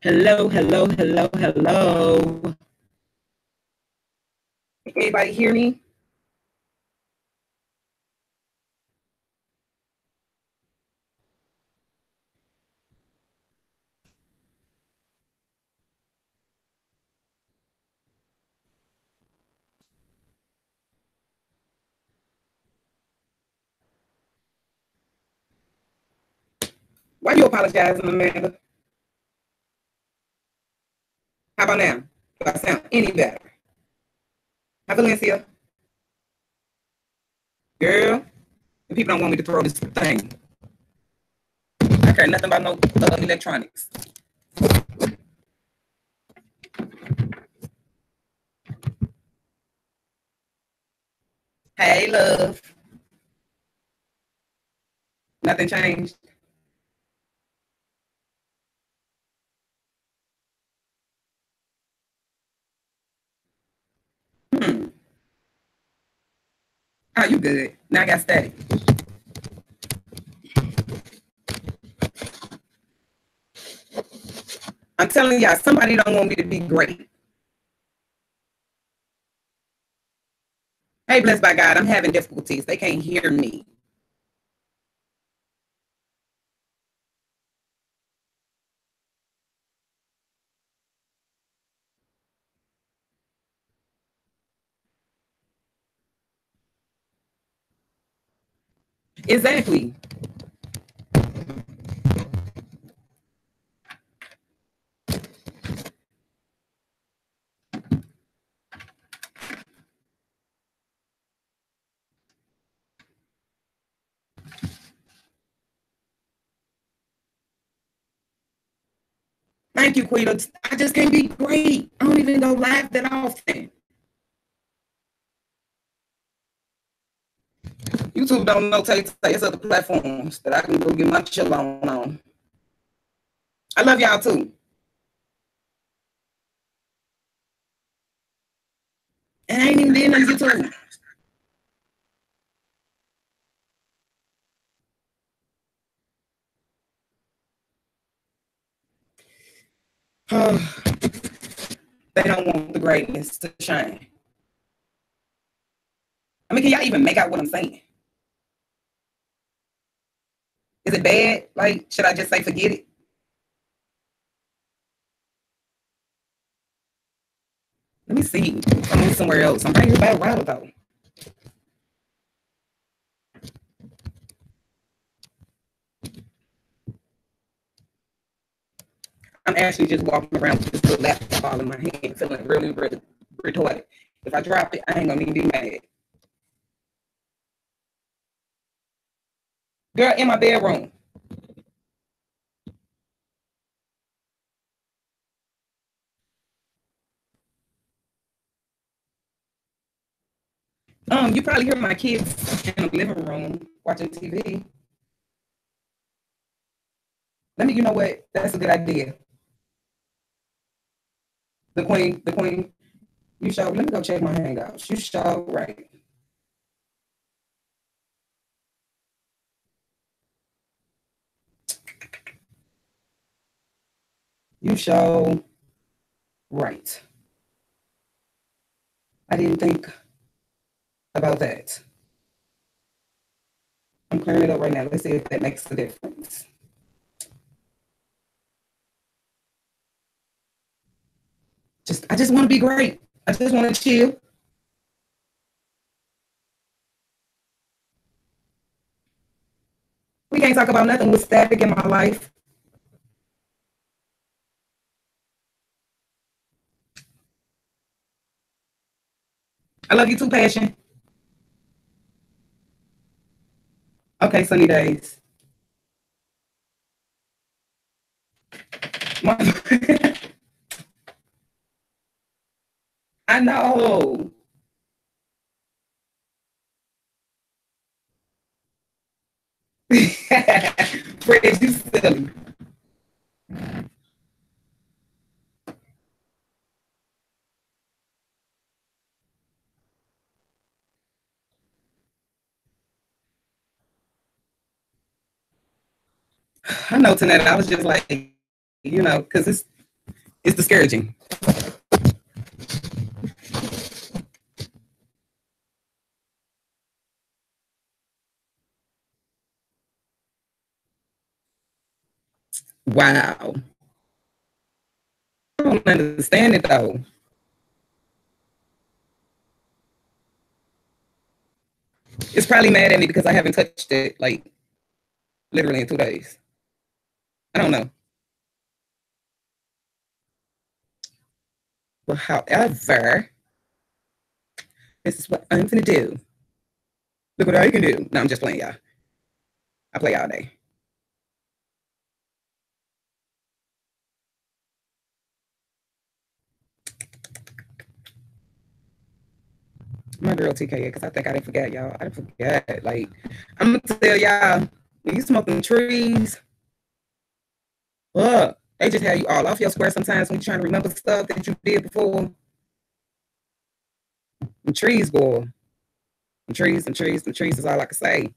Hello, hello, hello, hello. Anybody hear me? Why you apologizing, Amanda? How about now? Do I sound any better? Hi, Valencia. Girl, the people don't want me to throw this thing. I care nothing about no electronics. Hey, love. Nothing changed. Hmm. Oh, you good. Now I got static. I'm telling y'all, somebody don't want me to be great. Hey, blessed by God, I'm having difficulties. They can't hear me. Exactly. Thank you, Queen. I just can't be great. I don't even go live that often. YouTube don't know Tay Tay. It's other platforms that I can go get my chill on. I love y'all too. And I ain't even been on YouTube. They don't want the greatness to shine. I mean, can y'all even make out what I'm saying? Is it bad? Like, should I just say forget it? Let me see. I'm somewhere else. I'm right here by the router though. I'm actually just walking around with this little laptop all in my hand, feeling really, really retarded. If I drop it, I ain't gonna even be mad. Girl, in my bedroom. You probably hear my kids in the living room watching TV. Let me, you know what? That's a good idea. The queen, you show. Let me go check my hangouts. You show right. You show right. I didn't think about that. I'm clearing it up right now. Let's see if that makes a difference. I just want to be great. I just want to chill. We can't talk about nothing with static in my life. I love you too, Passion. Okay, sunny days. I know. Fred, you silly. I know tonight. I was just like, because it's It's discouraging. Wow. I don't understand it though. It's probably mad at me because I haven't touched it like literally in 2 days. I don't know. Well, however, this is what I'm gonna do. Look what I can do. No, I'm just playing, y'all. I play all day. My girl TK, because I think I didn't forget, y'all. I didn't forget. Like, I'm gonna tell y'all, when you smoking trees, look, they just have you all off your square sometimes when you're trying to remember stuff that you did before. And trees, boy. And trees and trees and trees is all I can say.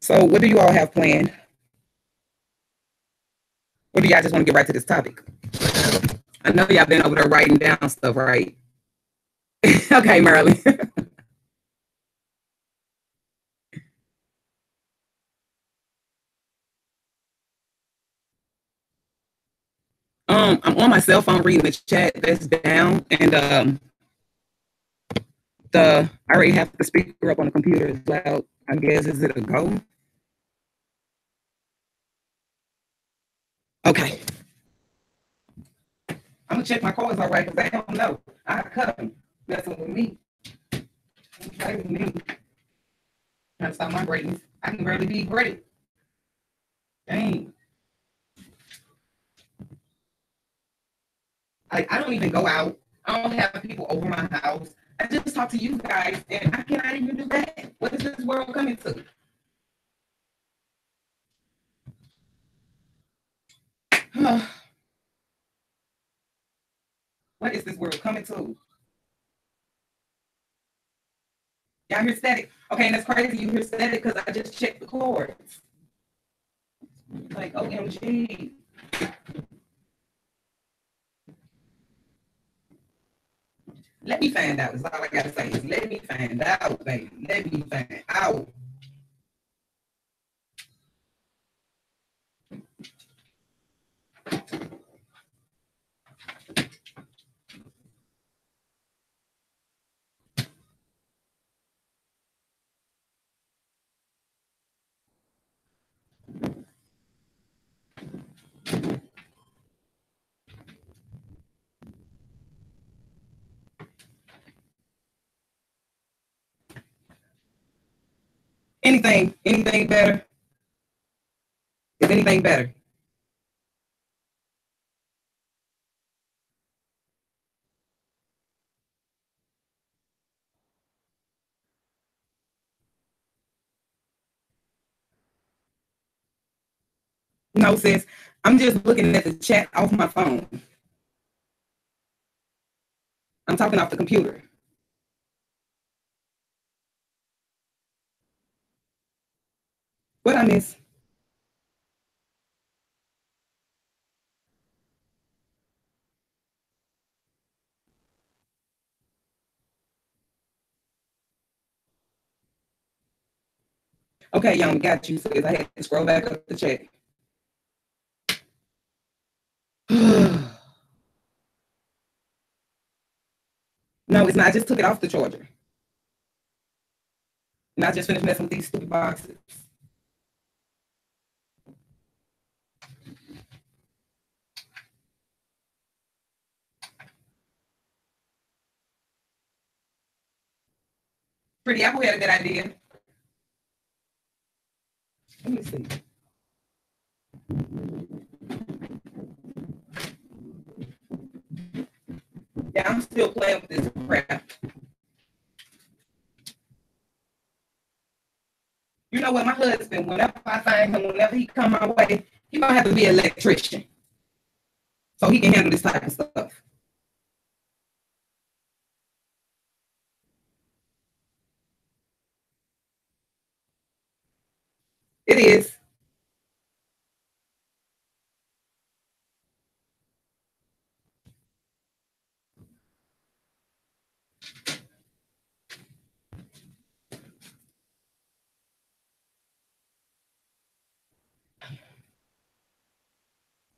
So, what do you all have planned? Or do y'all just want to get right to this topic? I know y'all been over there writing down stuff, right? Okay, Merlin. I'm on my cell phone reading the chat that's down, and I already have the speaker up on the computer as well. I guess is it a go? Okay. I'm gonna check my cards all right because I don't know. I cut them. Messing with me. Play with me. Trying to stop my greatness. I can barely be great. Dang. Like I don't even go out. I don't have people over my house. I just talk to you guys, and I cannot even do that. What is this world coming to? What is this world coming to? Y'all hear static? Okay, and that's crazy. You hear static because I just checked the chords. Like OMG. Let me find out. Is all I gotta say is let me find out, baby. Let me find out. Anything better? Is anything better? No, sis. I'm just looking at the chat off my phone. I'm talking off the computer. What I miss? Okay, young, got you, sis. I had to scroll back up the chat. No, it's not. I just took it off the charger. And I just finished messing with these stupid boxes. Pretty Apple had a good idea. Let me see. Yeah, I'm still playing with this crap. You know what? My husband, whenever I find him, whenever he come my way, he gonna have to be an electrician, so he can handle this type of stuff. It is.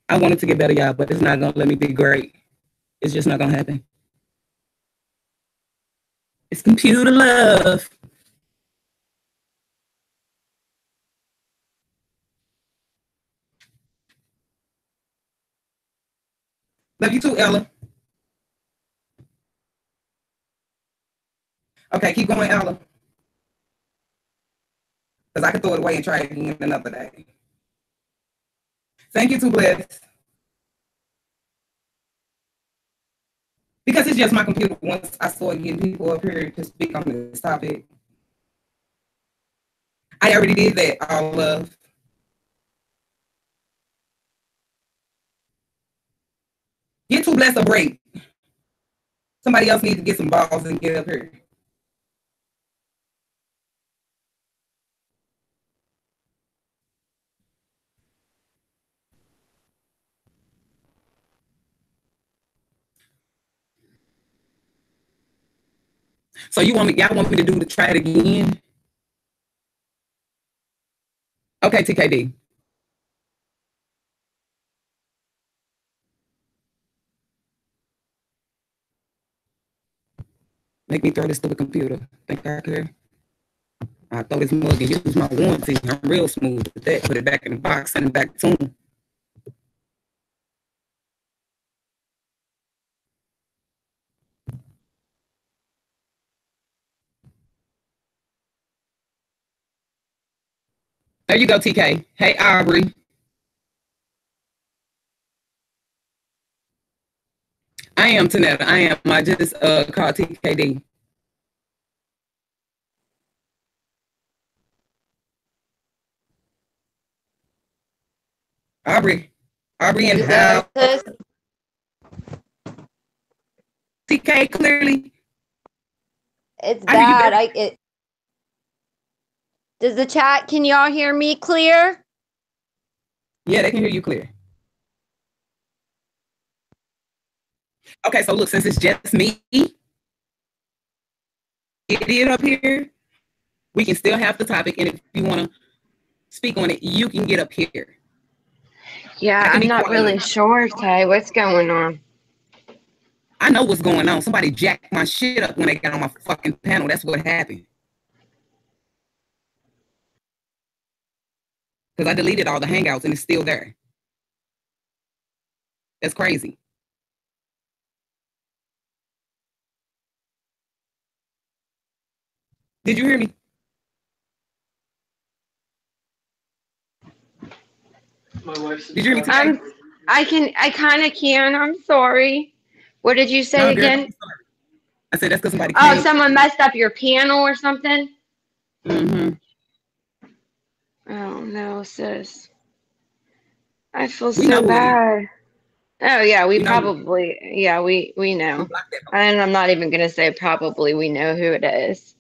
I want it to get better, y'all, but it's not gonna let me be great. It's just not gonna happen. It's computer love. Love you too, Ella. Okay, keep going, Ella. Because I can throw it away and try it again another day. Thank you, too, Bless. Because it's just my computer. Once I start getting people up here to speak on this topic, I already did that, all love. Get too blessed a break. Somebody else needs to get some balls and get up here. So y'all want me to try it again? Okay, TKD. Make me throw this stupid computer. Think I care? I throw this mug and use my warranty. I'm real smooth with that. Put it back in the box, send it back to him. There you go, TK. Hey, Aubrey. I am Tanetta. I am. I just called TKD. Aubrey and how? TK clearly. It's bad. Does the chat? Can y'all hear me clear? Yeah, they can hear you clear. Okay, so look, since it's just me, idiot up here, we can still have the topic, and if you want to speak on it, you can get up here. Yeah, I'm not really sure, Tay. What's going on? I know what's going on. Somebody jacked my shit up when they got on my fucking panel. That's what happened. Because I deleted all the hangouts and it's still there. That's crazy. Did you hear me? My wife's. Did you hear me? I kind of can. I'm sorry. What did you say again? I said that's because somebody. Oh, someone messed up your panel or something. Mm-hmm. Oh no, sis. I feel so bad. Oh yeah, we probably we know. And I'm not even gonna say probably we know who it is.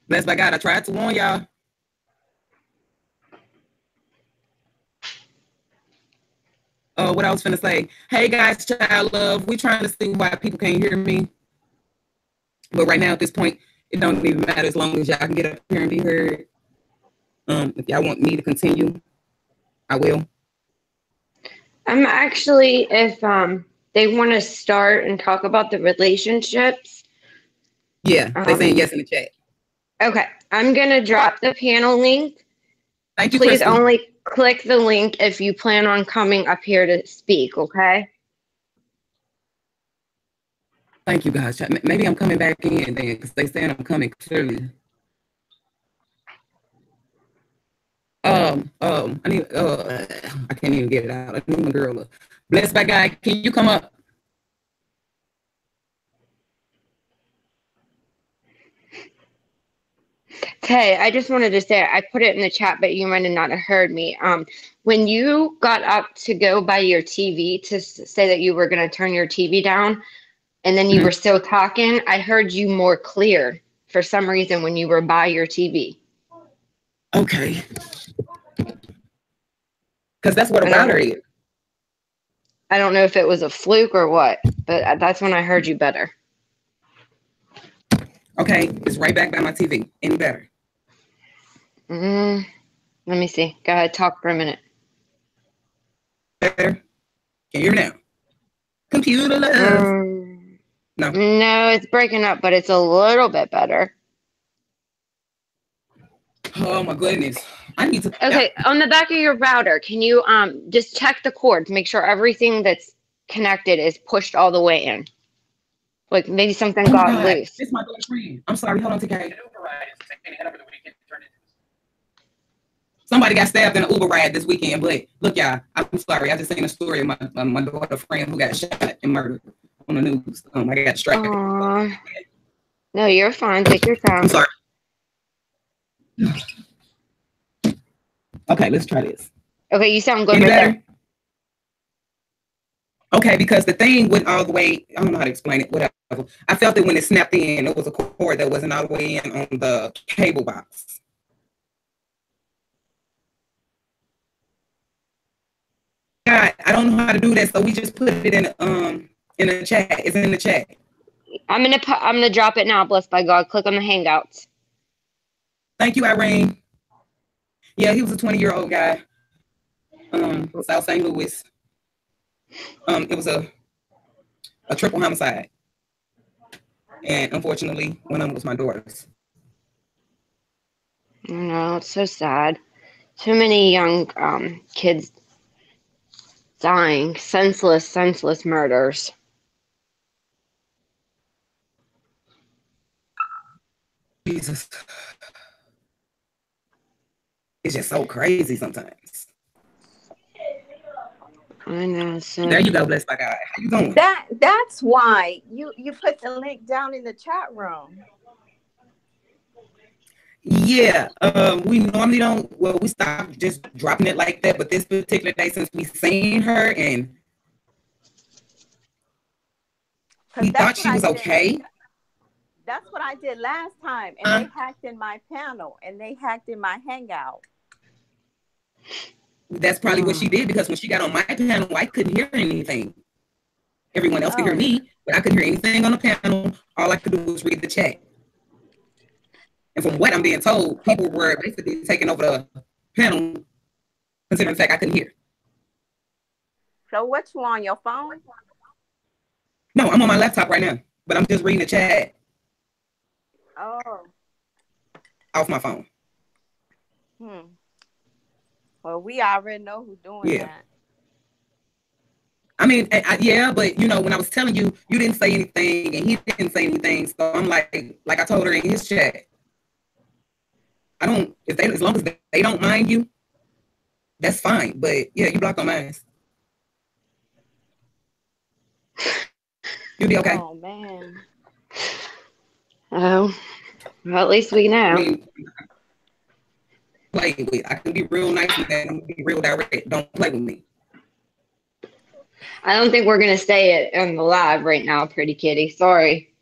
Blessed by God, I tried to warn y'all. What I was finna say. Hey guys, child love. We trying to see why people can't hear me. But right now at this point, it don't even matter as long as y'all can get up here and be heard. If y'all want me to continue, I will. I'm actually, if they want to start and talk about the relationships. Yeah, they're saying yes in the chat. Okay, I'm gonna drop the panel link. Thank you. Please Kristen. only click the link if you plan on coming up here to speak, okay? Thank you, guys. Maybe I'm coming back in then because they saying I'm coming clearly. I need. I can't even get it out. I need my girl. Blessed by God. Can you come up? Hey, I just wanted to say I put it in the chat, but you might have not have heard me. When you got up to go by your TV to say that you were going to turn your TV down, and then you were still talking, I heard you more clear for some reason when you were by your TV. Okay. Because that's what a I don't router know. is. I don't know if it was a fluke or what, but that's when I heard you better. Okay, it's right back by my TV. Any better? Let me see. Go ahead, talk for a minute. Better? Can you hear me now? Computer love. No. No, it's breaking up, but it's a little bit better. Oh my goodness. I need to. Okay, on the back of your router, can you just check the cords, make sure everything that's connected is pushed all the way in? Like maybe something Oh my got God. loose. It's my daughter's friend. I'm sorry. Hold on, TK. Somebody got stabbed in an Uber ride this weekend, but look, y'all, I'm sorry. I just seen a story of my daughter's friend who got shot and murdered on the news. I got distracted. Aww. No, you're fine. Take your time. I'm sorry. Okay, let's try this. Okay, you sound good Any right better? there. Okay, because the thing went all the way, I don't know how to explain it, whatever. I felt it when it snapped in. It was a cord that wasn't all the way in on the cable box. God, I don't know how to do that, so we just put it in the chat. It's in the chat. I'm gonna drop it now. Blessed by God. Click on the Hangouts. Thank you, Irene. Yeah, he was a 20-year-old guy. South St. Louis. It was a triple homicide. And unfortunately, one of them was my daughter's. No, it's so sad. Too many young kids dying. Senseless murders. Jesus. It's just so crazy sometimes. I know. So there you go, blessed by God. How you doing? That's why you put the link down in the chat room. Yeah, we normally don't. Well, we stopped just dropping it like that. But this particular day, since we seen her and we thought she was okay. That's what I did last time, and they hacked in my panel and they hacked in my Hangout. That's probably what she did, because when she got on my panel, I couldn't hear anything. Everyone else could hear me, but I couldn't hear anything on the panel. All I could do was read the chat. And from what I'm being told, people were basically taking over the panel, considering the fact I couldn't hear. So what, you on your phone? No, I'm on my laptop right now, but I'm just reading the chat. Oh. Off my phone. Well, we already know who's doing that. I mean, yeah, but you know, when I was telling you, you didn't say anything and he didn't say anything. So I'm like I told her in his chat, as long as they don't mind you, that's fine. But yeah, you blocked on mine. You'll be okay. Oh man. Oh, well, at least we know. I mean, play with. I can be real nice with that. I'm gonna be real direct. Don't play with me. I don't think we're gonna say it on the live right now, pretty kitty. Sorry.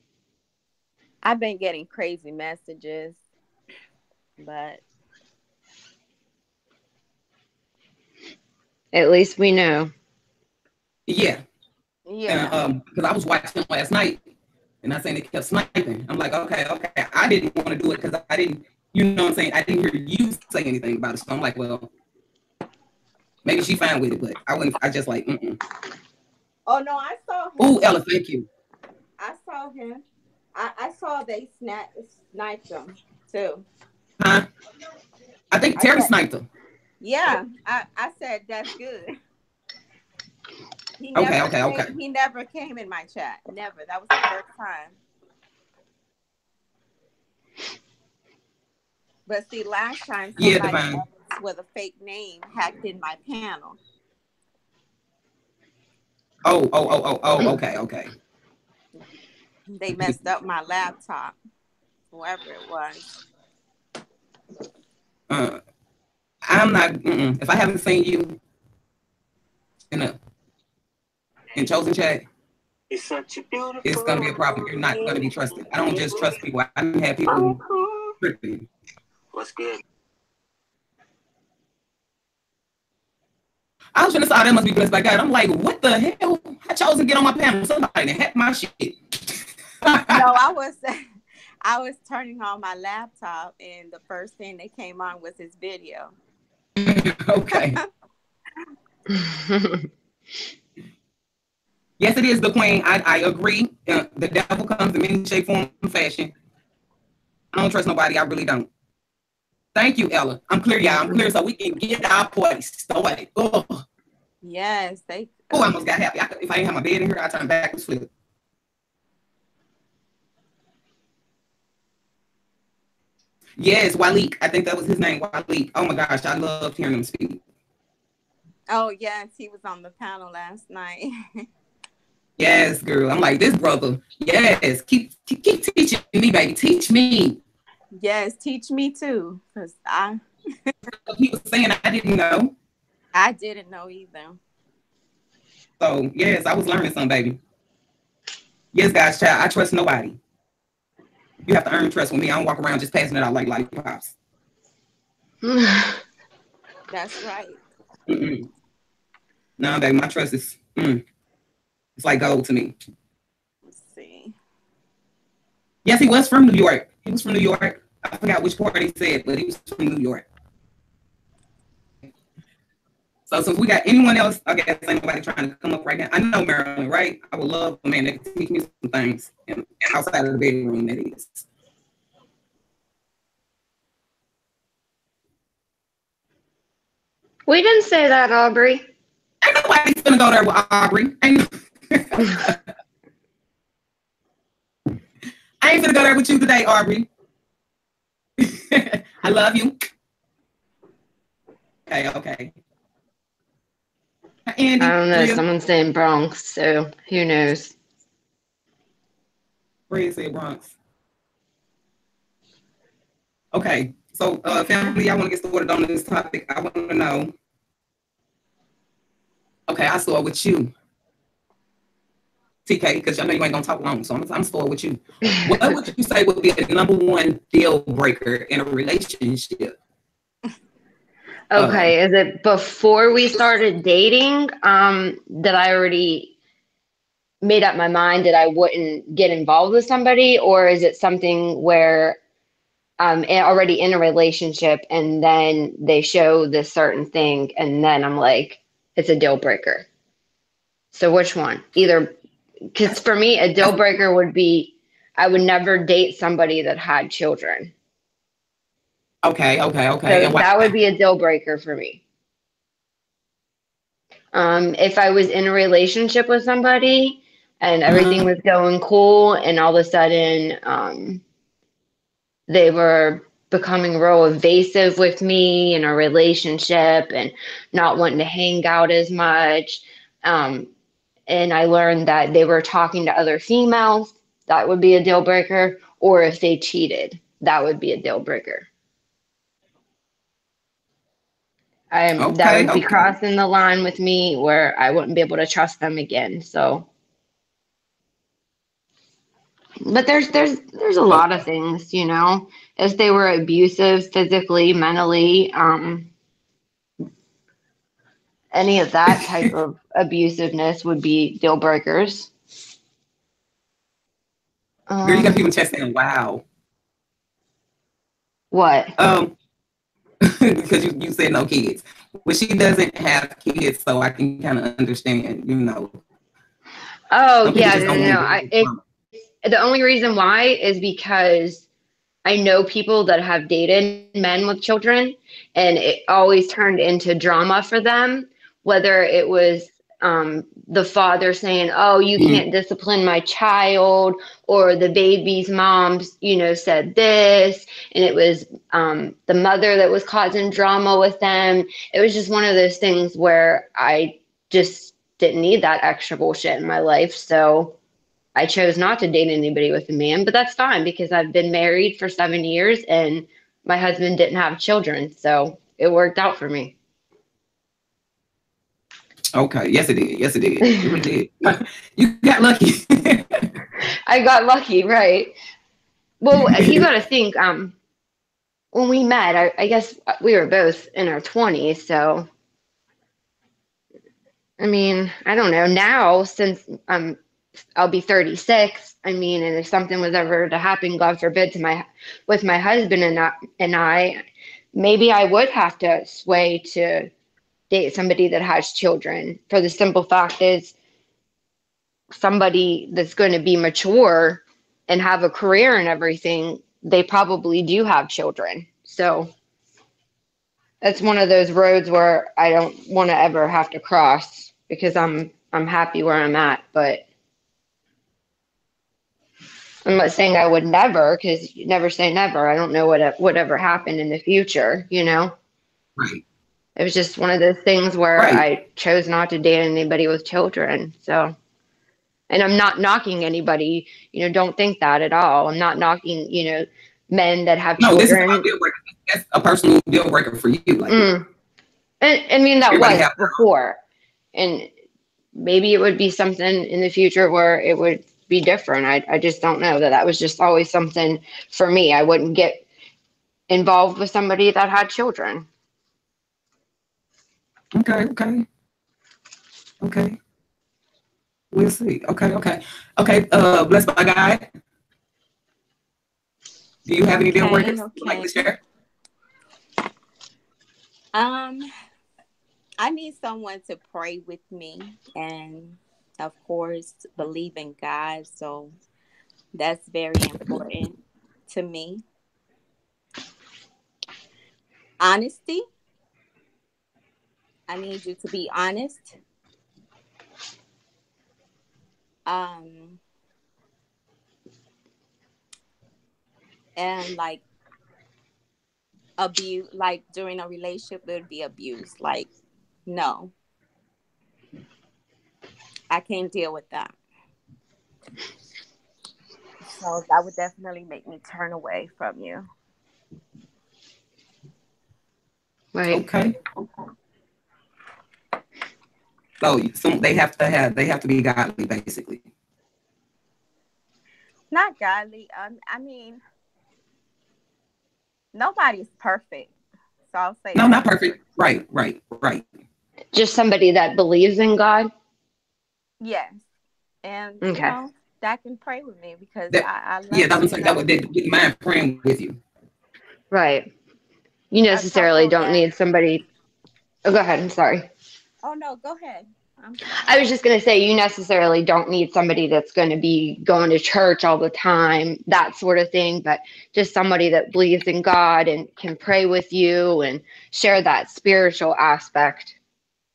I've been getting crazy messages, but at least we know. Yeah. Yeah. Because I was watching last night, and I seen they kept sniping. I'm like, okay. I didn't want to do it because I didn't. You know what I'm saying? I didn't hear you say anything about it. So I'm like, well, maybe she fine with it, but I wouldn't. I just like, Oh no, I saw him. Oh, Ella, thank you. I saw him. I saw they sniped him too. Huh? I think Terry sniped him. Yeah, I said that's good. Okay. He never came in my chat. Never. That was the first time. But see, last time somebody else with a fake name hacked in my panel. Oh, okay. They messed up my laptop, whoever it was. I'm not. If I haven't seen you in chosen chat, it's such a beautiful. It's gonna be a problem. You're not gonna be trusted. I don't just trust people. I have people tripping. What's good? I was trying to say, oh, that must be blessed by God. I'm like, what the hell? I chose to get on my panel. Somebody hacked my shit. No, I was turning on my laptop, and the first thing that came on was his video. Okay. Yes, it is the queen. I agree. The devil comes in many shape, form, and fashion. I don't trust nobody. I really don't. Thank you, Ella. I'm clear, y'all. I'm clear so we can get our party started. Oh, Yes, I almost got happy. If I didn't have my bed in here, I'd turn back and sleep. Yes, Waleek. I think that was his name, Waleek. Oh my gosh, I loved hearing him speak. Oh yes, he was on the panel last night. Yes, girl. I'm like, this brother. Yes, keep teaching me, baby. Teach me. Yes, teach me too, because He was saying I didn't know. I didn't know either. So yes, I was learning something, baby. Yes, guys, child. I trust nobody. You have to earn trust with me. I don't walk around just passing it out like lollipops. That's right. Mm-mm. No, baby, my trust is it's like gold to me. Let's see. Yes, he was from New York. He was from New York. I forgot which part he said, but he was from New York. So since we got anyone else, I guess ain't nobody trying to come up right now. I know Marilyn, right? I would love a man that could teach me some things outside of the bedroom, that is. We didn't say that, Aubrey. Ain't nobody's gonna go there with Aubrey. I ain't gonna go there with you today, Aubrey. I love you. Okay. Andy, I don't know. Someone's saying Bronx, so who knows? Red said Bronx. Okay, so family, I want to get started on this topic. I want to know. Okay, I start with you, TK, because I know you ain't gonna talk long, so I'm start with you. What would you say would be the number one deal breaker in a relationship? Okay, is it before we started dating that I already made up my mind that I wouldn't get involved with somebody, or is it something where I'm already in a relationship and then they show this certain thing and then I'm like, it's a deal breaker? So which one? Either, because for me, a deal breaker would be I would never date somebody that had children. Okay. So that would be a deal breaker for me. If I was in a relationship with somebody and everything was going cool and all of a sudden they were becoming real evasive with me in a relationship and not wanting to hang out as much, and I learned that they were talking to other females, that would be a deal breaker. Or if they cheated, that would be a deal breaker. That would be crossing the line with me where I wouldn't be able to trust them again. So, but there's a lot of things, you know, if they were abusive physically, mentally, any of that type of abusiveness would be deal breakers. Girl, you got people saying, wow. What? Because you said no kids. Well, she doesn't have kids, so I can kind of understand, you know. Oh, yeah, no. The only reason why is because I know people that have dated men with children, and it always turned into drama for them, whether it was the father saying, oh, you can't discipline my child, or the baby's mom, you know, said this, and it was the mother that was causing drama with them. It was just one of those things where I just didn't need that extra bullshit in my life. So I chose not to date anybody with a man, but that's fine because I've been married for 7 years and my husband didn't have children. So it worked out for me. Okay. Yes, it did. Yes, it did. It really did. You got lucky. I got lucky, right? Well, you got to think, when we met, I guess we were both in our 20s. So I mean, I don't know. Now, since I'll be 36. I mean, and if something was ever to happen, God forbid, to with my husband and I, maybe I would have to sway to date somebody that has children. For the simple fact is, somebody that's going to be mature and have a career and everything, they probably do have children. So that's one of those roads where I don't want to ever have to cross because I'm happy where I'm at, but I'm not saying I would never, because you never say never. I don't know what whatever happened in the future, you know? Right. It was just one of those things where Right. I chose not to date anybody with children. So, and I'm not knocking anybody, don't think that at all. I'm not knocking, men that have No, this is children. a deal breaker. That's a personal deal breaker for you. Like, And I mean, that everybody was have- before. And maybe it would be something in the future where it would be different. I just don't know. That was just always something for me. I wouldn't get involved with somebody that had children. Okay. We'll see. Okay. Blessed by God. Do you have any deal breakers you'd like to share? I need someone to pray with me and of course believe in God. So that's very important to me. Honesty. I need you to be honest. And like abuse, like during a relationship, there would be abuse. Like, no, I can't deal with that. So that would definitely make me turn away from you. Right. Okay. So they have to be godly, basically. Not godly. I mean, nobody's perfect. So I'll say No, that. not perfect. Right. Just somebody that believes in God. Yes. And Okay. that can pray with me because I love that was like that would mind praying with you. Right. You necessarily don't that. need somebody. Oh, go ahead. I'm sorry. Oh no, go ahead. I was just going to say, you necessarily don't need somebody that's going to be going to church all the time, that sort of thing, but just somebody that believes in God and can pray with you and share that spiritual aspect.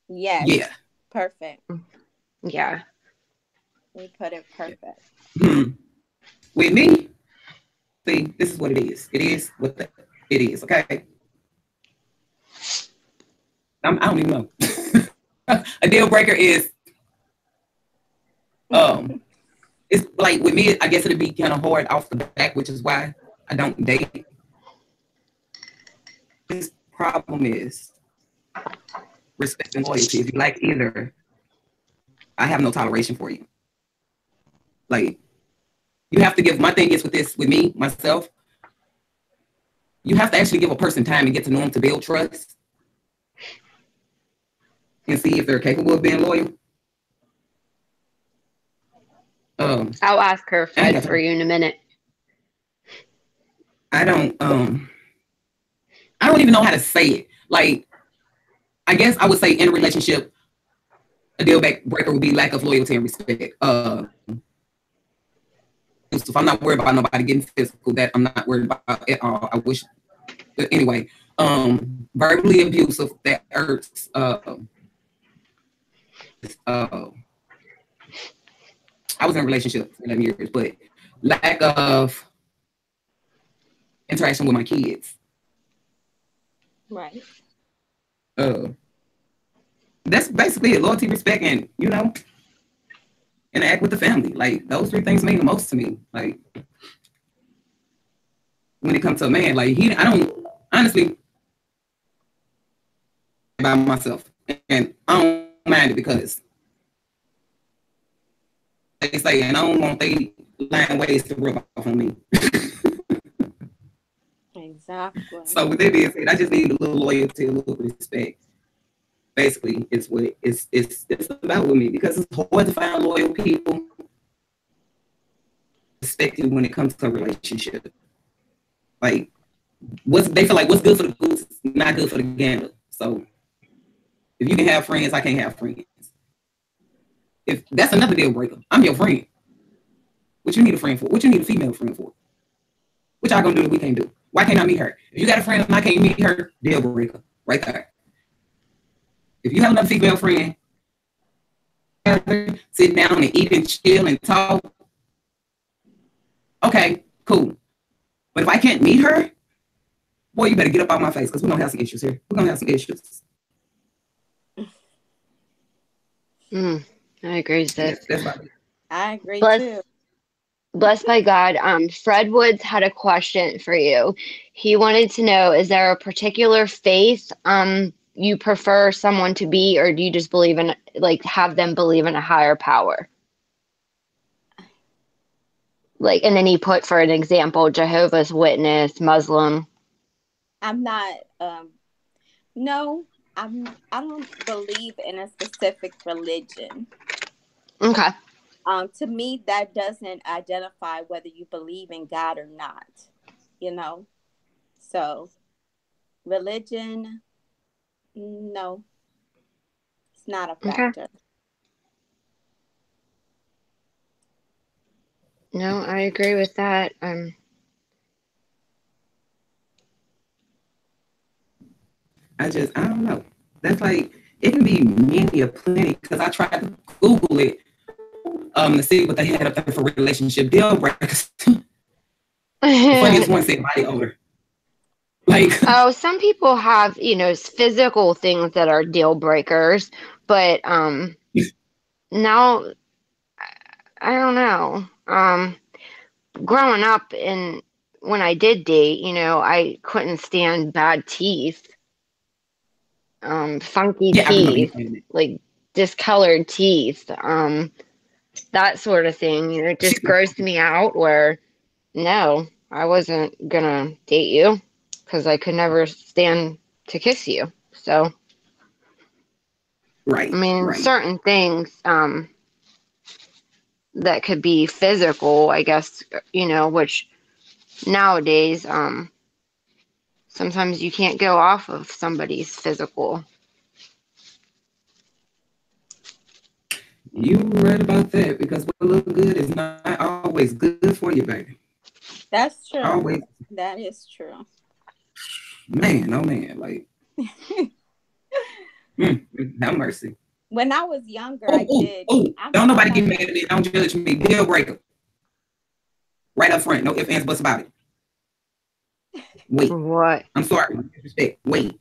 Yes. Yeah. Perfect. Yeah. We put it perfect. With me, see, this is what it is. It is what it is, okay? I don't even know. A deal breaker is, it's like with me, I guess it'd be kind of hard off the back, which is why I don't date. This problem is respect and loyalty. If you like either, I have no toleration for you. Like, you have to give, my thing is with me, myself, you have to actually give a person time and get to know them to build trust and see if they're capable of being loyal. I'll ask her Fred for you in a minute. I don't even know how to say it. Like, I guess I would say in a relationship, a deal breaker would be lack of loyalty and respect. If I'm not worried about nobody getting physical, that I'm not worried about at all. I wish, but anyway, verbally abusive, that hurts. I was in a relationship for 11 years, but lack of interaction with my kids. Right. That's basically it. Loyalty, respect, and interact with the family. Like, those three things mean the most to me. Like, when it comes to a man, like, I don't honestly by myself, and I don't mind it because they say, and I don't want they lying ways to rub off on me. Exactly. So with that being said, I just need a little loyalty, a little respect. Basically, it's what it's about with me because it's hard to find loyal people, especially when it comes to a relationship. Like, they feel like what's good for the goose is not good for the gander. So, if you can have friends, I can't have friends. If that's another deal breaker, I'm your friend. What you need a friend for? What you need a female friend for? What y'all gonna do that we can't do? Why can't I meet her? If you got a friend and I can't meet her, deal breaker, right there. If you have another female friend, sit down and eat and chill and talk, okay, cool. But if I can't meet her, boy, you better get up out my face because we're gonna have some issues here. We're gonna have some issues. I agree, sis. I agree Bless- too. Blessed by God. Fred Woods had a question for you. He wanted to know, is there a particular faith you prefer someone to be, or do you just believe in, like, have them believe in a higher power? Like, and then he put, for an example, Jehovah's Witness, Muslim. I'm not no, I don't believe in a specific religion. Okay. To me, that doesn't identify whether you believe in God or not, you know? So, religion, no, it's not a factor. Okay. No, I agree with that. I don't know. That's like, it can be many or plenty because I tried to Google it to see what they had up there for relationship deal breakers. The funniest one said body odor. Like, oh, some people have, physical things that are deal breakers, but now I don't know. Growing up and when I did date, I couldn't stand bad teeth. Funky teeth, like discolored teeth, that sort of thing, it just grossed me out where no, I wasn't gonna date you because I could never stand to kiss you. So, right. I mean, right. certain things that could be physical, I guess, which nowadays, sometimes you can't go off of somebody's physical. You right about that because what look good is not always good for you, baby. That's true. Always. That is true. Man, oh man, like, have mercy. When I was younger, I did. Don't nobody get mad at me. Don't judge me. Deal breaker. Right up front. No ifs, ands, buts about it. Wait. What? I'm sorry. Wait.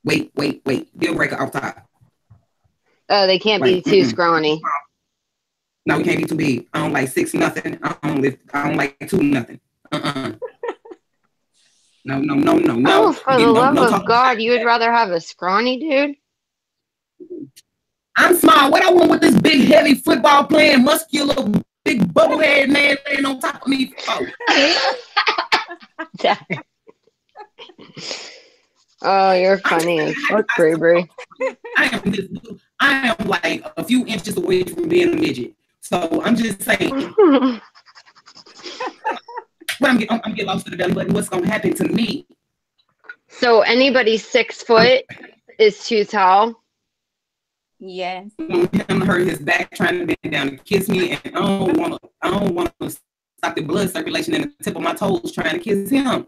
Deal breaker off top. Oh, they can't be too scrawny. No, we can't be too big. I don't like 6 nothing. I don't like 2 nothing. No. Oh, for the love of God, you would rather have a scrawny dude? I'm small. What I want with this big, heavy football playing, muscular, big bubblehead man laying on top of me? Oh, you're funny as fuck, Bravery. I am like a few inches away from being a midget. So I'm just saying. I'm getting lost to the belly button. What's gonna happen to me? So anybody 6 foot is too tall? Yes. Him hurt his back trying to bend down and kiss me, and I don't want to stop the blood circulation in the tip of my toes trying to kiss him.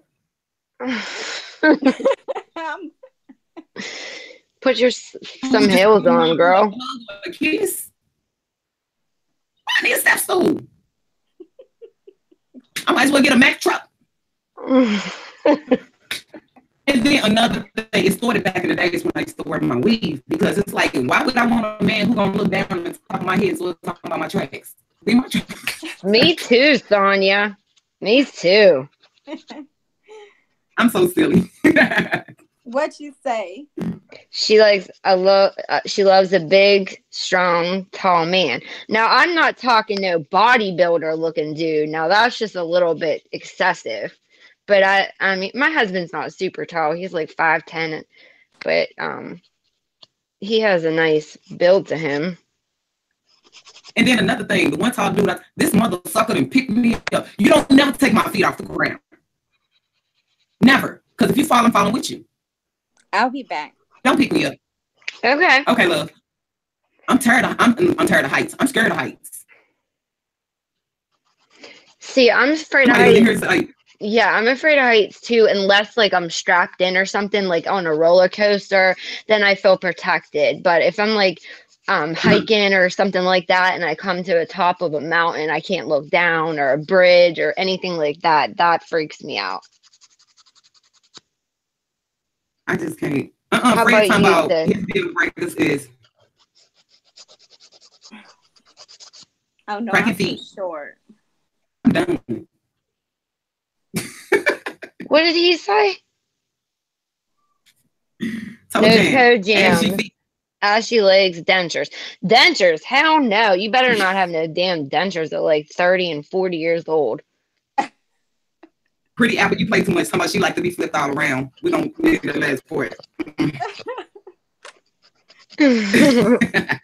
Put some heels on, girl. A kiss. I need a step stool. I might as well get a Mack truck. And then another thing, it started back in the days when I used to wear my weave because it's like, why would I want a man who's gonna look down on the top of my head so talking about my tracks? Me too, Sonia. Me too. I'm so silly. What you say? She likes she loves a big, strong, tall man. Now I'm not talking no bodybuilder looking dude. Now that's just a little bit excessive. But I mean, my husband's not super tall. He's like 5'10", but he has a nice build to him. And then another thing, the one tall dude, this mother sucker done picked me up. You don't never take my feet off the ground. Never. Because if you fall, I'm falling with you. I'll be back. Don't pick me up. Okay. Okay, love. I'm tired of heights. I'm scared of heights. See, I'm afraid of Somebody heights. here say, Yeah, I'm afraid of heights too, unless like I'm strapped in or something, like on a roller coaster, then I feel protected. But if I'm like hiking or something like that and I come to the top of a mountain, I can't look down, or a bridge or anything like that, that freaks me out. I just can't. How Fred about talking you, about sis? his deal breakers is Oh no, Cracky I'm too feet. short. I'm done. What did he say? Toe No jam. toe Ashy jam. feet. Ashy legs, dentures. Dentures, hell no. You better not have no damn dentures at like 30 and 40 years old. Pretty apple, you play too much. Somebody she like to be flipped all around. We don't need the last for it. Nay,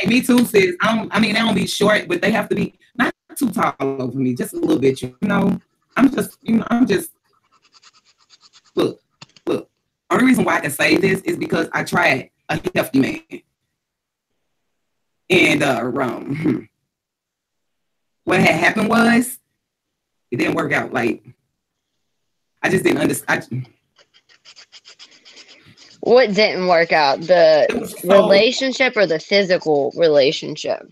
me too, sis. I mean, they don't be short, but they have to be not too tall over me, just a little bit. You know, I'm just look. Only reason why I can say this is because I tried a hefty man, and what had happened was it didn't work out. Like I just didn't understand. What didn't work out? The relationship or the physical relationship?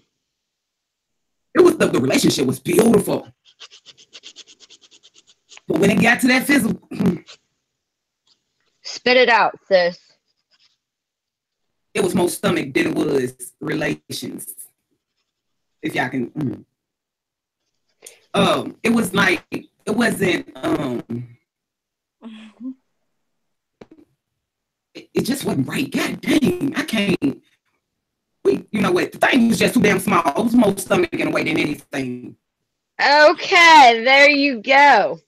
It was the relationship was beautiful. But when it got to that physical, spit it out, sis. It was more stomach than it was relations. If y'all can. It was like, it wasn't, it just wasn't right. God dang, I can't. You know what? The thing was just too damn small. It was more stomach in a way than anything. Okay, there you go.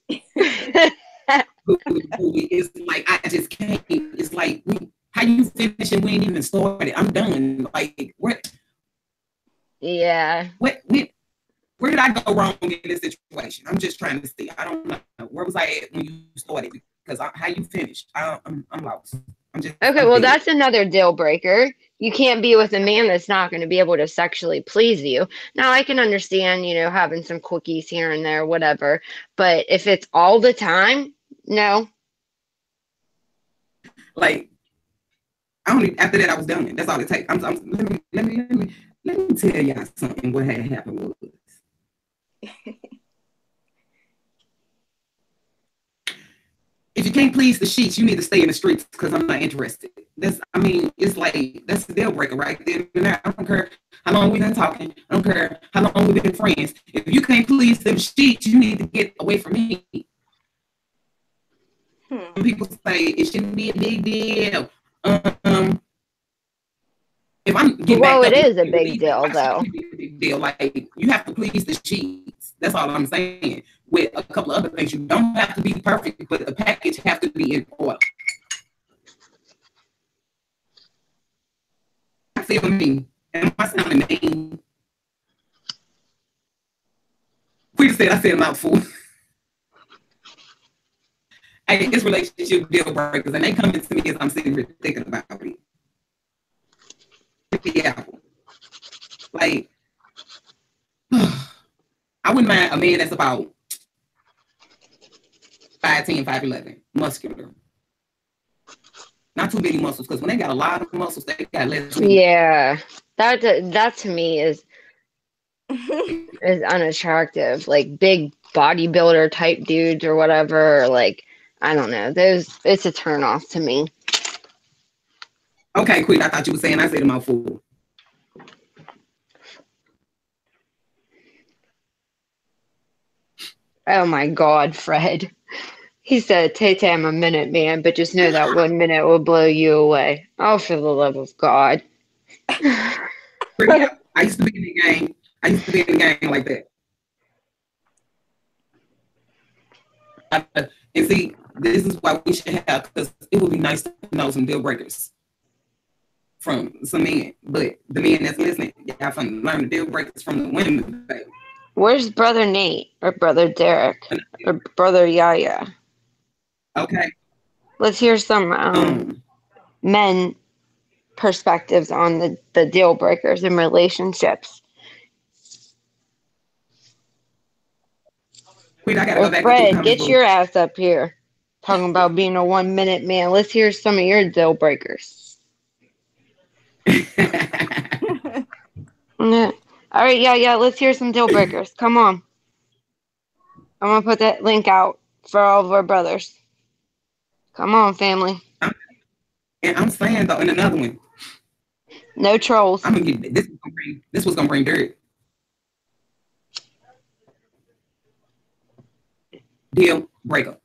It's like I just can't. It's like how you finish and we ain't even started. I'm done. Like what? Yeah. Where did I go wrong in this situation? I'm just trying to see. I don't know. Where was I at when you started? Because how you finished? I'm lost. Okay, well, that's another deal breaker. You can't be with a man that's not going to be able to sexually please you. Now, I can understand, having some quickies here and there, whatever. But if it's all the time, no. Like, I only after that I was done. That's all it takes. Let me tell y'all something. What had happened was. If you can't please the sheets, you need to stay in the streets because I'm not interested. It's like that's the deal breaker right there. I don't care how long we've been talking. I don't care how long we've been friends. If you can't please them sheets, you need to get away from me. People say it shouldn't be a big deal. If I'm getting well, back it up, is a big deal, though. A big deal. Like you have to please the sheets. That's all I'm saying. With a couple of other things, you don't have to be perfect, but the package have to be in order. I feel me. Am I sounding mean? We just said I said a mouthful. Hey, it's relationship deal breakers, and they coming to me as I'm sitting here thinking about it. Yeah. Like, I wouldn't mind a man that's about 5'10", 5'11", muscular. Not too many muscles, because when they got a lot of muscles, they got less. Yeah, that to me is unattractive. Like big bodybuilder type dudes or whatever. Or like, I don't know. It's a turn off to me. Okay, quick. I thought you were saying I said a mouthful. Oh my God, Fred. He said, Tay, I'm a minute man, but just know that 1 minute will blow you away. Oh, for the love of God. I used to be in the game. I used to be in the game like that. And see, this is why we should have, because it would be nice to know some deal breakers. from some men, but the men that's listening, y'all from learn the deal breakers from the women, baby. Where's brother Nate or brother Derek or brother Yaya? Okay. Let's hear some men perspectives on the deal breakers in relationships. Wait, I gotta Or go back Fred, get your ass up here. Talking about being a 1 minute man. Let's hear some of your deal breakers. Yeah. All right, yeah. Let's hear some deal breakers. Come on. I'm gonna put that link out for all of our brothers. Come on, family. And I'm saying though, in another one, no trolls. I'm gonna get this. This was gonna bring dirt. Deal breaker.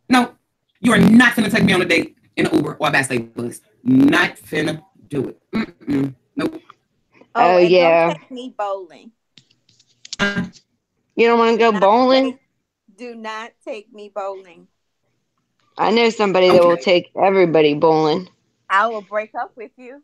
No, you are not finna take me on a date in an Uber or a Backstay bus. Not finna do it. Nope. Oh and yeah. Don't take me bowling. You don't want to go bowling? Do not take me bowling. I know somebody that will take everybody bowling. I will break up with you.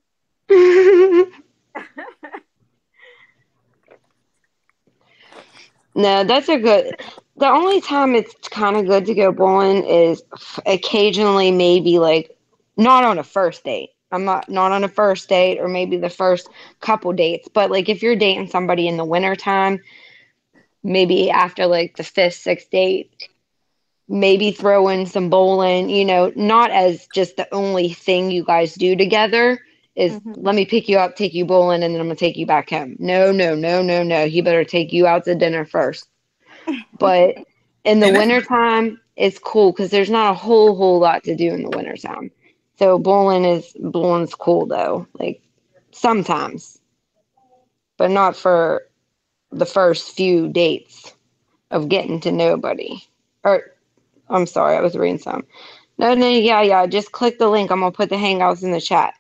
No, that's a good. The only time it's kind of good to go bowling is occasionally, maybe like not on a first date. I'm not on a first date or maybe the first couple dates, but like if you're dating somebody in the wintertime, maybe after like the fifth, sixth date, maybe throw in some bowling, not as just the only thing you guys do together is let me pick you up, take you bowling, and then I'm going to take you back home. No. He better take you out to dinner first. But in the wintertime, it's cool because there's not a whole lot to do in the wintertime. So bowling's cool though, like sometimes, but not for the first few dates of getting to nobody. Or I'm sorry, I was reading some. No, yeah. Just click the link. I'm gonna put the Hangouts in the chat.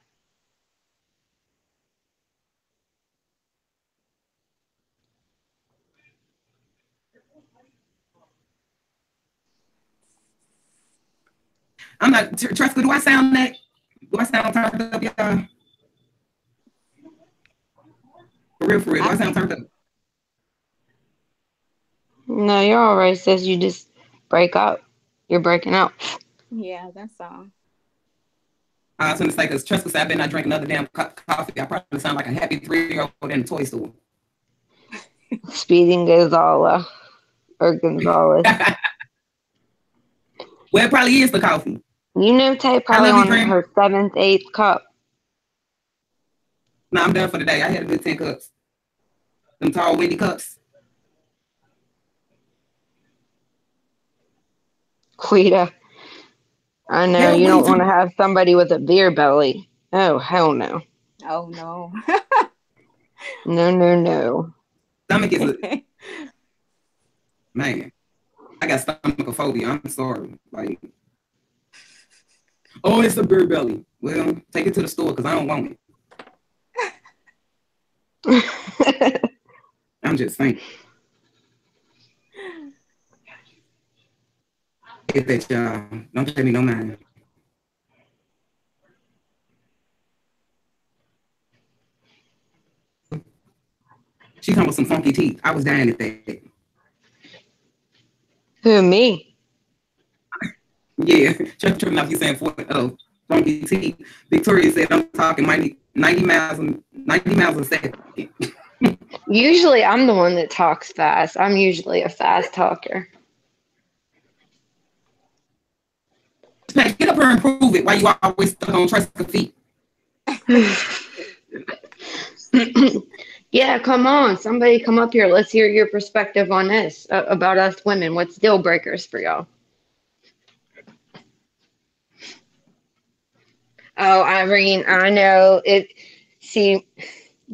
I'm not Tresca. Do I sound turned up, y'all? For real. Do I sound turned up? No, you're all right. Says you just break up. You're breaking up. Yeah, that's all. I was going to say, because Tresca said I better not drink another damn coffee. I probably sound like a happy 3-year-old in a toy store. Speeding Gonzala or Gonzalez. Well, it probably is the coffee. Tay probably on her 7th, 8th cup. No, I'm done for the day. I had a good 10 cups. Them tall, windy cups. Quita. I know you don't want to have somebody with a beer belly. Oh, hell no. Oh, no. No. Stomach is man, I got stomachphobia. I'm sorry. Like, oh, it's a beer belly. Well, take it to the store because I don't want it. I'm just saying. Get that, y'all. Don't pay me no mind. She come with some funky teeth. I was dying at that. Who, me? Yeah, tripping off you saying funky teeth. Victoria said I'm talking 90 miles a second. Usually I'm the one that talks fast. I'm usually a fast talker. Get up here and prove it. Why you always stuck on Tresca feet? Yeah, come on. Somebody come up here. Let's hear your perspective on this about us women. What's deal breakers for y'all? Oh, Irene, I know it. See,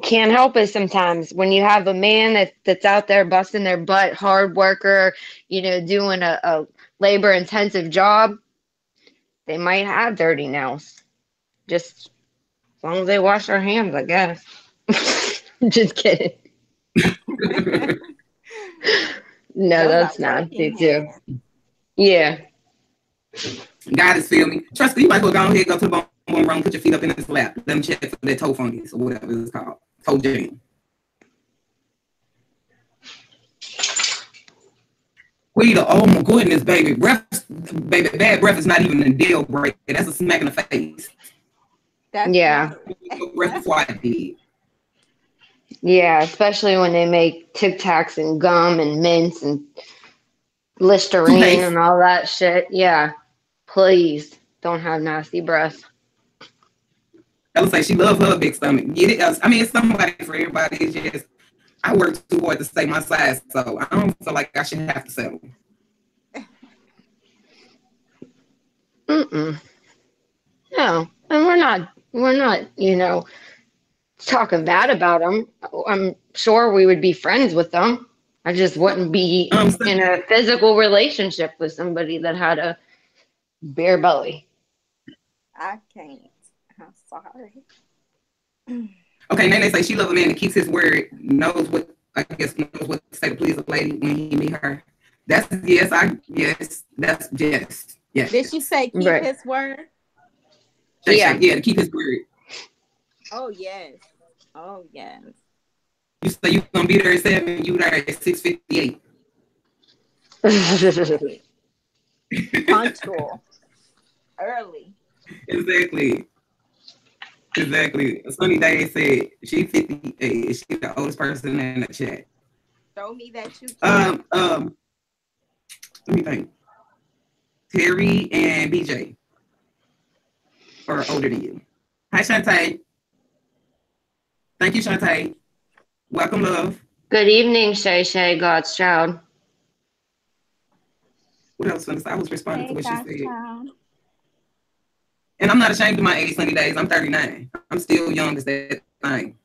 can't help it sometimes when you have a man that's out there busting their butt, hard worker, doing a labor intensive job. They might have dirty nails. Just as long as they wash their hands, I guess. Just kidding. No, that's nasty too. Yeah. God is feel me. Trust me, you might as well go ahead and go to the one wrong, put your feet up in his lap. Let him check for that toe fungus or whatever it's called. Toe jam. Quita, oh my goodness, baby. Baby, bad breath is not even a deal breaker. That's a smack in the face. That's Yeah. Breath before I did. Yeah, especially when they make Tic Tacs and gum and mints and Listerine Toothpaste. and all that shit. Yeah. Please don't have nasty breath. I would say she loves her big stomach. Get it? I mean, it's somebody for everybody. It's just I work too hard to stay my size, so I don't feel like I should have to settle. Mm-mm. No, and we're not, talking bad about them. I'm sure we would be friends with them. I just wouldn't be in a physical relationship with somebody that had a bare belly. I can't. I'm sorry. Okay, then they say she loves a man that keeps his word, knows what to say to please a lady when he meet her. That's yes. That's yes. Yes. Did she say keep Right. his word? Yeah. Yeah, to keep his word. Oh yes. Oh yes. You say you gonna be there at 7, you there at 6:58. Punctual. Early. Exactly. Sunny Day said she's 58. She's the oldest person in the chat. Show me that you can. Let me think. Terry and BJ are older than you. Hi, Shantae. Thank you, Shantae. Welcome, love. Good evening, Shay Shay, God's child. What else? I was responding to what she said. Child. And I'm not ashamed of my age, Sunny Days. I'm 39. I'm still young as that thing.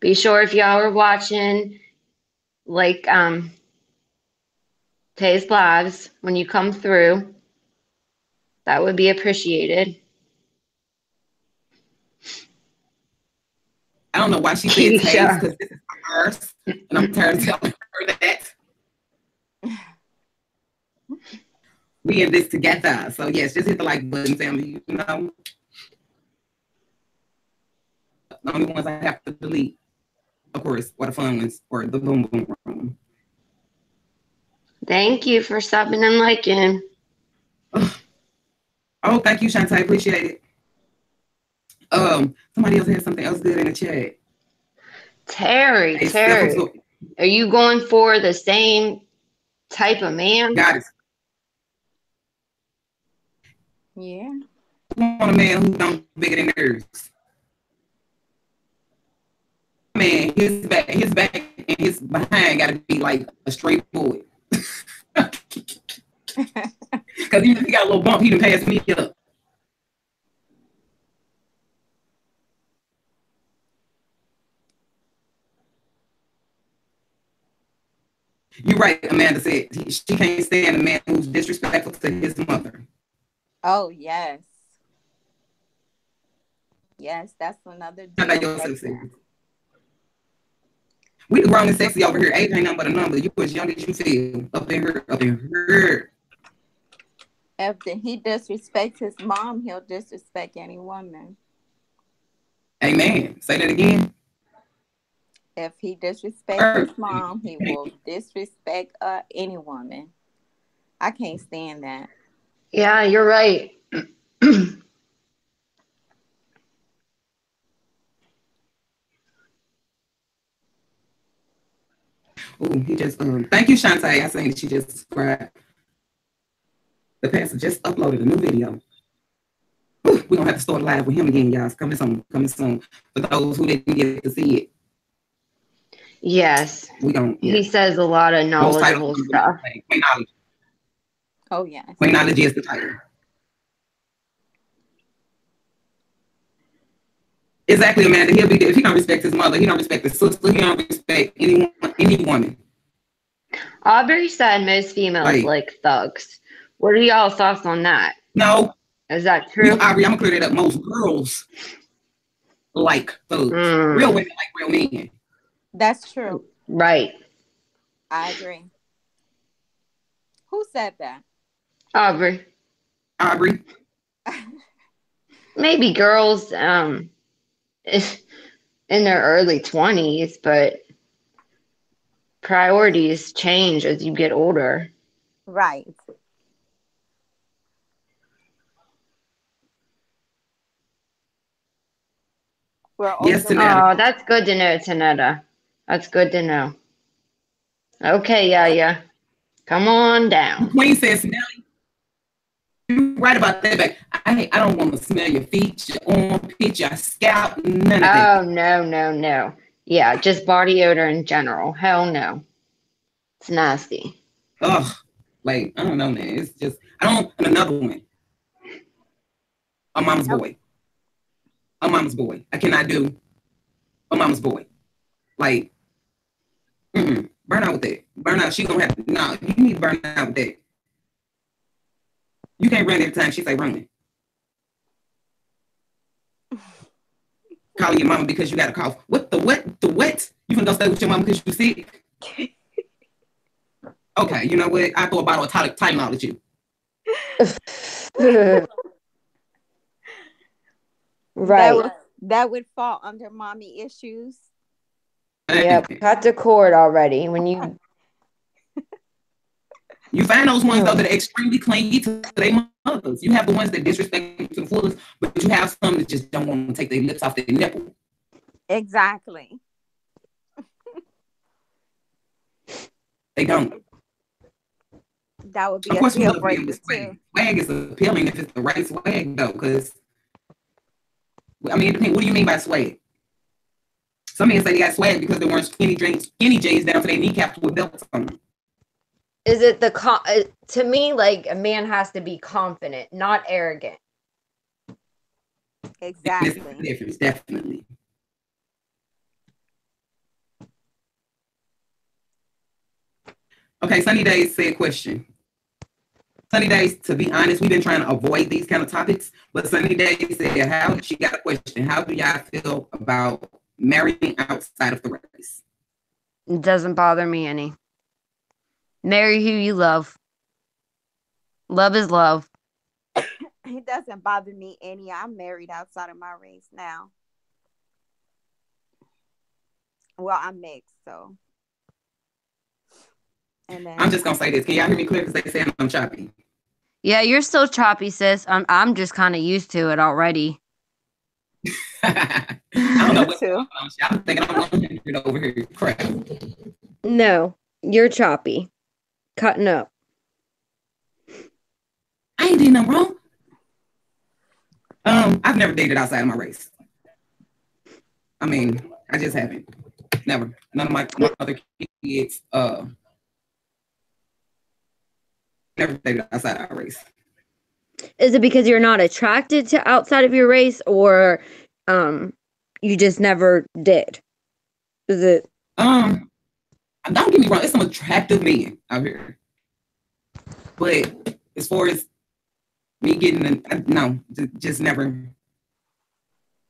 Be sure if y'all are watching, like Tay's lives when you come through, that would be appreciated. I don't know why she said Taze because this is hers, and I'm tired of telling her that. We in this together. So yes, just hit the like button, family. The only ones I have to delete, of course, are the fun ones or the boom boom room. Thank you for subbing and liking. Oh, thank you, Shantae. Appreciate it. Somebody else had something else good in the chat. Terry, are you going for the same type of man? Got it. Yeah. I want a man who don't bigger than hers. Man, his back and his behind got to be like a straight boy. Because he got a little bump, he done passed me up. You're right, Amanda said she can't stand a man who's disrespectful to his mother. Oh yes. Yes, that's another deal. We the grown and sexy over here. Age ain't nothing but a number. You as young as you feel. Up in here. If he disrespects his mom, he'll disrespect any woman. Amen. Say that again. If he disrespects his mom, he will disrespect any woman. I can't stand that. Yeah, you're right. Oh, he just thank you, Shantae. I seen that she just subscribed. The pastor just uploaded a new video. We're gonna have to start live with him again, y'all. It's coming soon. For those who didn't get to see it. Yes. He says a lot of knowledgeable stuff. Queen Knowledge. Oh yes. Queen Knowledge is the title. Exactly, Amanda. He'll be there. If he don't respect his mother, he don't respect his sister, he don't respect any woman. Aubrey said most females like thugs. What are y'all thoughts on that? No. Is that true? Aubrey, I'm gonna clear that up. Most girls like thugs. Real women like real men. That's true. Right. I agree. Who said that? Aubrey. maybe girls is in their early 20s, but priorities change as you get older. Right. We're Yes, older Tanetta. Oh, women. that's good to know, Tanetta. That's good to know. Okay, yeah. Come on The down. queen says, Smelly, you right about that back. I don't want to smell your feet, your armpit, your scalp, none of that. Oh, no. Yeah, just body odor in general. Hell no. It's nasty. Ugh. Like, I don't know, man. It's just, I don't, and another one. A mama's Yep. boy. A mama's boy. I cannot do a mama's boy. Like, burn out with that. Burn out. She gonna have, no, you need to burn out with that. You can't run every time she say run. Calling your mama because you got a cough. What the what? The what? You gonna go stay with your mama because you sick? Okay, you know what? I throw a bottle of time out at you. Right. That would fall under mommy issues. Yep. Cut the cord already. When you You find those ones though that are extremely clingy to their mothers. You have the ones that disrespect them to the fullest, but you have some that just don't want to take their lips off their nipple. Exactly. They don't. That would be Of a course, we deal love being breaker with swag. too. Swag is appealing if it's the right swag though, because I mean, it depends. What do you mean by swag? Some men say they got swag because they wearing skinny jeans down to their kneecaps with belts on them. is it the to me, like, a man has to be confident, not arrogant. Exactly. Difference, definitely. Okay, Sunny Days said question. Sunny Days, to be honest, we've been trying to avoid these kind of topics, but Sunny Days said, how she got a question. How do y'all feel about marrying outside of the race? It doesn't bother me any. Marry who you love. Love is love. It doesn't bother me any. I'm married outside of my race now. Well, I'm mixed, so. And then I'm just gonna say this. Can y'all hear me clear? Because they say I'm choppy. Yeah, you're still choppy, sis. I'm just kind of used to it already. I don't know me what's too. going on. I'm thinking I'm 100 over here. Crap. No, you're choppy. Cutting up. I ain't did nothing wrong. I've never dated outside of my race. I mean, I just haven't. Never. None of my other kids never dated outside of our race. Is it because you're not attracted to outside of your race, or you just never did? Is it? Don't get me wrong, there's some attractive men out here. But as far as me getting no, just never.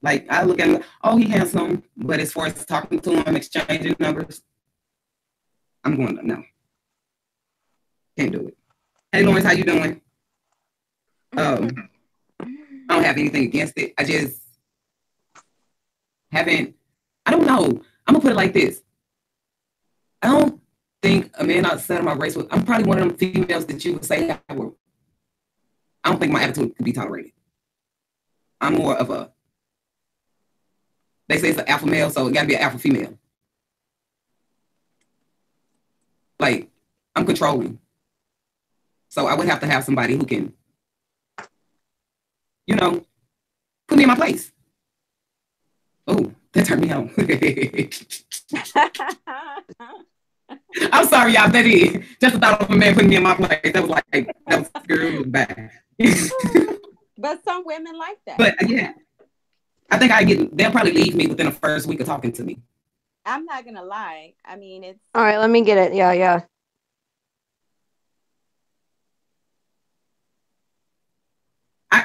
Like, I look at him, oh, he handsome, but as far as talking to him, exchanging numbers, I'm going, no. Can't do it. Hey, Lawrence, how you doing? I don't have anything against it. I just haven't, I don't know. I'm going to put it like this. I don't think a man outside of my race, I'm probably one of them females that you would say, I don't think my attitude could be tolerated. I'm more of a, they say it's an alpha male, so it got to be an alpha female. Like, I'm controlling. So I would have to have somebody who can, you know, put me in my place. Oh, that turned me on. I'm sorry, y'all. That is just the thought of a man putting me in my place. That was like, that was scary bad. But some women like that. But yeah, I think they'll probably leave me within the first week of talking to me. I'm not gonna lie. I mean, it's All right, let me get it. Yeah.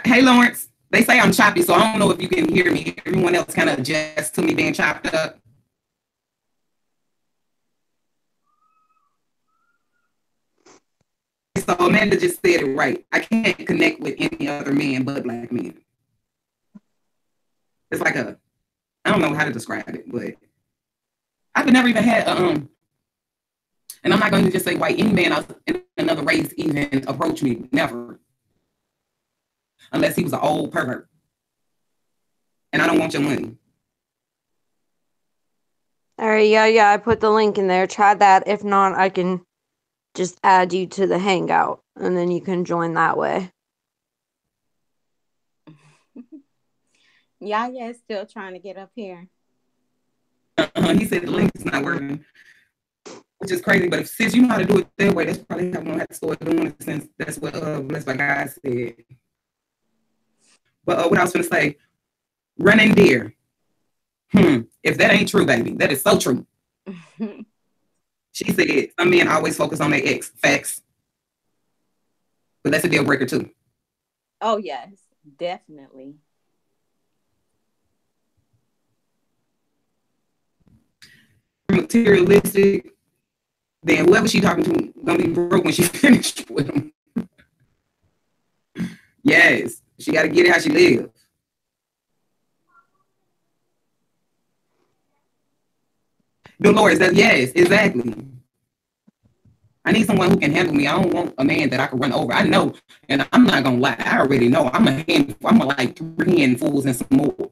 Hey, Lawrence. They say I'm choppy, so I don't know if you can hear me. Everyone else kind of adjusts to me being chopped up. So Amanda just said it right. I can't connect with any other man but black men. It's like I don't know how to describe it, but I've never even had and I'm not going to just say white, any man else in another race even approach me, never, unless he was an old pervert, and I don't want your money. All right, yeah, I put the link in there. Try that. If not, I can just add you to the Hangout, and then you can join that way. Yaya is still trying to get up here. He said the link is not working, which is crazy. But if since you know how to do it that way, that's probably how I'm gonna have to start doing it, since that's what Blessed by God said. But what I was gonna say, running deer. If that ain't true, baby, that is so true. She said some men always focus on their ex. Facts. But that's a deal breaker too. Oh yes, definitely. Materialistic, then whoever she talking to gonna be broke when she finished with him. Yes, she got to get it how she lives. Dolores, that yes, exactly. I need someone who can handle me. I don't want a man that I can run over. I know, and I'm not gonna lie. I already know. I'm like 3 handfuls and some more.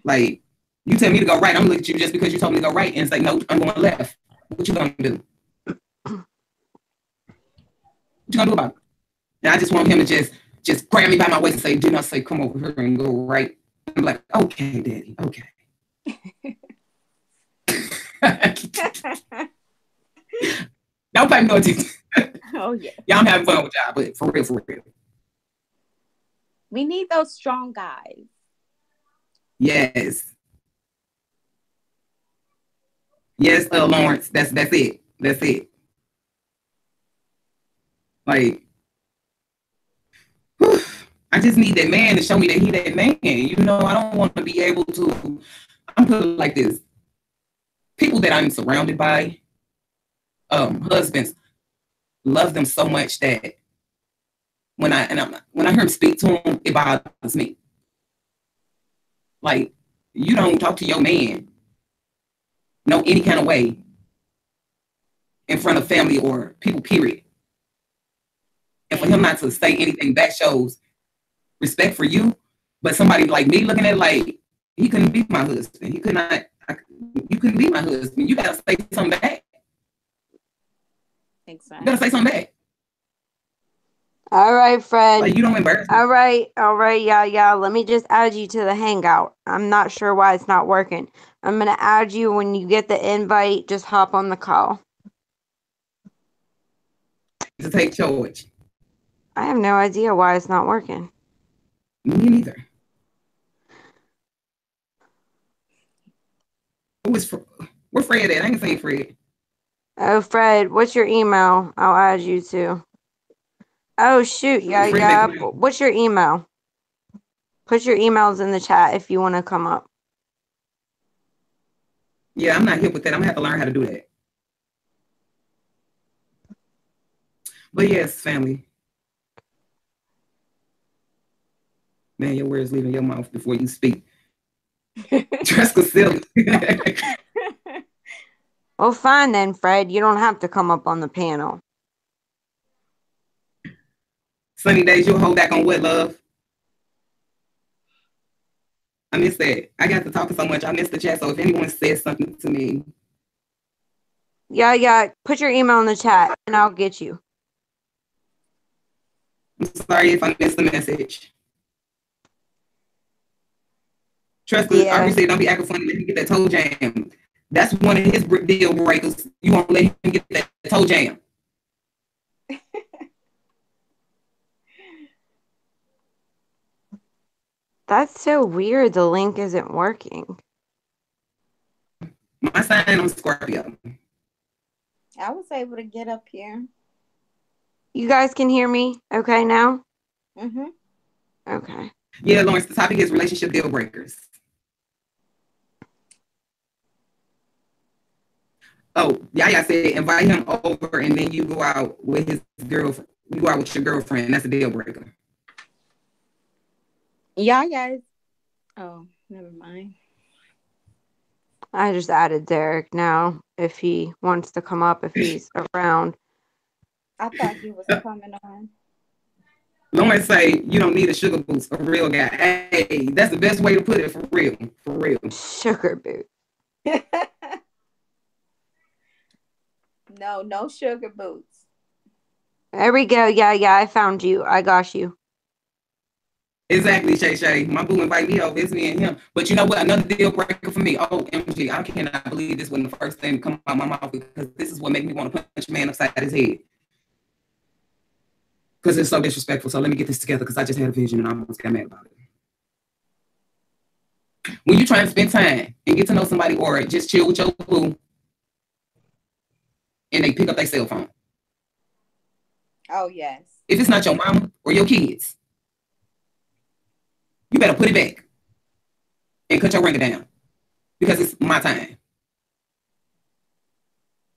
Like, you tell me to go right, I'm gonna look at you just because you told me to go right and say, no, I'm going left. What you gonna do? What you gonna do about it? And I just want him to just grab me by my waist and say, do not say, come over here and go right. I'm like, okay, daddy, okay. Don't pay no attention. Oh yeah. Y'all, I'm having fun with y'all, but for real. We need those strong guys. Yes. Yes, Lawrence. That's it. That's it. Like, whew, I just need that man to show me that he that man. You know, I don't want to be able to. I'm put it like this: people that I'm surrounded by, husbands, love them so much that when I hear him speak to him, it bothers me. Like, you don't talk to your man any kind of way in front of family or people, period. And for him not to say anything, that shows respect for you. But somebody like me looking at it like, he couldn't be my husband. You couldn't be my husband. You gotta say something back. Exactly. You gotta say something back. All right, Fred. Like, you don't embarrass me. All right, yeah. Let me just add you to the Hangout. I'm not sure why it's not working. I'm gonna add you. When you get the invite, just hop on the call. To take charge. I have no idea why it's not working. Me neither. Where Fred at? I ain't saying Fred. Oh, Fred, what's your email? I'll add you to. Oh, shoot. Yeah. What's your email? Put your emails in the chat if you want to come up. Yeah, I'm not hip with that. I'm going to have to learn how to do that. But yes, family. Man, your words leaving your mouth before you speak. Tresca silly. Well, fine then, Fred. You don't have to come up on the panel. Sunny days, you'll hold back on what, love? I miss that. I got to talking so much. I missed the chat. So if anyone says something to me. Yeah. Put your email in the chat and I'll get you. I'm sorry if I missed the message. Trust me, I said don't be acting funny. Let him get that toe jam. That's one of his deal breakers. You won't let him get that toe jam. That's so weird. The link isn't working. My sign on Scorpio. I was able to get up here. You guys can hear me okay now? Mm-hmm. Okay. Yeah, Lawrence, the topic is relationship deal breakers. Oh, Yaya said invite him over and then you go out with his girlfriend. You go out with your girlfriend. That's a deal breaker. Yeah, guys. Oh, never mind. I just added Derek now if he wants to come up, if he's around. I thought he was coming on. Lawrence say you don't need a sugar boost, a real guy. Hey, that's the best way to put it for real. For real. Sugar boot. No, no sugar boots. There we go. Yeah, I found you. I got you. Exactly, Shay Shay. My boo invite me over. It's me and him. But you know what? Another deal breaker for me. OMG, I cannot believe this wasn't the first thing to come out my mouth because this is what made me want to punch a man upside his head. Because it's so disrespectful. So let me get this together because I just had a vision and I almost got mad about it. When you try and spend time and get to know somebody or just chill with your boo and they pick up their cell phone. Oh, yes. If it's not your mama or your kids, you better put it back and cut your ringer down because it's my time.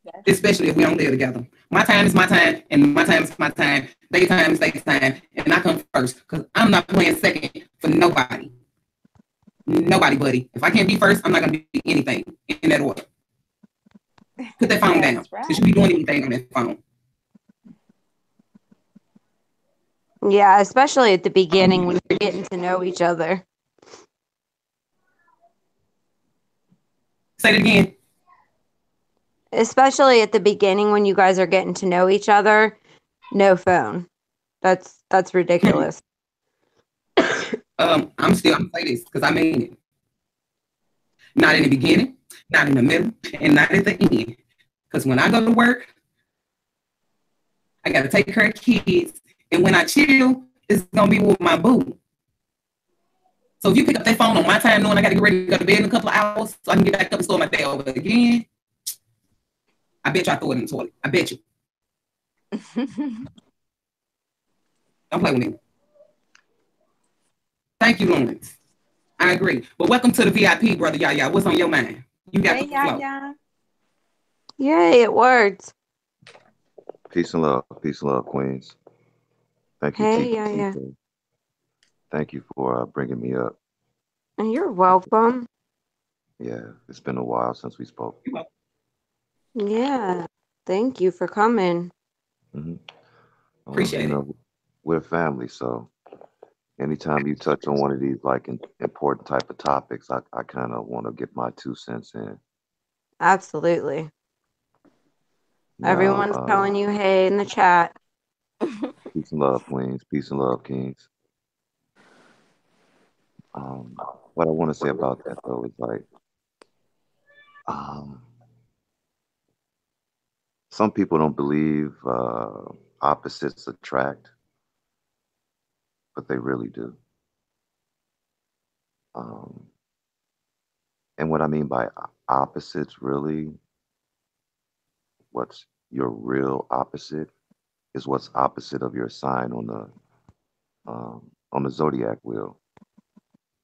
Yes. Especially if we don't live together. My time is my time, and my time is my time. Their time is their time, and I come first because I'm not playing second for nobody. Nobody, buddy. If I can't be first, I'm not gonna be anything in that order. Put that phone down because you be doing anything on that phone. Yeah, especially at the beginning when you're getting to know each other. Say it again. Especially at the beginning when you guys are getting to know each other, no phone. That's ridiculous. I'm gonna say this because I mean it. Not in the beginning, not in the middle, and not at the end. Because when I go to work, I gotta take care of kids, and when I chill, it's gonna be with my boo. So if you pick up that phone on my time, knowing I gotta get ready to go to bed in a couple of hours, so I can get back up and start my day over again, I bet you I throw it in the toilet. I bet you. Don't play with me. Thank you, Lawrence. I agree. But welcome to the VIP, brother Yaya. What's on your mind? You got Hey, the flow. Yaya. Yay, it worked. Peace and love, Queens. Thank you, Hey, TK. Thank you for bringing me up. And you're welcome. Yeah, it's been a while since we spoke. Yeah, thank you for coming. Appreciate it. We're family, so anytime you touch on one of these like important type of topics, I kind of want to get my 2 cents in. Absolutely. Now, Everyone's telling you hey in the chat. Peace and love, Queens. Peace and love, Kings. What I want to say about that though is like, some people don't believe opposites attract, but they really do. And what I mean by opposites, really, what's your real opposite is what's opposite of your sign on the zodiac wheel.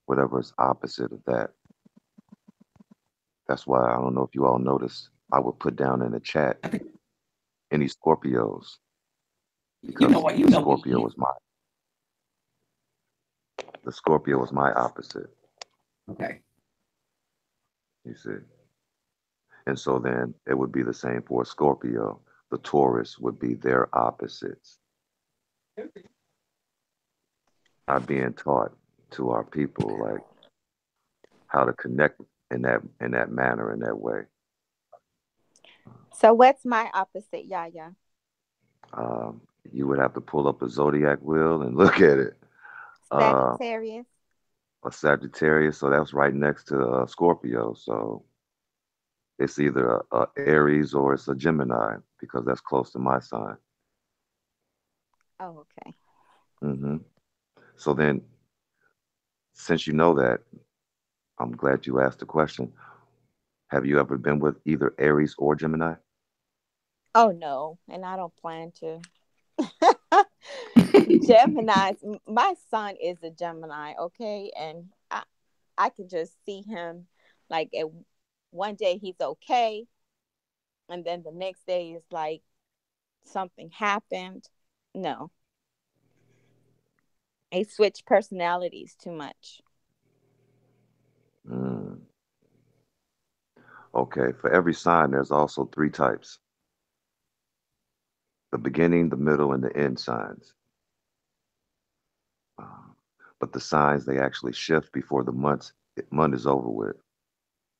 Whatever is opposite of that. That's why I don't know if you all noticed. I would put down in the chat any Scorpios because the Scorpio was my opposite. Okay. You see. And so then it would be the same for a Scorpio. The Taurus would be their opposites. Are being taught to our people like how to connect in that manner, in that way. So what's my opposite, Yaya? You would have to pull up a zodiac wheel and look at it. Sagittarius. A Sagittarius, so that's right next to Scorpio. So it's either a Aries or it's a Gemini because that's close to my sign. Oh, okay. So then, since you know that, I'm glad you asked the question. Have you ever been with either Aries or Gemini? Oh, no, and I don't plan to. Gemini, my son is a Gemini, okay? And I can just see him like one day he's okay. And then the next day is like something happened. No. They switch personalities too much. Mm. Okay, for every sign, there's also three types: the beginning, the middle, and the end signs. Uh, but the signs, they actually shift before the month is over with.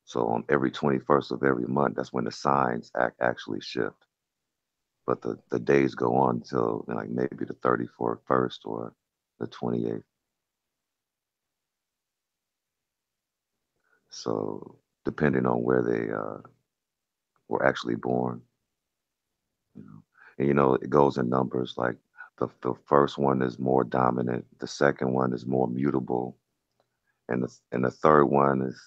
So on every 21st of every month, that's when the signs actually shift. But the days go on until like maybe the 31st or the 28th. So depending on where they were actually born, you know. And it goes in numbers. Like the first one is more dominant, the second one is more mutable, and the third one is,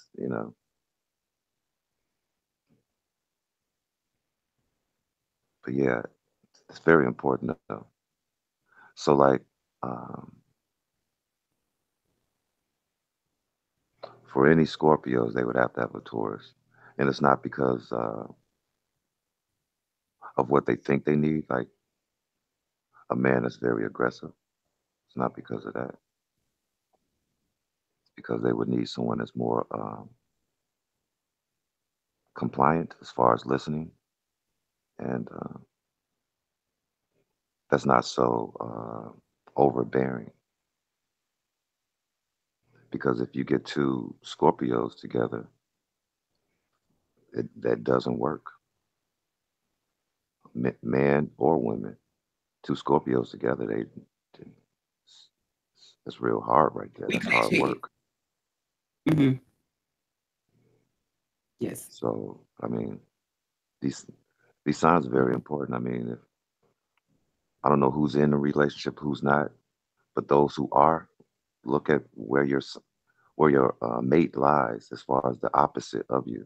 but yeah, it's very important though. So like for any Scorpios, they would have to have a Taurus, and it's not because of what they think they need. Like a man that's very aggressive, it's not because of that. It's because they would need someone that's more compliant as far as listening, and that's not so overbearing. Because if you get two Scorpios together, that doesn't work. Man or women, two Scorpios together, it's real hard right there. We That's hard clash work. Mm-hmm. Yes. So I mean, these signs are very important. I mean, if I don't know who's in a relationship, who's not, but those who are, look at where your mate lies as far as the opposite of you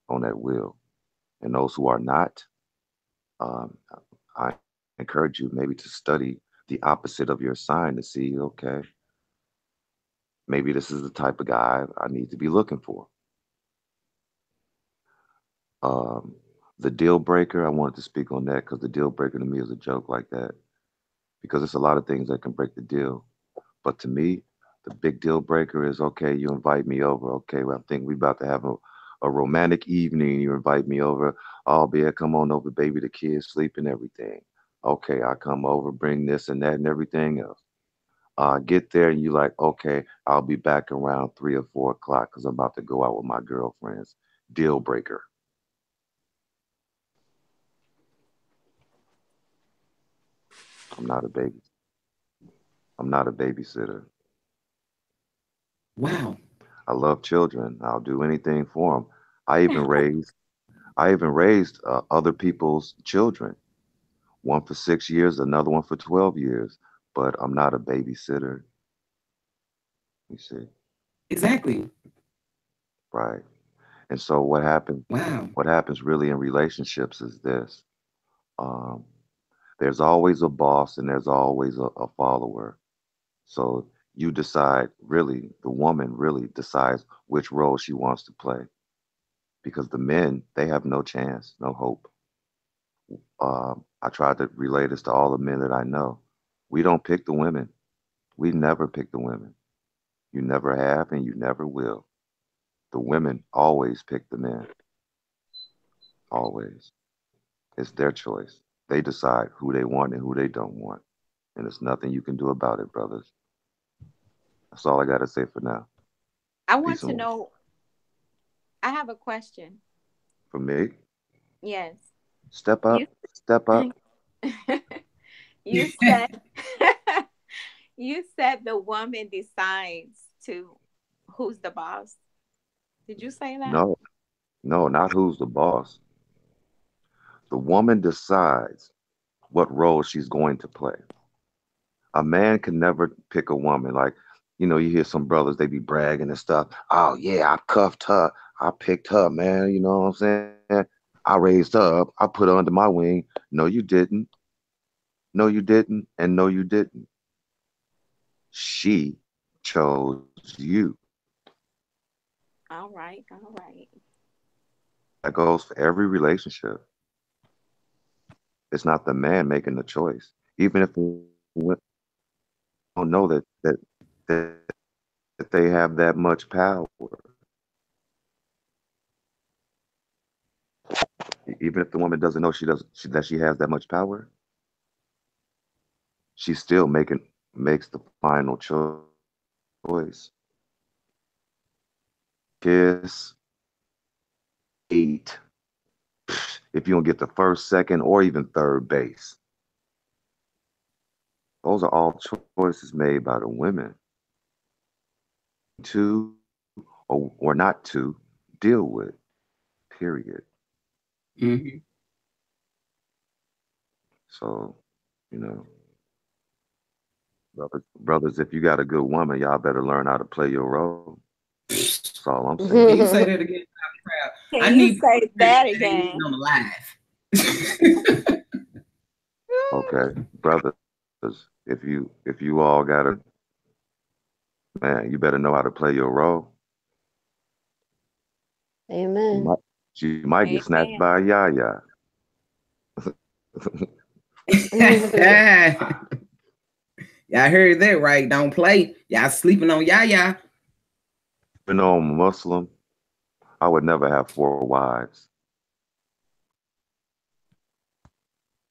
on that wheel. And those who are not, um, I encourage you maybe to study the opposite of your sign to see, okay, maybe this is the type of guy I need to be looking for. Um, the deal breaker, I wanted to speak on that because the deal breaker to me is a joke like that, because it's a lot of things that can break the deal. But to me, the big deal breaker is, okay, you invite me over. Okay, well, I think we about to have a romantic evening. You invite me over. Oh, yeah, come on over, baby. The kids sleep and everything. Okay, I come over, bring this and that and everything else. Get there and you like, okay, I'll be back around 3 or 4 o'clock because I'm about to go out with my girlfriends. Deal breaker. I'm not a baby. I'm not a babysitter. Wow. I love children. I'll do anything for them. I even raised I even raised other people's children, one for 6 years, another one for 12 years, but I'm not a babysitter. You see, Exactly. right? And so Wow. what happens really in relationships is this. Um, there's always a boss and there's always a follower. So you decide, really, the woman really decides which role she wants to play, because the men, they have no chance, no hope. I tried to relay this to all the men that I know. We don't pick the women. We never pick the women. You never have, and you never will. The women always pick the men. Always. It's their choice. They decide who they want and who they don't want. And there's nothing you can do about it, brothers. That's all I got to say for now. I want Peace and to love. know. I have a question. For me, Yes. step You up, step up. you said you said the woman decides to who's the boss. Did you say that? No, no, not who's the boss. The woman decides what role she's going to play. A man can never pick a woman. Like, you hear some brothers, they be bragging and stuff. Oh yeah, I cuffed her. I picked her, man. You know what I'm saying? I raised her up. I put her under my wing. No, you didn't. No, you didn't. And no, you didn't. She chose you. All right, all right. That goes for every relationship. It's not the man making the choice. Even if, don't know that they have that much power. Even if the woman doesn't know that she has that much power, she still makes the final choice. Kiss, eat. If you don't get the first, second, or even third base, those are all choices made by the women to or not to deal with. Period. Mm-hmm. So, brothers, if you got a good woman, y'all better learn how to play your role. That's all I'm saying. Can you say that again? Can I you need say that again? on the live. Okay, brothers, if you all got a man, you better know how to play your role. Amen. She might get snatched Amen. by a yaya. Y'all heard that right? Don't play. Y'all sleeping on Yaya. Even though I'm Muslim, I would never have 4 wives.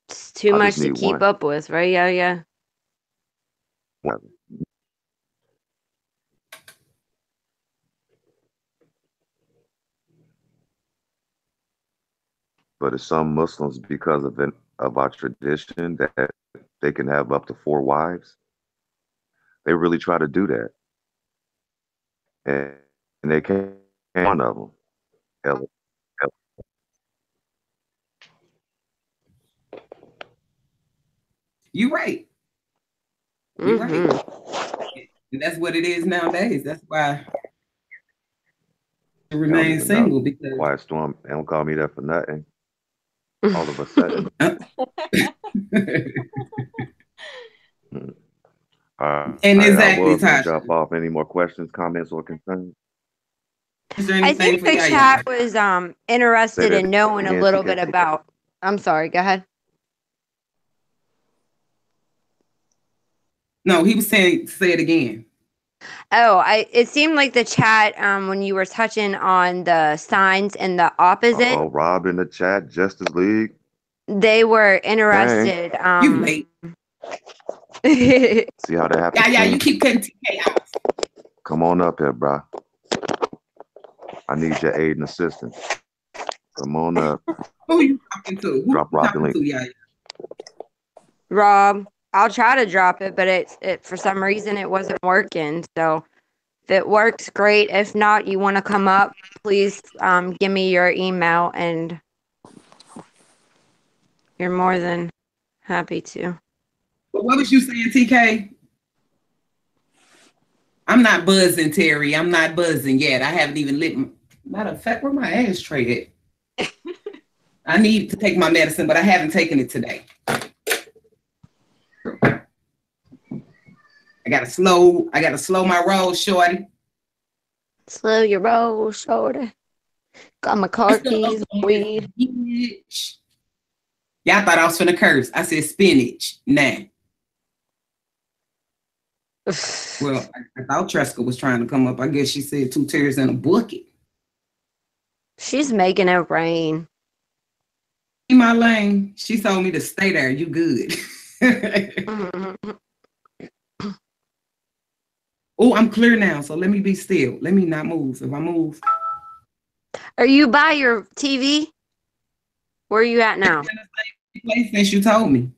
It's too I much just to need keep one. up with, right? Yeah. But it's some Muslims, because of our tradition, that they can have up to 4 wives. They really try to do that, and they can't. One of them. You right. You right. And that's what it is nowadays. That's why I remain single, because Quiet Storm. They don't call me that for nothing. All of a sudden. And exactly, Tasha. Drop off. Any more questions, comments, or concerns? I think the chat was interested in knowing a little bit about. I'm sorry. Go ahead. No, he was saying, say it again. Oh, it seemed like the chat when you were touching on the signs and the opposite. Oh, Rob in the chat, Justice League. They were interested. You late. See how that happens? Yeah, you keep cutting TK out. Come on up here, bro. I need your aid and assistance. Come on up. Who you talking to? Drop Rob the link. Rob, I'll try to drop it, but it for some reason it wasn't working. So if it works, great. If not, you want to come up, please give me your email, and you're more than happy to. But what was you saying, TK? I'm not buzzing, Terry. I'm not buzzing yet. I haven't even lit. Matter of fact, where my ashtray at? I need to take my medicine, but I haven't taken it today. I gotta slow my roll, shorty. Slow your roll, shorty. Got my car keys, weed. Y'all thought I was finna curse. I said spinach. Nah. Well, I thought Tresca was trying to come up. I guess she said 2 tears in a bucket. She's making it rain. In my lane, she told me to stay there. You good. Oh, I'm clear now, so let me be still. Let me not move. If I move. Are you by your TV? Where are you at now? Place since you told me.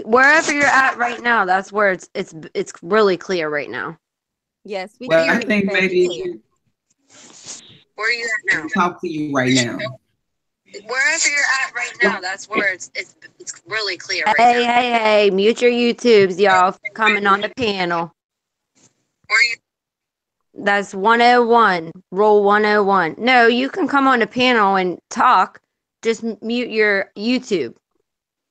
Wherever you're at right now, that's where it's really clear right now. Yes, we Well, hear I you think very maybe clear. Where are you at now? Talk to you right now. Wherever you're at right now, that's where it's really clear right now. Hey, mute your YouTubes, y'all, coming on the panel. That's 101, rule 101. No, you can come on the panel and talk. Just mute your YouTube.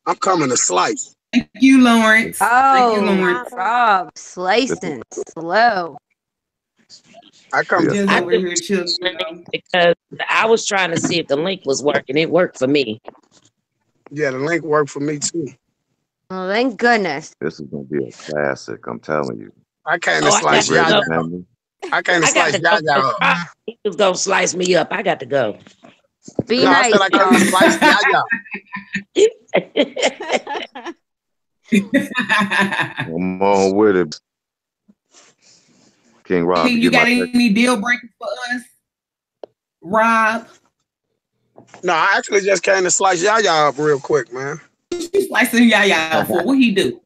I'm coming to slice. Thank you, Lawrence. Oh, Thank you, Lawrence. Rob, slicing slow. I come Just to over here chilling. Because I was trying to see if the link was working. It worked for me. Yeah, the link worked for me too. Oh, thank goodness. This is gonna be a classic. I'm telling you. I came to Oh, I slice got to Yaya. go. Family. I came to I got slice to go. Yaya up. He was gonna slice me up. I got to go. Be No, I nice, said I came to y'all. slice Yaya. Come on with it. King Rob, You get my got text. any deal breakers for us, Rob? No, I actually just came to slice Yaya up real quick, man. You slicing Yaya for what he do?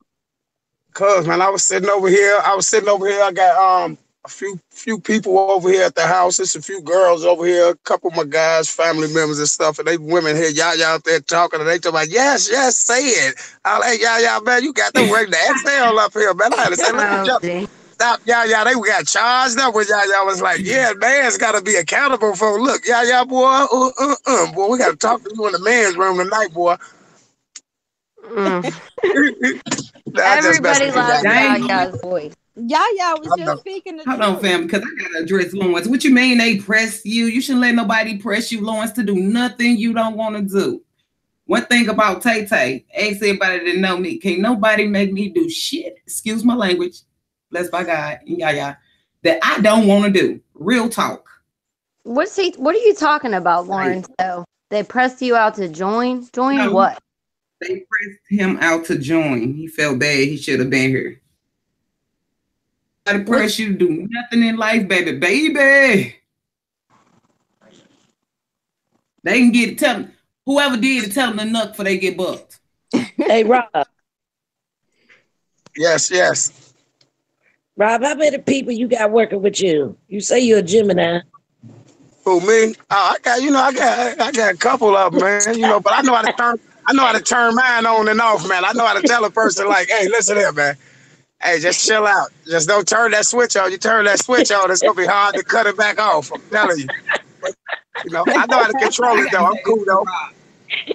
Cause man, I was sitting over here. I got a few people over here at the house. There's a few girls over here, a couple of my guys, family members and stuff. And they women here, Yaya out there talking, and they talking about, yes, say it. I'm like, Yaya, man, you got them ready to exhale up here, man. I had to say, let me Oh, jump. gee. Stop, Yaya. They got charged up with Yaya. Was like, yeah, man's got to be accountable for. Look, Yaya, boy, boy, we got to talk to you in the men's room tonight, boy. Mm. I just messed Everybody with you, loves Yaya. Yaya's voice. Yaya was I just know. speaking the Hold on, truth. fam, because I gotta address Lawrence. What you mean they press you? You shouldn't let nobody press you, Lawrence, to do nothing you don't want to do. One thing about Tay Tay, ask everybody that know me. Can't nobody make me do shit, excuse my language, blessed by God, that I don't want to do. Real talk. What are you talking about, Lawrence? Though they pressed you out to join. Join No. what? They pressed him out to join. He felt bad. He should have been here. I press you to do nothing in life, baby. They can get tell whoever did it, tell them to nuck before they get booked. Hey, Rob. Yes. Rob, how many people you got working with you? You say you're a Gemini. Who, me? I got a couple of them, man. But I know how to turn mine on and off, man. I know how to tell a person like, hey, listen here, man. Hey, just chill out. Just don't turn that switch on. You turn that switch on, it's gonna be hard to cut it back off. I'm telling you. I know how to control it though. I'm cool though.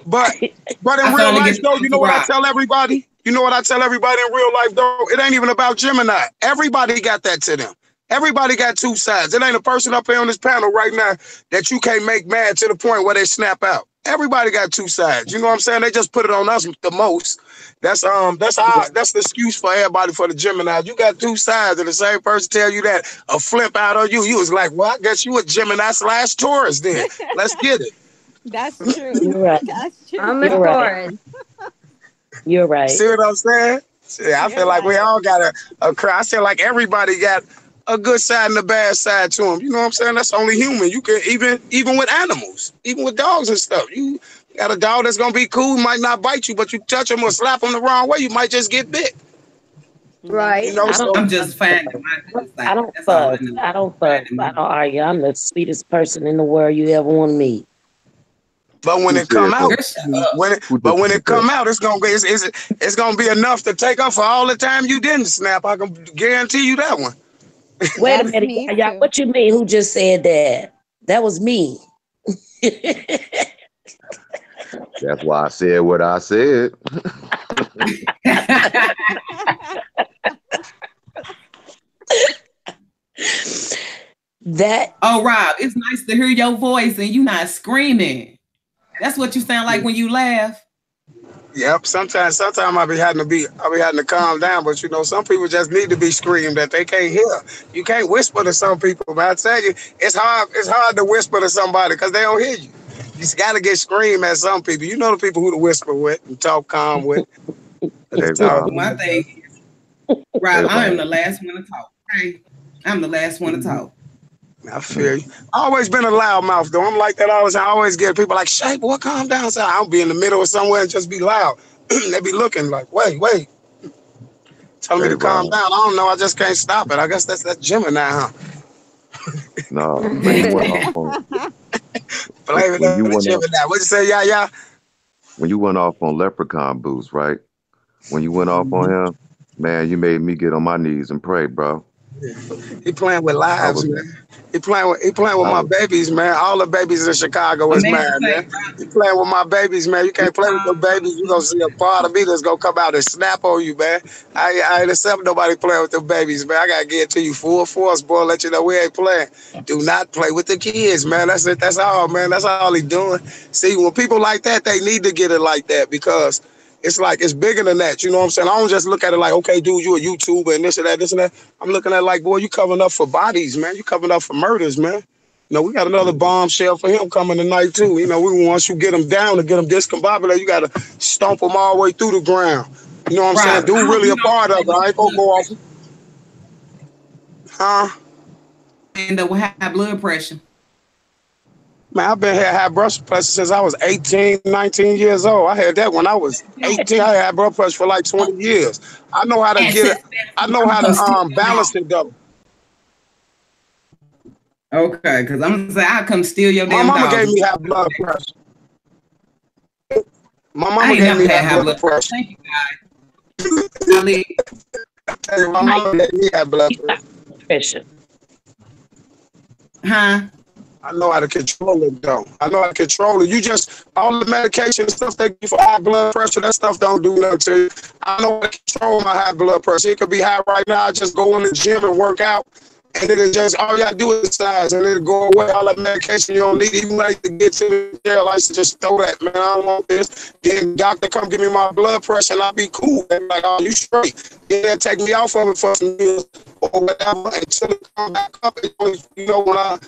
But in real life though, you know what I tell everybody? You know what I tell everybody in real life though? It ain't even about Gemini. Everybody got that to them. Everybody got two sides. It ain't a person up here on this panel right now that you can't make mad to the point where they snap out. Everybody got two sides. You know what I'm saying? They just put it on us the most. That's the excuse for everybody for the Gemini. You got two sides, and the same person tell you that a flip out on you. You was like, well, I guess you a Gemini / Taurus then. Let's get it. That's true. You're right. That's true. I'm a You're right. Taurus. You're right. See what I'm saying? See, I feel like we all got a cry. I feel like everybody got a good side and a bad side to them. You know what I'm saying? That's only human. You can even with animals, even with dogs and stuff. You got a dog that's gonna be cool, might not bite you, but you touch him or slap him the wrong way, you might just get bit. Right. You know, I'm just finding my good side. I don't That's all fuss. know. I don't fuss. I don't argue. I'm the sweetest person in the world you ever want to meet. but when it come out, Girl, shut up. when it come out, it's gonna be enough to take up for all the time you didn't snap. I can guarantee you that one. Wait a That's minute, me y'all. too. What you mean? Who just said that? That was me. That's why I said what I said. That Oh, Rob, it's nice to hear your voice and you not screaming. That's what you sound like when you laugh. Yep. Sometimes I be having to calm down, but some people just need to be screamed that they can't hear. You can't whisper to some people, but I tell you, it's hard to whisper to somebody because they don't hear you. You just gotta get screamed at some people. You know the people who to whisper with and talk calm with. Hey, Just talk. Rob. My thing is, Rob, I am the last one to talk. Okay? I'm the last one to talk. I feel you. I always been a loud mouth though. I'm like that all the time. I always get people like, Shay, boy, calm down. So I'll be in the middle of somewhere and just be loud. They be looking like, wait. Tell me Hey, to calm Rob. down. I don't know. I just can't stop it. I guess that's Gemini, huh? No, when you went off on Blame it when you on the went off Gemini. What you say, yeah? when you went off on Leprechaun Boots, right? When you went off on him, man, you made me get on my knees and pray, bro. He playing with I lives, was man. He playing with my babies, man. All the babies in Chicago is mad, man. He playing with my babies, man. You can't play with the babies. You gonna see a part of me that's gonna come out and snap on you, man. I ain't accept nobody playing with the babies, man. I gotta get it to you full force, boy. Let you know we ain't playing. Do not play with the kids, man. That's it. That's all, man. That's all he doing. See, when people like that, they need to get it like that because it's like it's bigger than that. You know what I'm saying? I don't just look at it like, okay, dude, you a YouTuber and this and that, this and that. I'm looking at it like, boy, you covering up for bodies, man. You covering up for murders, man. You know, we got another bombshell for him coming tonight too. You know, once you get him down to get him discombobulated, you got to stomp him all the way through the ground. You know what I'm saying? Dude, really a part of it. I ain't gonna go off. Huh? And with high blood pressure. Man, I've been had high blood pressure since I was 18, 19 years old. I had that when I was 18. I had blood pressure for like 20 years. I know how to get it. I know how to balance it though. Okay, because I'm gonna say I come steal your My damn mama dog. gave me high blood pressure. My mama gave me high blood pressure. Thank you, guys. I tell you, my mama gave me high blood pressure. Huh? I know how to control it though. I know how to control it. You just all the medication and stuff they give for high blood pressure, that stuff don't do nothing to you. I know how to control my high blood pressure. It could be high right now. I just go in the gym and work out, and it'll just all you gotta do is exercise, and it'll go away. All that medication you don't need. Even like to get to the jail, I used to just throw that, man. I don't want this. Then doctor come give me my blood pressure, and I'll be cool. And like, oh, you straight. Then take me off of it for some years or whatever until it come back up. You know when I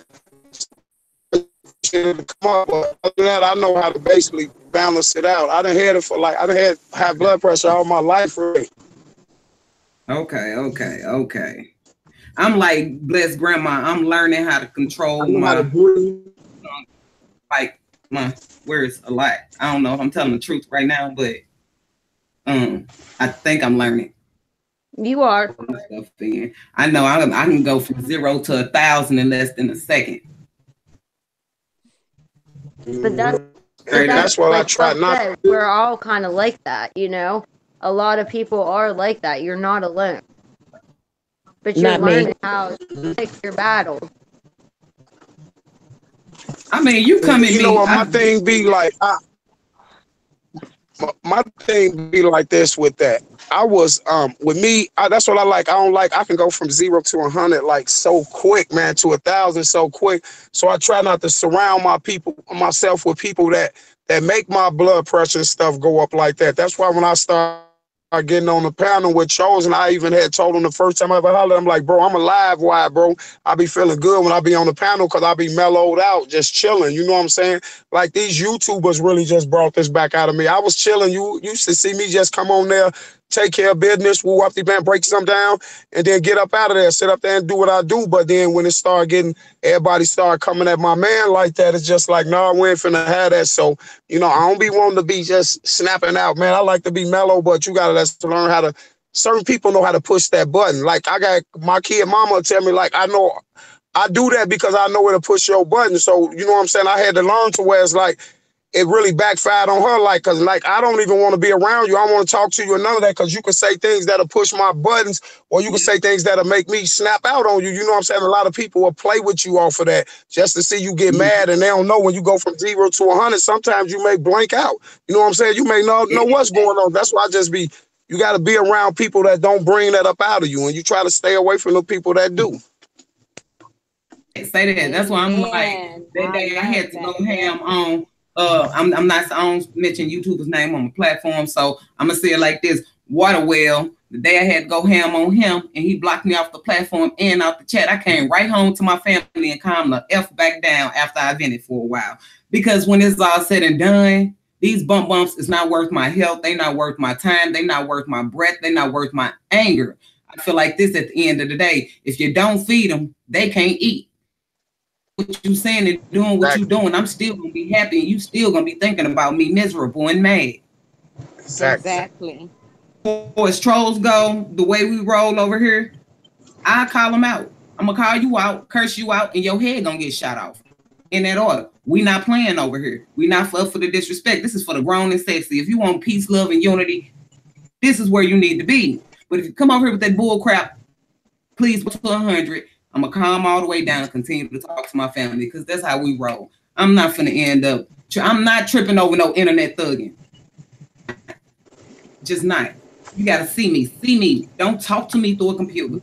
come up, but other than that, I know how to basically balance it out. I done had it for I done had high blood pressure all my life, really. Okay. I'm like blessed grandma. I'm learning how to control my words a lot. I don't know if I'm telling the truth right now, but I think I'm learning. You are. I know I can go from 0 to 1,000 in less than a second. But that's what I try not. We're all kind of like that, you know. A lot of people are like that. You're not alone. But you're learning how to pick your battle. I mean, you come at me. You know what my thing be like? My thing be like this with that. I was with me. That's what I like. I can go from 0 to 100 like so quick, man, to 1,000 so quick. So I try not to surround myself with people that make my blood pressure and stuff go up like that. That's why when I start getting on the panel with Chosen, I even had told him the first time I ever hollered, I'm like, bro, I'm a live wire, bro. I be feeling good when I be on the panel because I be mellowed out, just chilling. You know what I'm saying? Like these YouTubers really just brought this back out of me. I was chilling. You used to see me just come on there, take care of business, woo up the band, break some down, and then get up out of there, sit up there and do what I do. But then when it started getting, everybody started coming at my man like that, it's just like, no, we ain't finna have that. So, you know, I don't be wanting to be just snapping out, man. I like to be mellow, but you gotta learn how to, certain people know how to push that button. Like I got my kid mama tell me, like, I know I do that because I know where to push your button. So, you know what I'm saying? I had to learn to where it's like, it really backfired on her, like, cause like I don't even want to be around you. I want to talk to you and none of that, cause you can say things that'll push my buttons, or you can say things that'll make me snap out on you. You know what I'm saying? A lot of people will play with you off of that just to see you get mad, and they don't know when you go from 0 to 100. Sometimes you may blank out. You know what I'm saying? You may not know what's going on. That's why I just be. You got to be around people that don't bring that up out of you, and you try to stay away from the people that do. Say that. That's why I'm like that day I had to go ham on. I'm not. I don't mention YouTuber's name on the platform, so I'm gonna say it like this: Waterwell. The day I had to go ham on him, and he blocked me off the platform and out the chat. I came right home to my family and calmed the F back down after I vented for a while. Because when it's all said and done, these bumps is not worth my health. They not worth my time. They not worth my breath. They not worth my anger. I feel like this at the end of the day. If you don't feed them, they can't eat. What you saying and doing what you doing, I'm still gonna be happy, and you still gonna be thinking about me miserable and mad. Exactly. As trolls go, the way we roll over here, I call them out. I'm gonna call you out, curse you out, and your head gonna get shot off. In that order. We not playing over here. We not for the disrespect. This is for the grown and sexy. If you want peace, love, and unity, this is where you need to be. But if you come over here with that bull crap, please go to 100. I'm gonna calm all the way down and continue to talk to my family, because that's how we roll. I'm not finna end up. I'm not tripping over no internet thugging. Just not. You gotta see me. See me. Don't talk to me through a computer.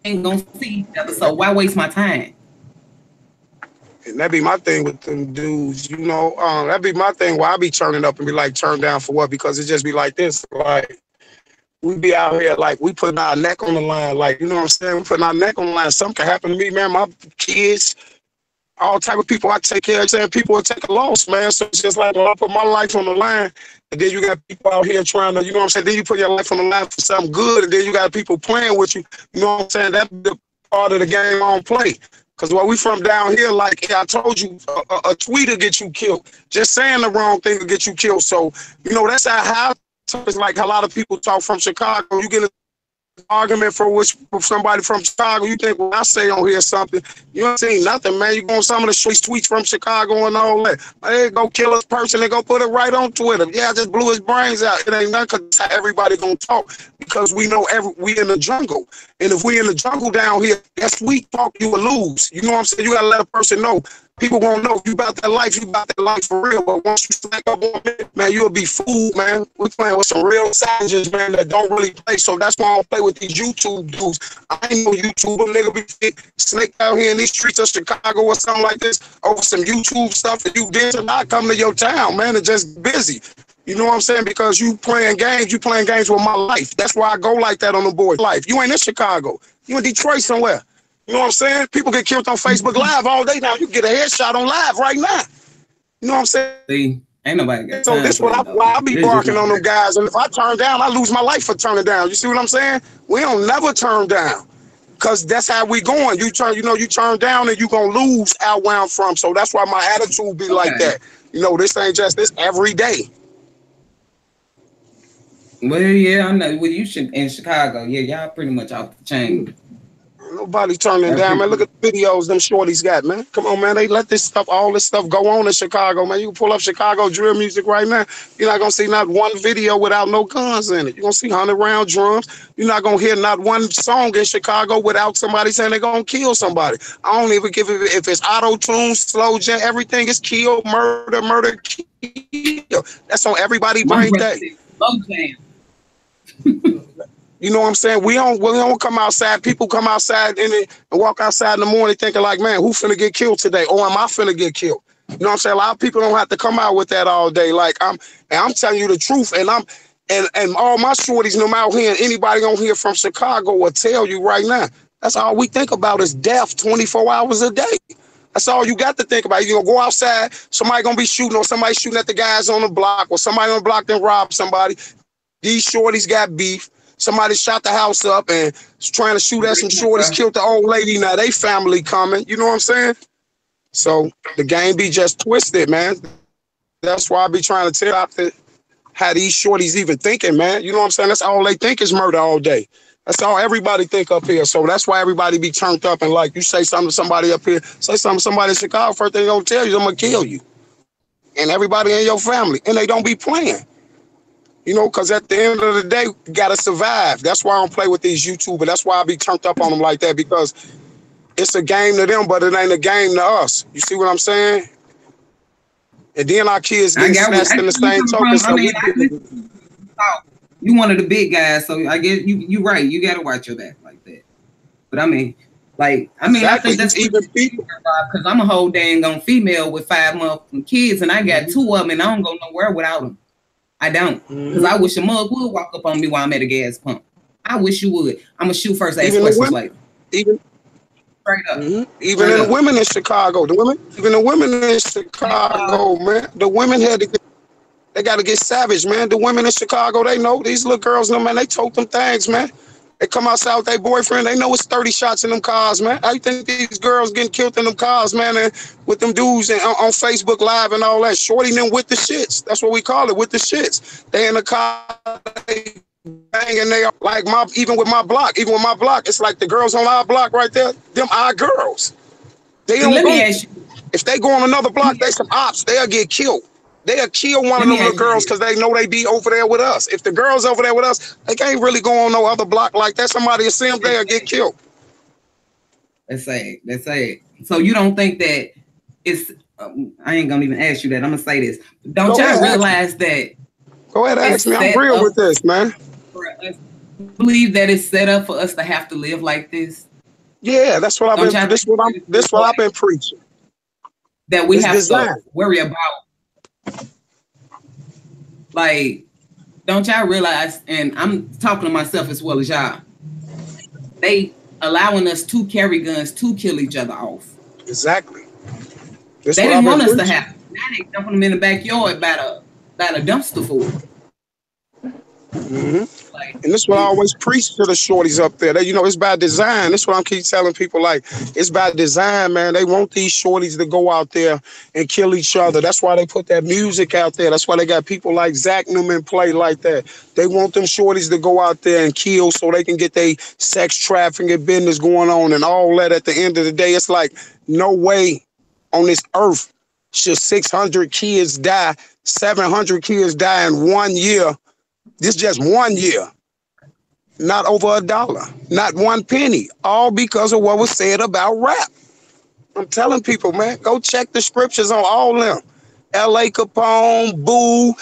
Ain't gonna see each other. So why waste my time? And that be my thing with them dudes, you know. That be my thing where I be turning up and be like, turned down for what? Because it just be like this, like we be out here like we putting our neck on the line, like you know what I'm saying. We putting our neck on the line. Something can happen to me, man. My kids, all type of people I take care of, saying people will take a loss, man. So it's just like when I put my life on the line, and then you got people out here trying to, you know what I'm saying. Then you put your life on the line for something good, and then you got people playing with you. You know what I'm saying? That's the part of the game on play. Because where we from down here, like I told you, a tweet will get you killed. Just saying the wrong thing will get you killed. So, you know, that's how it's like a lot of people talk from Chicago. You get an argument for somebody from Chicago. You think, well, I say on here something. You ain't seen nothing, man. You go on some of the tweets from Chicago and all that. Hey, go kill this person and go put it right on Twitter. Yeah, I just blew his brains out. It ain't nothing because everybody gonna talk because we know we in the jungle. And if we in the jungle down here, that's weak talk, you will lose. You know what I'm saying? You gotta let a person know. People won't know if you about that life, you about that life for real. But once you slack up on it, man, you'll be fooled, man. We're playing with some real savages, man, that don't really play. So that's why I don't play with these YouTube dudes. I ain't no YouTuber, nigga be snake out here in these streets of Chicago or something like this over some YouTube stuff that you did to not come to your town, man. It's just busy. You know what I'm saying? Because you playing games with my life. That's why I go like that on the board life. You ain't in Chicago. You in Detroit somewhere. You know what I'm saying? People get killed on Facebook Live all day now. You get a headshot on live right now. You know what I'm saying? See, ain't nobody got so time this for why I be barking on them guys. And if I turn down, I lose my life for turning down. You see what I'm saying? We don't never turn down. Because that's how we going. You turn down and you gonna lose out where I'm from. So that's why my attitude be like that. You know, this ain't just this every day. Well, yeah, I know. Well, you should in Chicago. Yeah, y'all pretty much off the chain. Nobody turning down, man. Look at the videos them shorties got, man. Come on, man. They let all this stuff go on in Chicago, man. You can pull up Chicago drill music right now. You're not gonna see not one video without no guns in it. You're gonna see 100-round drums. You're not gonna hear not one song in Chicago without somebody saying they're gonna kill somebody. I don't even give it if it's auto-tune, slow jam, everything is kill, murder, kill. That's on everybody's brain day. You know what I'm saying? We don't come outside. People come outside and walk outside in the morning thinking like, man, who finna get killed today? Or am I finna get killed? You know what I'm saying? A lot of people don't have to come out with that all day. Like I'm telling you the truth, and all my shorties, no matter here, anybody on here from Chicago will tell you right now. That's all we think about is death 24 hours a day. That's all you got to think about. You're gonna go outside, somebody gonna be shooting, or somebody shooting at the guys on the block, or somebody on the block then rob somebody. These shorties got beef. Somebody shot the house up and trying to shoot at some shorties, killed the old lady. Now they family coming. You know what I'm saying? So the game be just twisted, man. That's why I be trying to tell out how these shorties even thinking, man. You know what I'm saying? That's all they think is murder all day. That's all everybody think up here. So that's why everybody be turned up and like you say something to somebody up here, say something to somebody in Chicago, first thing they gonna tell you, I'm gonna kill you. And everybody in your family. And they don't be playing. You know, because at the end of the day, you got to survive. That's why I don't play with these YouTubers. That's why I be turned up on them like that, because it's a game to them, but it ain't a game to us. You see what I'm saying? And then our kids get snatched in the same token. So you one of the big guys, so I guess you right. You got to watch your back like that. But I mean, exactly. I think that's even people, because I'm a whole dang on female with 5 month kids, and I got 2 of them, and I don't go nowhere without them. I don't, because I wish a mug would walk up on me while I'm at a gas pump. I wish you would. I'm gonna shoot first, ask questions later. Even straight up. Even the women in Chicago, even the women in Chicago, man, the women they got to get savage, man. The women in Chicago, they know these little girls, man, they told them things, man. They come outside with their boyfriend. They know it's 30 shots in them cars, man. I think these girls getting killed in them cars, man, and with them dudes and on Facebook Live and all that. Shorty them with the shits. That's what we call it, with the shits. They in the car, they banging. They are like even with my block, it's like the girls on our block right there. Them our girls. They don't. Let me ask you. If they go on another block, they some ops. They'll get killed. They'll kill one of them little girls because they know they be over there with us. If the girl's over there with us, they can't really go on no other block like that. Somebody will see them, they'll get killed. That's it. So you don't think that it's, I ain't gonna even ask you that. I'm gonna say this. Don't y'all realize that? Go ahead, ask me. I'm real with this, man. Believe that it's set up for us to have to live like this? Yeah, that's what I've been preaching. that we It's have design. to worry about. Like, don't y'all realize, and I'm talking to myself as well as y'all, they allowing us to carry guns to kill each other off. Exactly. That's They what didn't I've want been us to preaching. have. Now they dumping them in the backyard by the dumpster full. Like, And this is what I always preach to the shorties up there. That, you know, it's by design. This is what I'm keep telling people. Like, it's by design, man. They want these shorties to go out there and kill each other. That's why they put that music out there. That's why they got people like Zach Newman play like that. They want them shorties to go out there and kill so they can get their sex trafficking business going on and all that. At the end of the day, it's like, no way on this earth should 600 kids die, 700 kids die in 1 year. This just 1 year. Not over $1, not 1 penny, all because of what was said about rap. I'm telling people, man, go check the scriptures on all of them. L.A. Capone, Boo,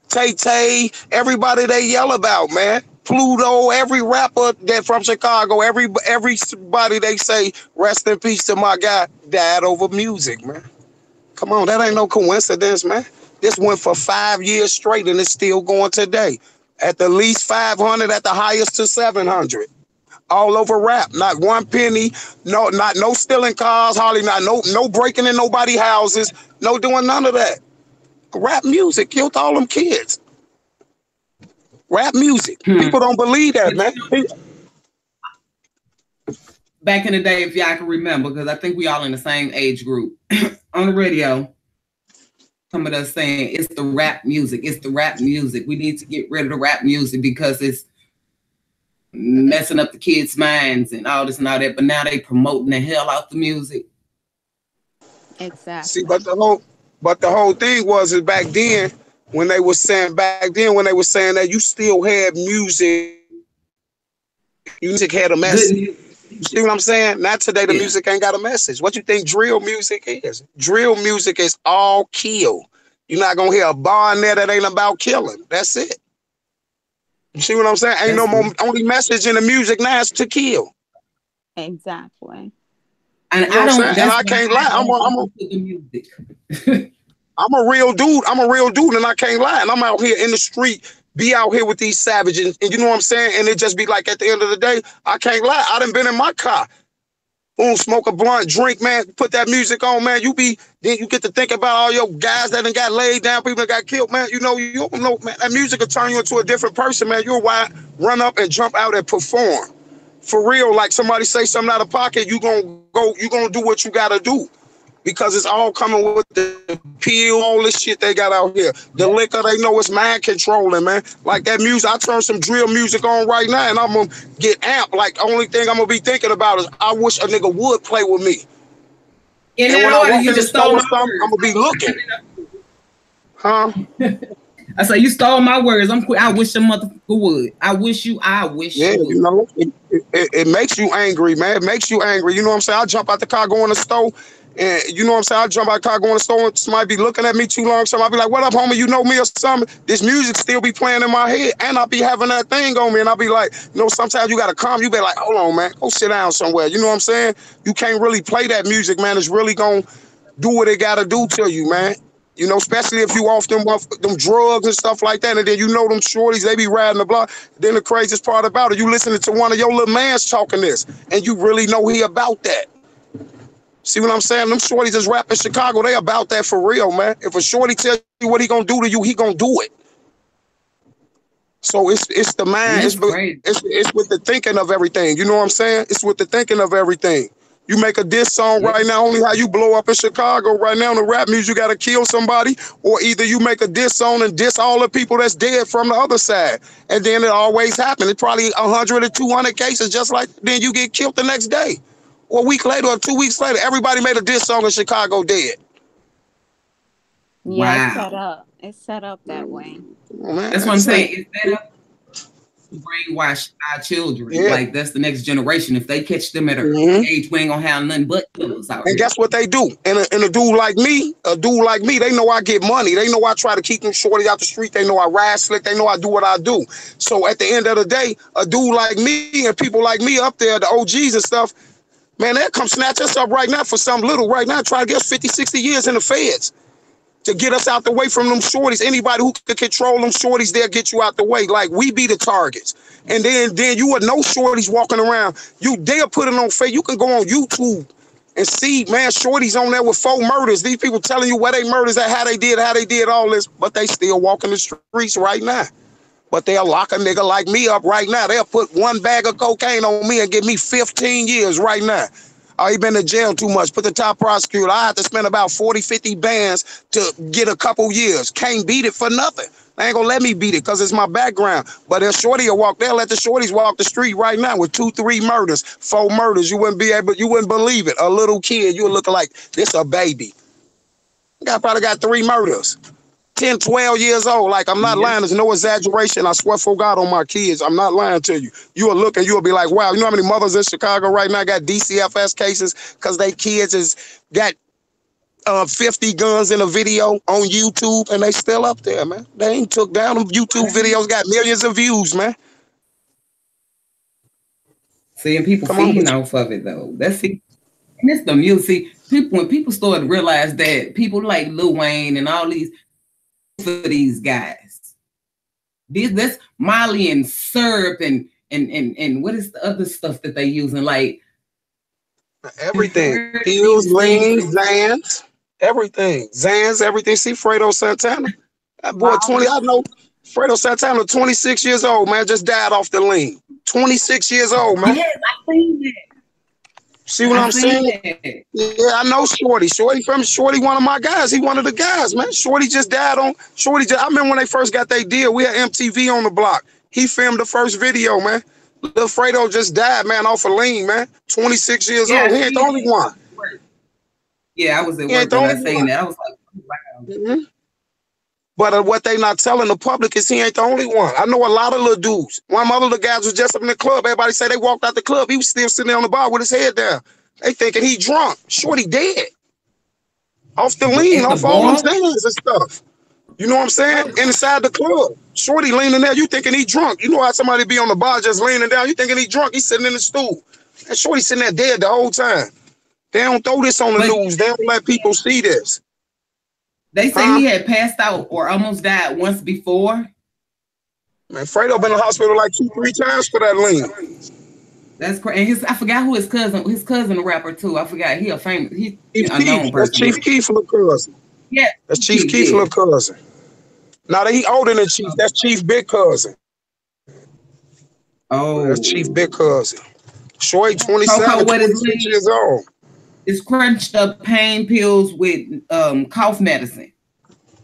Tay-Tay, everybody they yell about, man. Pluto, every rapper that from Chicago, everybody they say, rest in peace to my guy, died over music, man. Come on, that ain't no coincidence, man. This went for 5 years straight and it's still going today. At the least 500, at the highest to 700. All over rap, not 1 penny, no stealing cars, hardly not no breaking in nobody's houses, no doing none of that. Rap music killed all them kids. Rap music. People don't believe that, man. Back in the day, if y'all can remember, because I think we all in the same age group, on the radio, some of us saying it's the rap music. It's the rap music. We need to get rid of the rap music because it's messing up the kids' minds and all this and all that. But now they promoting the hell out the music. Exactly. See, but the whole thing was is back then when they were saying that you still had music. Music had a message. You see what I'm saying? Not today, the music ain't got a message. What you think drill music is? Drill music is all kill. You're not gonna hear a bar in there that ain't about killing. That's it. You see what I'm saying? Ain't no more only message in the music now is to kill. Exactly. And you know what I'm saying? And I can't lie. I'm a real dude. I'm a real dude, and I can't lie. And I'm out here in the street, be out here with these savages, and you know what I'm saying? And it just be like at the end of the day, I can't lie. I done been in my car. Boom, smoke a blunt, drink, man, put that music on, man. Then you get to think about all your guys that done got laid down, people that got killed, man. You don't know, man. That music will turn you into a different person, man. You'll run up and jump out and perform. For real, like somebody say something out of pocket, you gonna do what you gotta do. Because it's all coming with the pill, all this shit they got out here. The liquor, they know it's mind controlling, man. Like that music, I turn some drill music on right now and I'm gonna get amped. Like, only thing I'm gonna be thinking about is I wish a nigga would play with me. And when I walk you in just the stole store, I'm gonna be looking. Huh? I say you stole my words. I wish a motherfucker would. I wish you would. You know, it makes you angry, man. It makes you angry. You know what I'm saying? I jump out the car, go in the store. And you know what I'm saying? I jump out the car, go in the store, and somebody be looking at me too long. Somebody be like, what up, homie? You know me or something? This music still be playing in my head. And I be having that thing on me. And I be like, you know, sometimes you got to calm. You be like, hold on, man. Go sit down somewhere. You know what I'm saying? You can't really play that music, man. It's really going to do what it got to do to you, man. You know, especially if you off them drugs and stuff like that. And then you know them shorties, they be riding the block. Then the craziest part about it, you listening to one of your little mans talking this. And you really know he about that. See what I'm saying? Them shorties that's rapping Chicago, they about that for real, man. If a shorty tell you what he gonna do to you, he gonna do it. So it's the mind. It's with the thinking of everything. You know what I'm saying? It's with the thinking of everything. You make a diss song right now, only how you blow up in Chicago right now in the rap music, you gotta kill somebody, or either you make a diss song and diss all the people that's dead from the other side. And then it always happens. It's probably 100 or 200 cases just like then you get killed the next day. Or a week later or 2 weeks later, everybody made a diss song in Chicago dead. Yeah, it's set up that way. Oh, man, that's what I'm saying. It's set up to brainwash our children. Yeah. Like, that's the next generation. If they catch them at an age, we ain't gonna have nothing but killers out here. And guess what they do? And a dude like me, they know I get money. They know I try to keep them shorties out the street. They know I ride slick. They know I do what I do. So at the end of the day, a dude like me and people like me up there, the OGs and stuff, Man, they'll come snatch us up right now for some little right now, try to get us 50, 60 years in the feds to get us out the way from them shorties. Anybody who can control them shorties, they'll get you out the way. Like, we be the targets. And then you would know shorties walking around. They'll put it on Facebook. You can go on YouTube and see, man, shorties on there with 4 murders. These people telling you where they murders at, how they did all this, but they still walking the streets right now. But they'll lock a nigga like me up right now. They'll put 1 bag of cocaine on me and give me 15 years right now. Oh, he been to jail too much. Put the top prosecutor. I had to spend about 40, 50 bands to get a couple years. Can't beat it for nothing. They ain't gonna let me beat it because it's my background. But if shorty will walk, they'll let the shorties walk the street right now with 2, 3 murders, 4 murders. You wouldn't believe it. A little kid, you would look like this a baby. Guy probably got 3 murders. 10, 12 years old. Like, I'm not lying. There's no exaggeration. I swear for God on my kids. I'm not lying to you. You will look and you will be like, wow, you know how many mothers in Chicago right now got DCFS cases because they kids has got 50 guns in a video on YouTube and they still up there, man. They ain't took down them. YouTube videos got millions of views, man. Seeing people feeding off of it, though. That's it. And it's the music. When people started to realize that people like Lil Wayne and all these for these guys. That's Molly and syrup and what is the other stuff that they using? Like everything. Pills, lean, Zans, everything. Zans, everything. See Fredo Santana? That boy 20, I know Fredo Santana, 26 years old, man, just died off the lean. 26 years old, man. Yes, I seen that. See what I'm saying? Yeah, I know Shorty. Shorty, one of my guys. He one of the guys, man. Shorty just died on. I remember when they first got their deal. We had MTV on the block. He filmed the first video, man. Lil Fredo just died, man, off of lean, man. 26 years old. He ain't the only one. Yeah, I was at work when I seen that. I was like, wow. Mm-hmm. But what they not telling the public is he ain't the only one. I know a lot of little dudes. One of my little guys was just up in the club. Everybody say they walked out the club. He was still sitting there on the bar with his head down. They thinking he drunk. Shorty dead. Off the lean, off all them things and stuff. You know what I'm saying? Inside the club. Shorty leaning there. You thinking he drunk. You know how somebody be on the bar just leaning down. You thinking he drunk. He's sitting in the stool. And Shorty sitting there dead the whole time. They don't throw this on the news. They don't let people see this. They say he had passed out or almost died once before. Man, Fredo been in the hospital like 2, 3 times for that lean. That's crazy. And I forgot who his cousin a rapper too. I forgot. He a famous, he's a known person. That's Chief Keef little cousin. Yeah. That's Chief Keef little cousin. Now he older than Chief. That's Chief big cousin. Oh. That's Chief big cousin. Shorty 27, 26 years old. It's crunched up pain pills with cough medicine.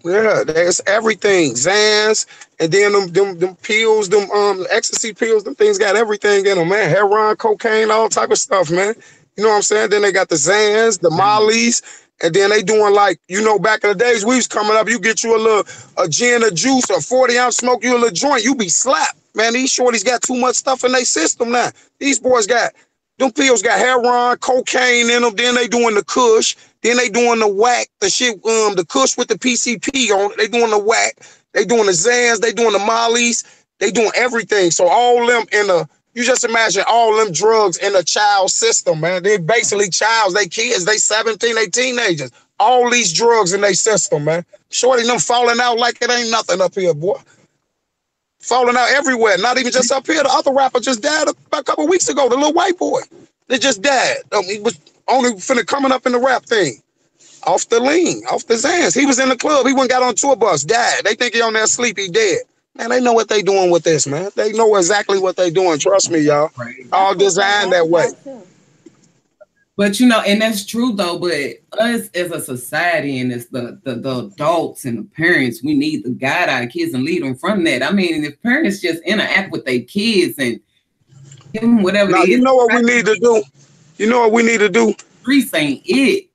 Yeah, there's everything. Xans, and then them pills, them ecstasy pills, them things got everything in them, man. Heroin, cocaine, all type of stuff, man. You know what I'm saying? Then they got the Xans, the Mollies, and then they doing like, you know, back in the days we was coming up, you get you a gin, a juice, a 40-ounce, smoke you a little joint, you be slapped. Man, these shorties got too much stuff in their system now. These boys got, them pills got heroin, cocaine in them, then they doing the kush, then they doing the whack, the shit, the kush with the PCP on it, they doing the whack, they doing the Xans, they doing the Mollies, they doing everything. So all them you just imagine all them drugs in a child system, man. They basically childs, they kids, they 17, they teenagers. All these drugs in their system, man. Shorty them falling out like it ain't nothing up here, boy. Falling out everywhere, not even just up here. The other rapper just died a couple weeks ago, the little white boy. They just died. He was only finna coming up in the rap thing. Off the lean, off the Xans. He was in the club, he went got on tour bus, died. They think he on there asleep, he dead. Man, they know what they doing with this, man. They know exactly what they doing. Trust me, y'all. All designed that way. But you know, and that's true though, but us as a society and as the adults and the parents, we need to guide our kids and lead them from that. I mean, if parents just interact with their kids and give them whatever now, it is. You know what we need to do? You know what we need to do? Streets ain't it.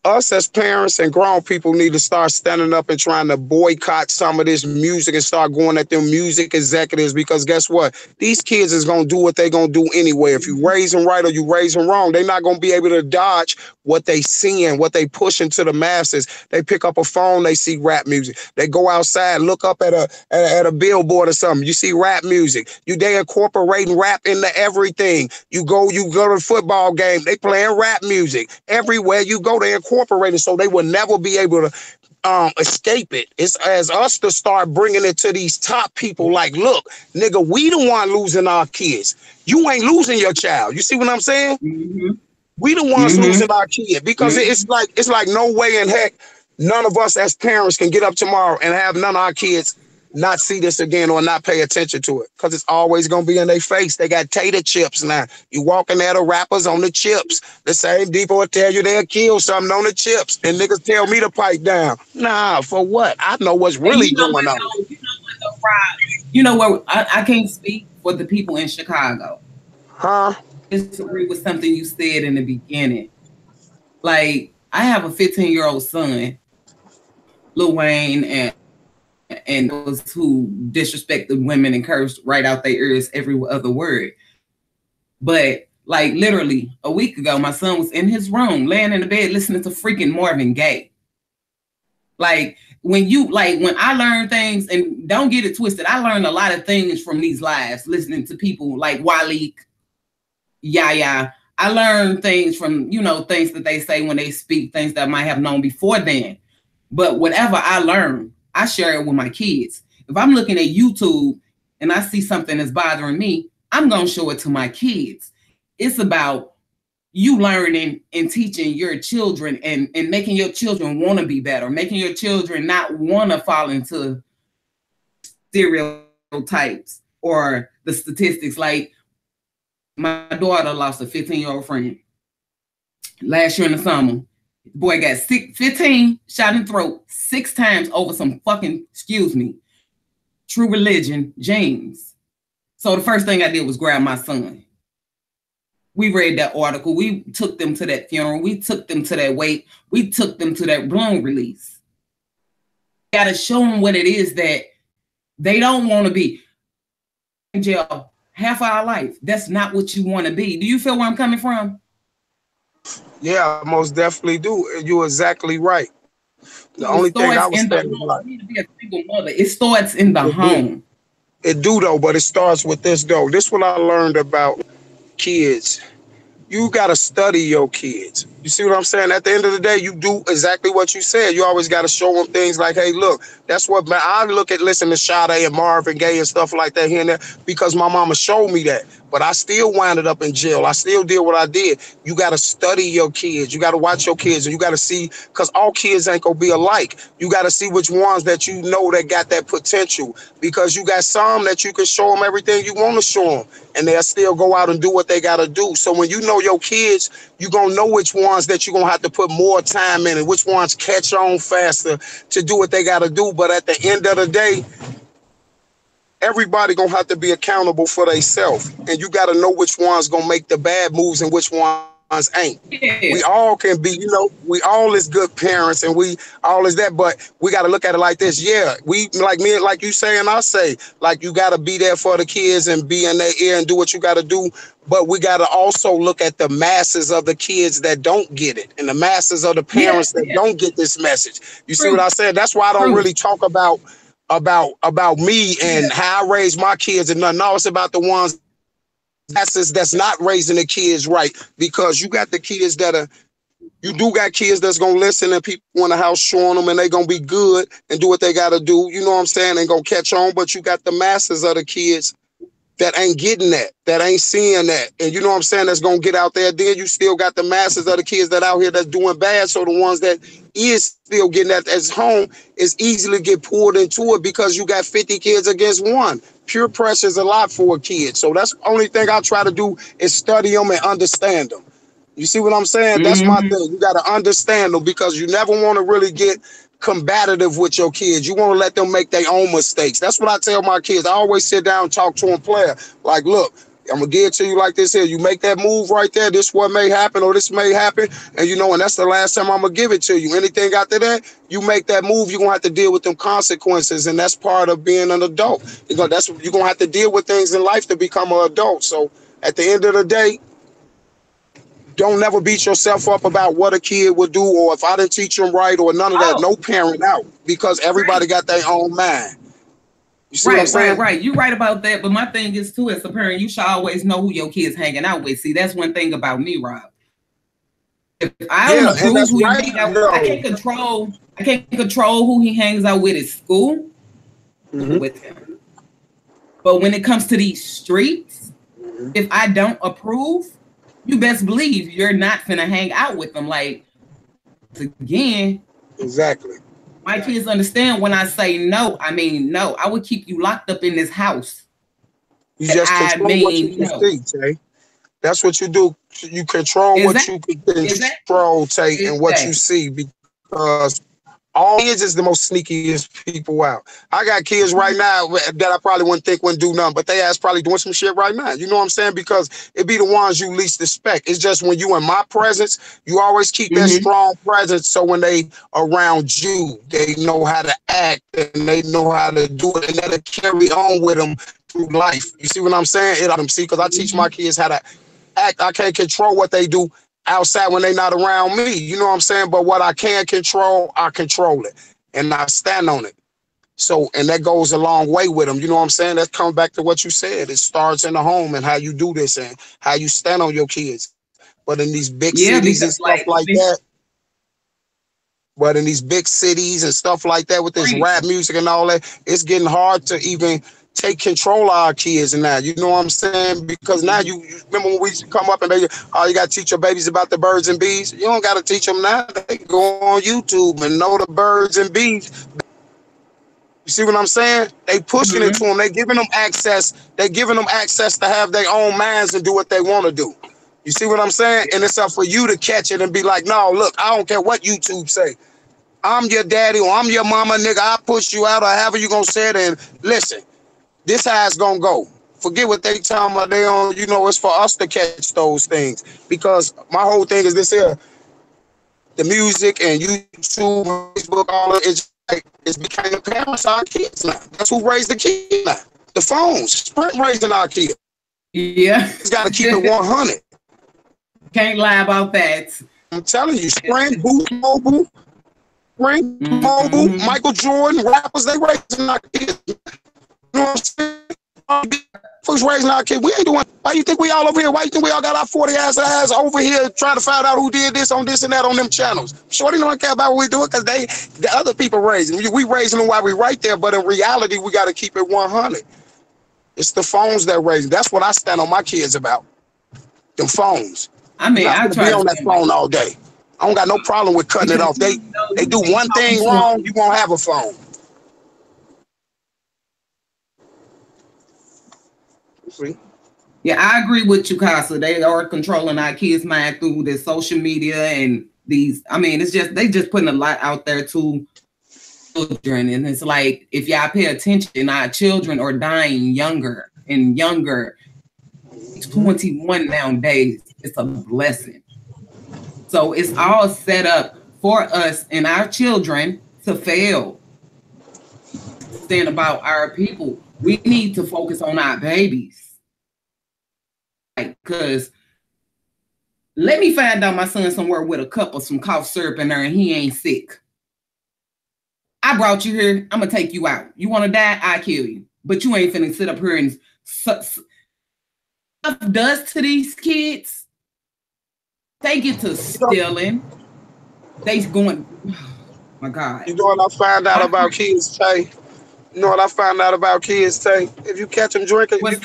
us as parents and grown people need to start standing up and trying to boycott some of this music and start going at them music executives, because guess what? These kids is going to do what they're going to do anyway. If you raise them right or you raise them wrong, they're not going to be able to dodge what they seeing, what they pushing to the masses. They pick up a phone, they see rap music. They go outside, look up at a billboard or something. You see rap music. They incorporating rap into everything. You go to the football game, they playing rap music. Everywhere you go, they incorporate it, so they will never be able to escape it. It's as us to start bringing it to these top people. Like, look, nigga, we the one losing our kids. You ain't losing your child. You see what I'm saying? Mm-hmm. We the ones losing our kid, because it's like no way in heck none of us as parents can get up tomorrow and have none of our kids not see this again or not pay attention to it, because it's always gonna be in their face. They got tater chips now. You walking at the rappers on the chips. The same people will tell you they'll kill something on the chips, and niggas tell me to pipe down. Nah, for what? I know what's really going on. You know what? I can't speak for the people in Chicago. Huh? I disagree with something you said in the beginning. Like, I have a 15-year-old son, Lil Wayne, and those who disrespected women and cursed right out their ears every other word. But like literally a week ago, my son was in his room, laying in the bed, listening to freaking Marvin Gaye. Like when I learn things, and don't get it twisted, I learned a lot of things from these lives, listening to people like Waleed, Yaya. I learned things from, things that they say when they speak, things that I might have known before then. But whatever I learned, I share it with my kids. If I'm looking at YouTube and I see something that's bothering me, I'm going to show it to my kids. It's about you learning and teaching your children and making your children want to be better, making your children not want to fall into stereotypes or the statistics. Like, my daughter lost a 15-year-old friend last year in the summer. The boy got 15 shot in the throat 6 times over some fucking, True Religion jeans. So the first thing I did was grab my son. We read that article. We took them to that funeral. We took them to that wake. We took them to that bloom release. Got to show them what it is that they don't want to be in jail half our life. That's not what you want to be. Do you feel where I'm coming from? Yeah, I most definitely do. You're exactly right. The only thing I was saying is like, you need to be a single mother. It starts in the home. It do though, but it starts with this though. This is what I learned about kids. You gotta study your kids. You see what I'm saying? At the end of the day, you do exactly what you said. You always gotta show them things like, hey, look, that's what I listen to Sade and Marvin Gaye and stuff like that here and there, because my mama showed me that. But I still wound up in jail. I still did what I did. You got to study your kids. You got to watch your kids, and you got to see, because all kids ain't going to be alike. You got to see which ones that you know that got that potential, because you got some that you can show them everything you want to show them, and they'll still go out and do what they got to do. So when you know your kids, you're going to know which ones that you're going to have to put more time in and which ones catch on faster to do what they got to do. But at the end of the day, everybody gonna have to be accountable for themselves, and you got to know which ones gonna make the bad moves and which ones ain't. Yeah. We all can be, we all is good parents, and we all is that, but we got to look at it like this. Yeah, we like me, like you say, and I say, like, you got to be there for the kids and be in their ear and do what you got to do. But we got to also look at the masses of the kids that don't get it, and the masses of the parents that don't get this message. You see what I said? That's why I don't really talk about me and how I raise my kids and nothing. No, it's about the ones that's not raising the kids right, because you got the kids you do got kids that's gonna listen, and people in the house showing them, and they gonna be good and do what they gotta do. You know what I'm saying? They gonna catch on. But you got the masses of the kids that ain't getting that ain't seeing that, and you know what I'm saying, that's gonna get out there. Then you still got the masses of the kids that out here that's doing bad. So the ones that is still getting that as home is easily get pulled into it, because you got 50 kids against one. Pure pressure is a lot for a kid. So that's the only thing I try to do is study them and understand them. You see what I'm saying? That's my thing. You got to understand them, because you never want to really get combative with your kids. You want to let them make their own mistakes. That's what I tell my kids. I always sit down and talk to them, player. Like, look, I'm gonna give it to you like this here. You make that move right there. This what may happen, or this may happen, and you know, and that's the last time I'm gonna give it to you. Anything after that, you make that move, you're gonna have to deal with them consequences, and that's part of being an adult. You're gonna have to deal with things in life to become an adult. So at the end of the day, don't never beat yourself up about what a kid would do, or if I didn't teach them right, or none of that. Oh. No parent out, because everybody got their own mind. You see what I'm saying? Right. You're right about that. But my thing is too, as a parent, you should always know who your kid's hanging out with. See, that's one thing about me, Rob. If I don't approve who you hang out with, I can't control who he hangs out with at school with him. But when it comes to these streets, if I don't approve, you best believe you're not finna hang out with them. Like, again, exactly. My kids understand when I say no, I mean no. I would keep you locked up in this house. You just control what you can see, Tay. That's what you do. You control what you can control, Tay, and what you see, because all kids is the most sneakiest people out. I got kids right now that I probably wouldn't do nothing, but they ass probably doing some shit right now. You know what I'm saying? Because it be the ones you least expect. It's just when you in my presence, you always keep that strong presence. So when they around you, they know how to act and they know how to do it, and that'll carry on with them through life. You see what I'm saying? Because I teach my kids how to act. I can't control what they do outside when they not around me, you know what I'm saying? But what I can control, I control it, and I stand on it. So, and that goes a long way with them, you know what I'm saying? That comes back to what you said. It starts in the home and how you do this and how you stand on your kids. But in these big cities and stuff like that, but in these big cities and stuff like that with this rap music and all that, it's getting hard to even take control of our kids now, you know what I'm saying? Because now you remember when we used to come up and you got to teach your babies about the birds and bees. You don't got to teach them now. They can go on YouTube and know the birds and bees. You see what I'm saying? They pushing it to them. They giving them access. They giving them access to have their own minds and do what they want to do. You see what I'm saying? And it's up for you to catch it and be like, no, look, I don't care what YouTube say. I'm your daddy or I'm your mama, nigga. I push you out or however you gonna say it. And listen, this how it's gonna go. Forget what they talking about. They on, you know, it's for us to catch those things. Because my whole thing is this here. The music and YouTube, Facebook, all of it, it's became the parents of our kids now. That's who raised the kids now. The phones, Sprint raising our kids. Yeah. It's gotta keep it 100. Can't lie about that. I'm telling you, Sprint, Boost Mobile, Sprint, Mobile, Michael Jordan, rappers, they raising our kids. You know what I'm saying? Folks raising our kids. We ain't doing. Why you think we all over here? Why you think we all got our 40 ass over here trying to find out who did this on this and that on them channels? Shorty don't care about what we doing because the other people raising. We raising them while we right there, but in reality, we got to keep it 100. It's the phones that raising. That's what I stand on my kids about. Them phones. I mean, I try to be on that phone all day. I don't got no problem with cutting it off. They do one thing wrong, you won't have a phone. See? Yeah, I agree with you, Casa. They are controlling our kids' mind through the social media and these. I mean, it's just they just putting a lot out there to children, and it's like if y'all pay attention, our children are dying younger and younger. 21 nowadays. It's a blessing. So it's all set up for us and our children to fail. Stand about our people. We need to focus on our babies. Because let me find out my son somewhere with a cup of some cough syrup in there and he ain't sick. I brought you here. I'm going to take you out. You want to die? I kill you. But you ain't finna sit up here and stuff does to these kids. They get to stealing. They going, oh my God. You know what I found out about kids, Tay? You know what I found out about kids, Tay? If you catch them drinking, if you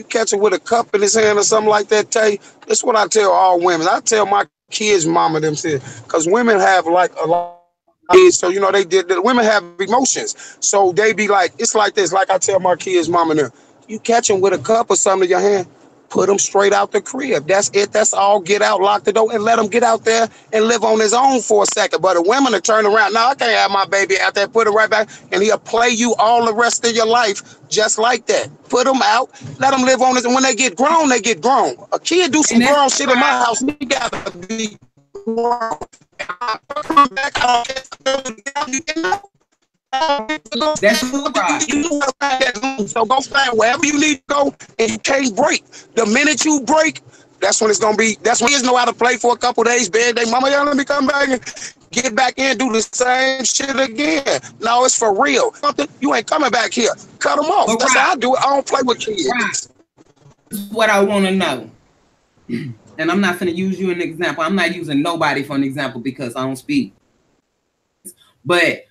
catch them with a cup in his hand or something like that, Tay, that's what I tell all women. I tell my kids' mama them shit. Because women have like a lot of kids, so you know the women have emotions. So they be like, it's like this, like I tell my kids' mama them, you catch them with a cup or something in your hand, put him straight out the crib. That's it. That's all. Get out, lock the door, and let him get out there and live on his own for a second. But the women to turn around. No, I can't have my baby out there. Put it right back, and he'll play you all the rest of your life just like that. Put them out, let them live on it. And when they get grown, they get grown. A kid do some grown shit in my house. He gotta be grown. Come back, That's right. So go stand wherever you need to go, and you can't break. The minute you break, that's when it's gonna be. That's when kids know how to play for a couple days. Bed, they mama, y'all let me come back and get back in, do the same shit again. No, it's for real. You ain't coming back here. Cut them off. That's how I do it. I don't play with kids. Right. This is what I want to know. And I'm not going to use you as an example. I'm not using nobody for an example because I don't speak. But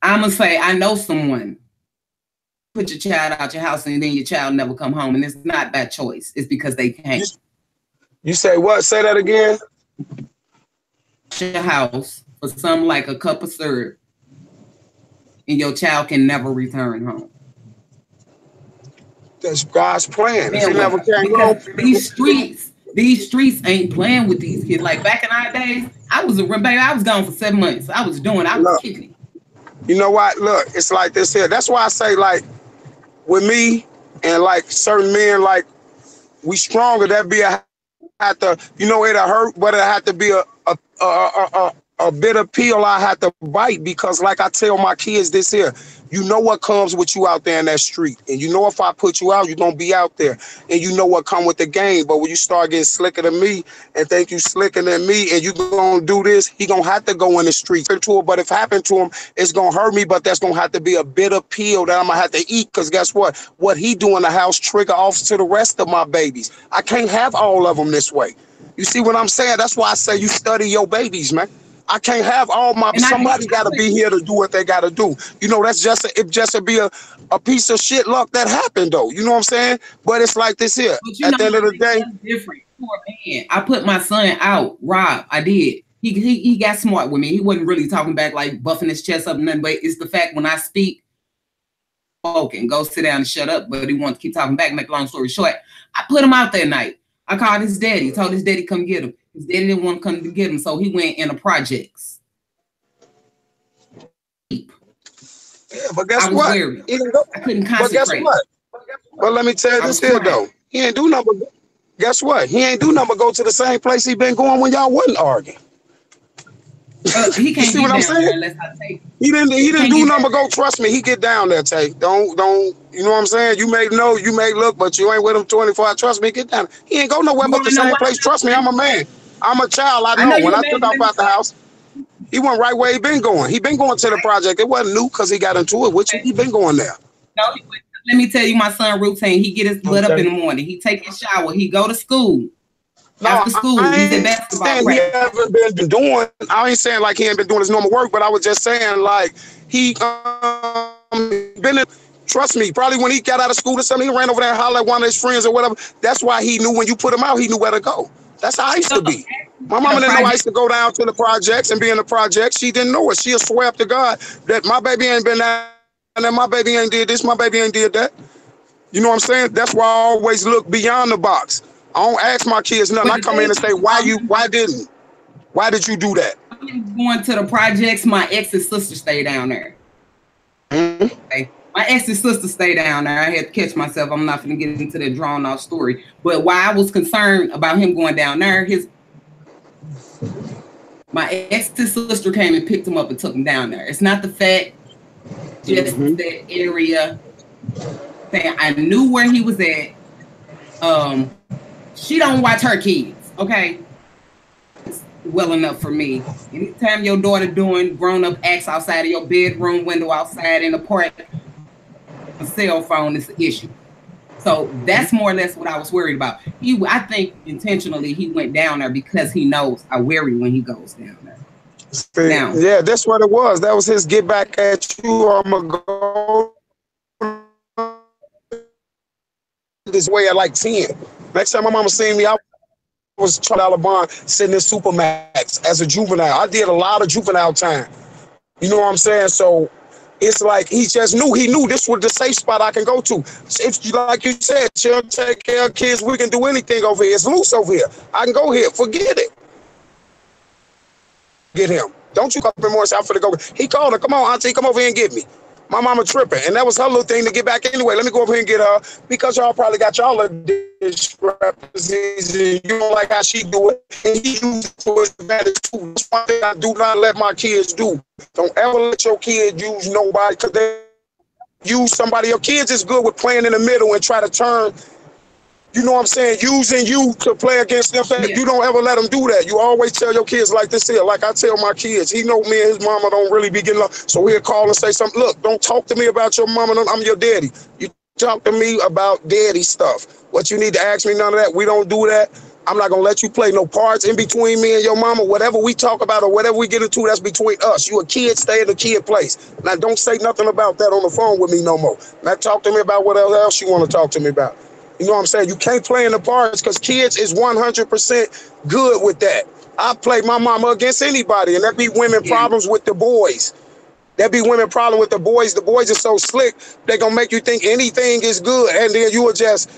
I'm going to say, I know someone put your child out your house and then your child never come home. And it's not by choice. It's because they can't. You say what? Say that again. Your house for something like a cup of syrup and your child can never return home. That's God's plan. If he never came home. These streets ain't playing with these kids. Like back in our days, I was gone for 7 months. I was kicking. You know what? Look, it's like this here. That's why I say, like, with me and like certain men, like, we stronger. That be a have to, you know, it'll hurt, but it had to be a bitter pill I had to bite, because like I tell my kids this here, you know what comes with you out there in that street. And you know if I put you out, you're going to be out there. And you know what come with the game. But when you start getting slicker than me and think you slicker than me and you going to do this, he going to have to go in the street. But if it happened to him, it's going to hurt me. But that's going to have to be a bitter pill that I'm going to have to eat. Because guess what? What he do in the house trigger off to the rest of my babies. I can't have all of them this way. You see what I'm saying? That's why I say you study your babies, man. I can't have all my. Somebody got to be here to do what they got to do. You know, that's just it be a piece of shit luck that happened though. You know what I'm saying? But it's like this here. At the end of the day, different. Poor man. I put my son out. Rob, I did. He got smart with me. He wasn't really talking back like buffing his chest up and nothing. But it's the fact when I speak, and go sit down and shut up. But he wants to keep talking back. Make a long story short, I put him out that night. I called his daddy. Told his daddy come get him. His daddy didn't want to come to get him, so he went in the projects. Yeah, but guess what? I couldn't concentrate. But guess what? But let me tell you this here though. He ain't do nothing. Guess what? He ain't do nothing but go to the same place he been going when y'all wasn't arguing. He can't. You see what I'm saying? He didn't do nothing but go. Trust me, he get down there, Tay. Don't. You know what I'm saying? You may know, you may look, but you ain't with him 24 hours. Trust me, get down. He ain't go nowhere but the same place. Trust me, I'm a man. I'm a child. I know when I took off out the house, he went right where he been going. He been going to the project. It wasn't new because he got into it with you. He been going there. No, let me tell you my son routine. He get his butt up in the morning. He take his shower. He go to school. After school, he's in basketball practice. He haven't been doing. I ain't saying like he ain't been doing his normal work, but I was just saying like he been in. Trust me, probably when he got out of school or something, he ran over there and hollered at one of his friends or whatever. That's why he knew when you put him out, he knew where to go. That's how I used to be. My mama didn't know I used to go down to the projects and be in the projects. She didn't know it. She'll swear up to God that my baby ain't been down there, my baby ain't did this, my baby ain't did that. You know what I'm saying? That's why I always look beyond the box. I don't ask my kids nothing. I come in and say, why did you do that? Going to the projects, my ex's sister stayed down there. Mm-hmm. Okay. My ex's sister stayed down there. I had to catch myself. I'm not going to get into that drawn out story. But why I was concerned about him going down there, my ex's sister came and picked him up and took him down there. It's not the fact, just that area. I knew where he was at. She don't watch her kids, okay? It's well enough for me. Anytime your daughter doing grown-up acts outside of your bedroom window, outside in the park, a cell phone is an issue. So that's more or less what I was worried about. I think intentionally he went down there because he knows I worry when he goes down there. Now, yeah, that's what it was. That was his get back at you. I'm going to go this way at like 10. Next time my mama seen me, I was $12 bond sitting in Supermax as a juvenile. I did a lot of juvenile time. You know what I'm saying? So it's like he just knew. He knew this was the safe spot I can go to. If you, like you said, she'll take care of kids. We can do anything over here. It's loose over here. I can go here. Forget it. Get him. Don't you come up in more South for the go. He called her. Come on, auntie, come over here and get me. My mama tripping, and that was her little thing to get back anyway. Let me go over here and get her because y'all probably got y'all discrepancies and you don't like how she do it, and he used it for his advantage too. That's one thing I do not let my kids do. Don't ever let your kids use nobody because they use somebody. Your kids is good with playing in the middle and try to turn. You know what I'm saying? Using you to play against them. Yeah. You don't ever let them do that. You always tell your kids like this here. Like I tell my kids, he know me and his mama don't really be getting along. So he'll call and say something. Look, don't talk to me about your mama. I'm your daddy. You talk to me about daddy stuff. What you need to ask me, none of that. We don't do that. I'm not going to let you play no parts in between me and your mama. Whatever we talk about or whatever we get into, that's between us. You a kid, stay in the kid place. Now, don't say nothing about that on the phone with me no more. Now, talk to me about whatever else you want to talk to me about. You know what I'm saying? You can't play in the parts because kids is 100% good with that. I play my mama against anybody, and that be women problems with the boys. That be women problem with the boys. The boys are so slick, they going to make you think anything is good, and then you will just...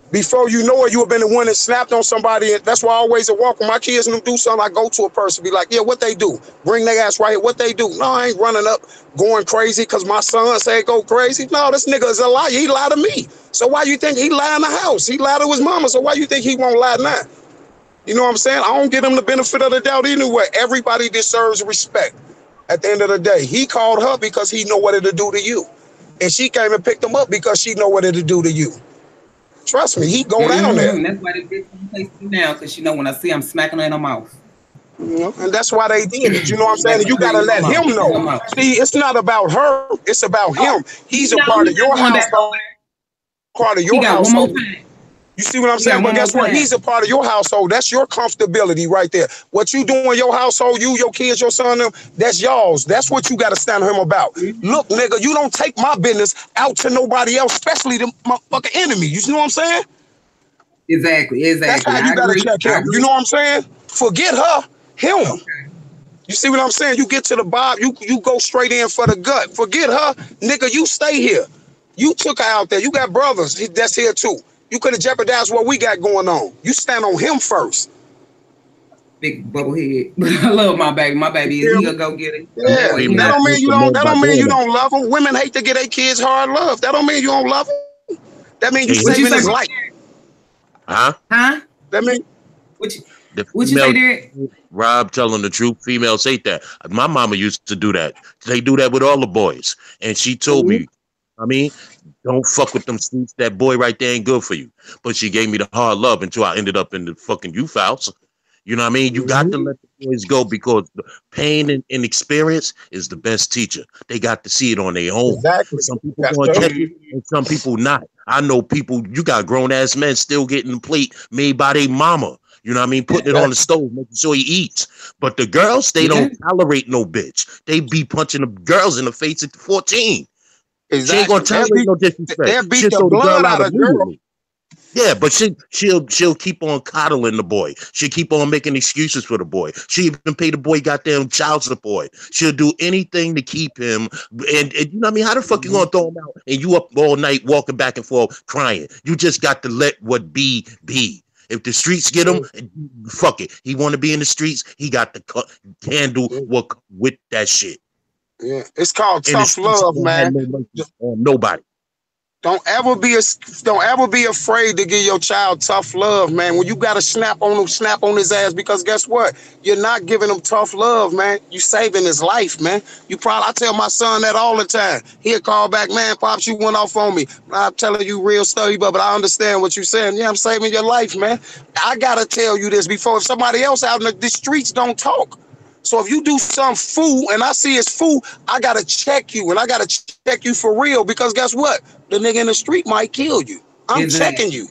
Before you know it, you have been the one that snapped on somebody. And that's why I always walk when my kids and them do something, I go to a person, be like, yeah, what they do? Bring their ass right here. What they do? No, I ain't running up going crazy because my son said go crazy. No, this nigga is a liar. He lied to me. So why you think he lied in the house? He lied to his mama. So why you think he won't lie now? You know what I'm saying? I don't give him the benefit of the doubt anyway. Everybody deserves respect at the end of the day. He called her because he know what it'll do to you. And she came and picked him up because she know what it'll do to you. Trust me, he go down there. And that's why they did place me down, because you know when I see I'm smacking her in her mouth. You know, and that's why they did it. You know what I'm saying? And you gotta let him know. See, it's not about her, it's about him. He's a part of your household. Part of your household. You see what I'm saying? But guess what? He's a part of your household. That's your comfortability right there. What you do in your household, you, your kids, your son, them, that's y'all's. That's what you got to stand to him about. Look, nigga, you don't take my business out to nobody else, especially the motherfucking enemy. You know what I'm saying? Exactly. That's how you got to check him. You know what I'm saying? Forget her, him. Okay. You see what I'm saying? You get to the bob, you go straight in for the gut. Forget her, nigga, you stay here. You took her out there. You got brothers that's here too. You could have jeopardized what we got going on. You stand on him first. Big bubble head. I love my baby. My baby is he'll go get it. Yeah, that don't mean you don't. That don't mean you don't love them. Women hate to get their kids hard love. That don't mean you don't love them. That means you saving his life. Huh? That mean what you say there? Rob telling the truth. Females hate that. My mama used to do that. They do that with all the boys, and she told me, I mean, don't fuck with them streets. That boy right there ain't good for you. But she gave me the hard love until I ended up in the fucking youth house. You know what I mean? You got to let the boys go because the pain and experience is the best teacher. They got to see it on their own. Exactly. Some people going to catch it and some people not. I know people, you got grown-ass men still getting the plate made by their mama. You know what I mean? Putting it on the stove, making sure he eats. But the girls, they don't tolerate no bitch. They be punching the girls in the face at 14. Exactly. She ain't gonna tolerate no disrespect. They'll beat the blood out of girl. Yeah, but she'll keep on coddling the boy. She'll keep on making excuses for the boy. She even pay the boy goddamn child support. She'll do anything to keep him. And you know what I mean? How the fuck you gonna throw him out and you up all night walking back and forth crying? You just got to let what be. If the streets get him, fuck it. He want to be in the streets. He got to handle what with that shit. Yeah, it's called tough love, man. Nobody. Don't ever be afraid to give your child tough love, man. When you gotta snap on his ass, because guess what? You're not giving him tough love, man. You saving his life, man. I tell my son that all the time. He'll call back, man, Pops, you went off on me. I'm telling you real stuff, but I understand what you're saying. Yeah, I'm saving your life, man. I gotta tell you this before if somebody else out in the streets don't talk. So if you do some fool and I see it's fool, I got to check you and I got to check you for real because guess what? The nigga in the street might kill you. I'm checking you.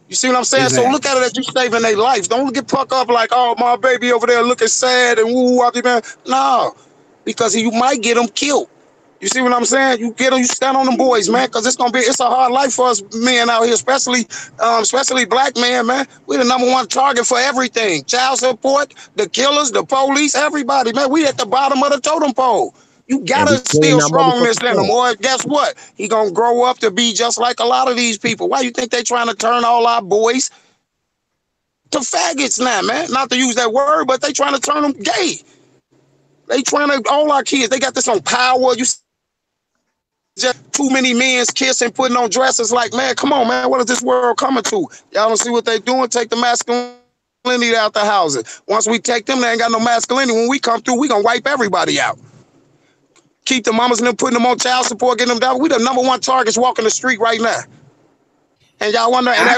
You see what I'm saying? So look at it as you saving their life. Don't get pucked up like, oh, my baby over there looking sad and woo, man. No, because you might get them killed. You see what I'm saying? You get them, you stand on them boys, man, because it's a hard life for us men out here, especially black men, man. We the #1 target for everything. Child support, the killers, the police, everybody, man. We at the bottom of the totem pole. You And we gotta clean steal our strongness motherfucking in them, soul. or guess what? He gonna grow up to be just like a lot of these people. Why you think they trying to turn all our boys to faggots now, man? Not to use that word, but they trying to turn them gay. They trying to, all our kids, they got this on Power. You just too many men's kissing, putting on dresses. Like, man, come on, man. What is this world coming to? Y'all don't see what they doing? Take the masculinity out the houses. Once we take them, they ain't got no masculinity. When we come through, we gonna wipe everybody out. Keep the mamas and them, putting them on child support, getting them down. We the #1 targets walking the street right now. And y'all wonder, and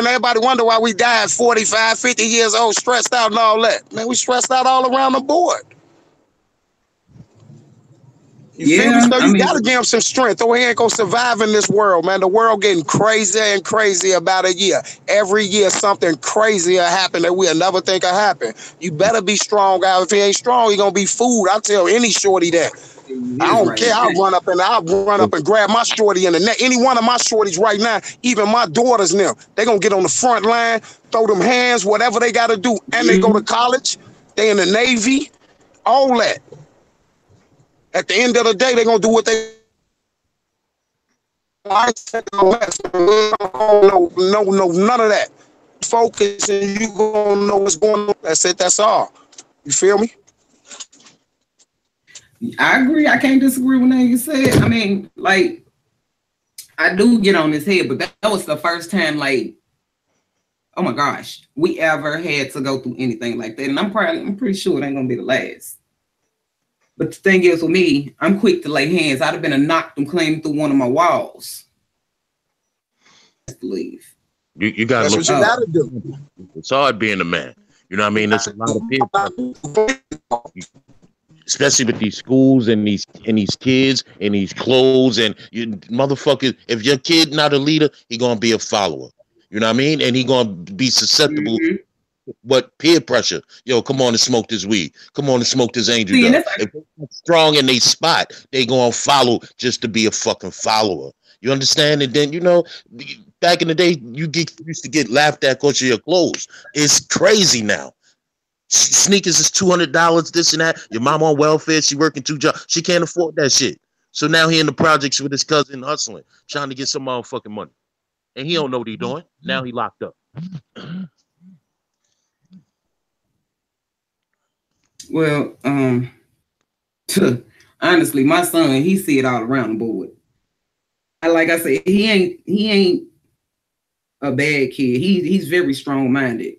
everybody wonder why we died 45, 50 years old, stressed out and all that. Man, we stressed out all around the board. You feel me? So you gotta give him some strength, or he ain't gonna survive in this world, man. The world getting crazier and crazier about a year. Every year something crazier happen that we'll never think will happen. You better be strong, guys. If he ain't strong, he gonna be food. I tell any shorty that. I don't care. I'll run up and grab my shorty in the neck. Any one of my shorties right now, even my daughters now, they gonna get on the front line, throw them hands, whatever they gotta do. And they go to college, they in the Navy, all that. At the end of the day, they're gonna do what they. I no, none of that. Focus, and you gonna know what's going on. That's it. That's all. You feel me? I agree. I can't disagree with nothing you said. I mean, like, I do get on his head, but that was the first time, like, oh my gosh, we ever had to go through anything like that. And I'm pretty sure it ain't gonna be the last. But the thing is with me, I'm quick to lay hands. I'd have been knocked them clean through one of my walls. Leave. You gotta That's look. what you gotta do. It's hard being a man. You know what I mean? There's a lot of people, especially with these schools and these kids and these clothes and you motherfuckers. If your kid not a leader, he gonna be a follower. You know what I mean? And he gonna be susceptible. What peer pressure? Yo, come on and smoke this weed. Come on and smoke this angel dust. If they're strong in they spot, they gonna follow just to be a fucking follower. You understand? And then, you know, back in the day, used to get laughed at because of your clothes. It's crazy now. Sneakers is $200, this and that. Your mom on welfare, she working 2 jobs. She can't afford that shit. So now he in the projects with his cousin hustling, trying to get some motherfucking money. And he don't know what he doing. Now he locked up. Well, honestly, my son, he see it all around the board. Like I said, he ain't a bad kid. He's very strong-minded.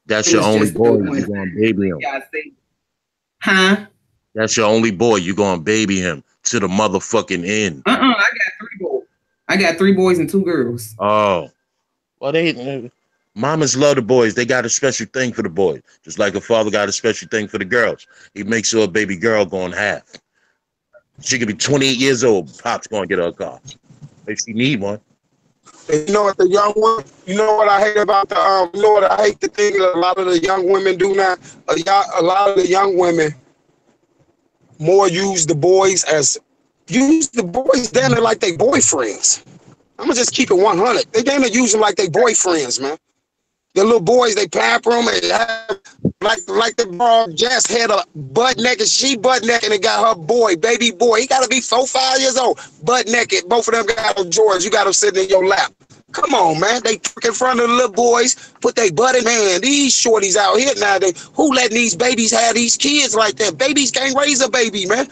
That's your only boy. You gonna baby him? Huh? That's your only boy. You gonna baby him to the motherfucking end. I got 3 boys. I got 3 boys and 2 girls. Oh, well, they mamas love the boys. They got a special thing for the boys, just like a father got a special thing for the girls. He makes sure a baby girl going half. She could be 28 years old. Pop's gonna get her a car if she need one. And you know what the young one? You know what I hate about the you know what I hate the thing that a lot of the young women do now. A lot of the young women more use the boys down there like they boyfriends. I'm gonna just keep it 100. They down there use them like they boyfriends, man. The little boys, they pamper them and have, like the bro just had a butt naked. She butt naked and got her boy, baby boy. He got to be 4, 5 years old, butt naked. Both of them got them Jordans. You got them sitting in your lap. Come on, man. They in front of the little boys, put their butt in hand. These shorties out here nowadays, who letting these babies have these kids like that? Babies can't raise a baby, man.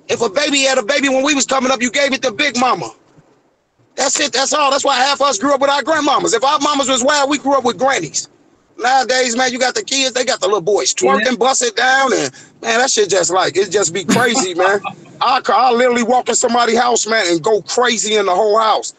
If a baby had a baby when we was coming up, you gave it to Big Mama. That's it. That's all. That's why half of us grew up with our grandmamas. If our mamas was wild, we grew up with grannies. Nowadays, man, you got the kids. They got the little boys twerking, bust it down, and man, that shit just like it just be crazy, man. I literally walk in somebody's house, man, and go crazy in the whole house,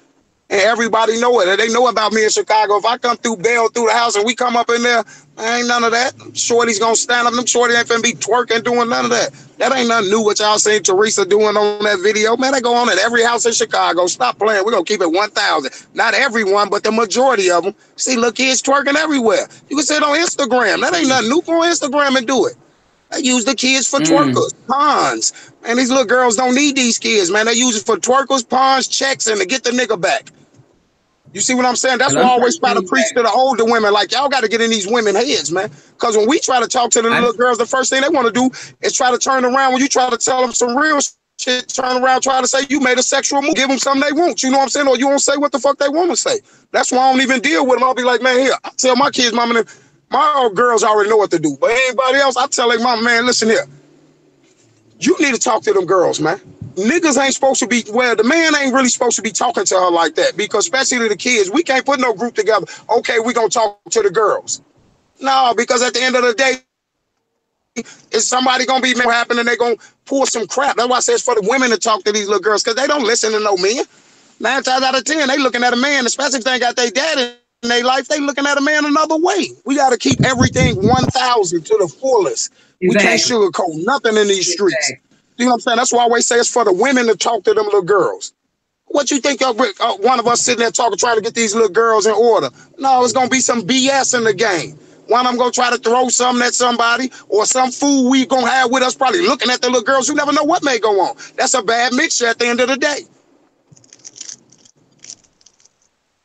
and everybody know it. They know about me in Chicago. If I come through Bell through the house and we come up in there, ain't none of that. Shorty's gonna stand up. Them shorty ain't finna be twerking, doing none of that. That ain't nothing new what y'all seen Teresa doing on that video. Man, they go on at every house in Chicago. Stop playing. We're gonna keep it 1,000. Not everyone, but the majority of them. See little kids twerking everywhere. You can see it on Instagram. That ain't nothing new. Go on Instagram and do it. They use the kids for twerkers, pawns. Man, these little girls don't need these kids, man. They use it for twerkers, pawns, checks, and to get the nigga back. You see what I'm saying? That's why I always try to preach to the older women. Like, y'all got to get in these women heads, man. Because when we try to talk to the little girls, the first thing they want to do is try to turn around. When you try to tell them some real shit, turn around, try to say you made a sexual move. Give them something they want. You know what I'm saying? Or you won't say what the fuck they want to say. That's why I don't even deal with them. I'll be like, man, here. I tell my kids, mama, my old girls already know what to do. But anybody else, I tell them, mama, man, listen here. You need to talk to them girls, man. Niggas ain't supposed to be, well, the man ain't really supposed to be talking to her like that, because especially the kids, we can't put no group together. Okay, we gonna talk to the girls. No, because at the end of the day, is somebody gonna be happening and they gonna pull some crap. That's why I say it's for the women to talk to these little girls, because they don't listen to no men. 9 times out of 10, they looking at a man, especially if they ain't got their dad in their life, they looking at a man another way. We gotta keep everything 1,000 to the fullest. Exactly. We can't sugarcoat nothing in these streets. Exactly. You know what I'm saying? That's why I always say it's for the women to talk to them little girls. What you think of one of us sitting there talking, trying to get these little girls in order? No, it's going to be some BS in the game. One of them going to try to throw something at somebody, or some fool we going to have with us probably looking at the little girls. You never know what may go on. That's a bad mixture at the end of the day.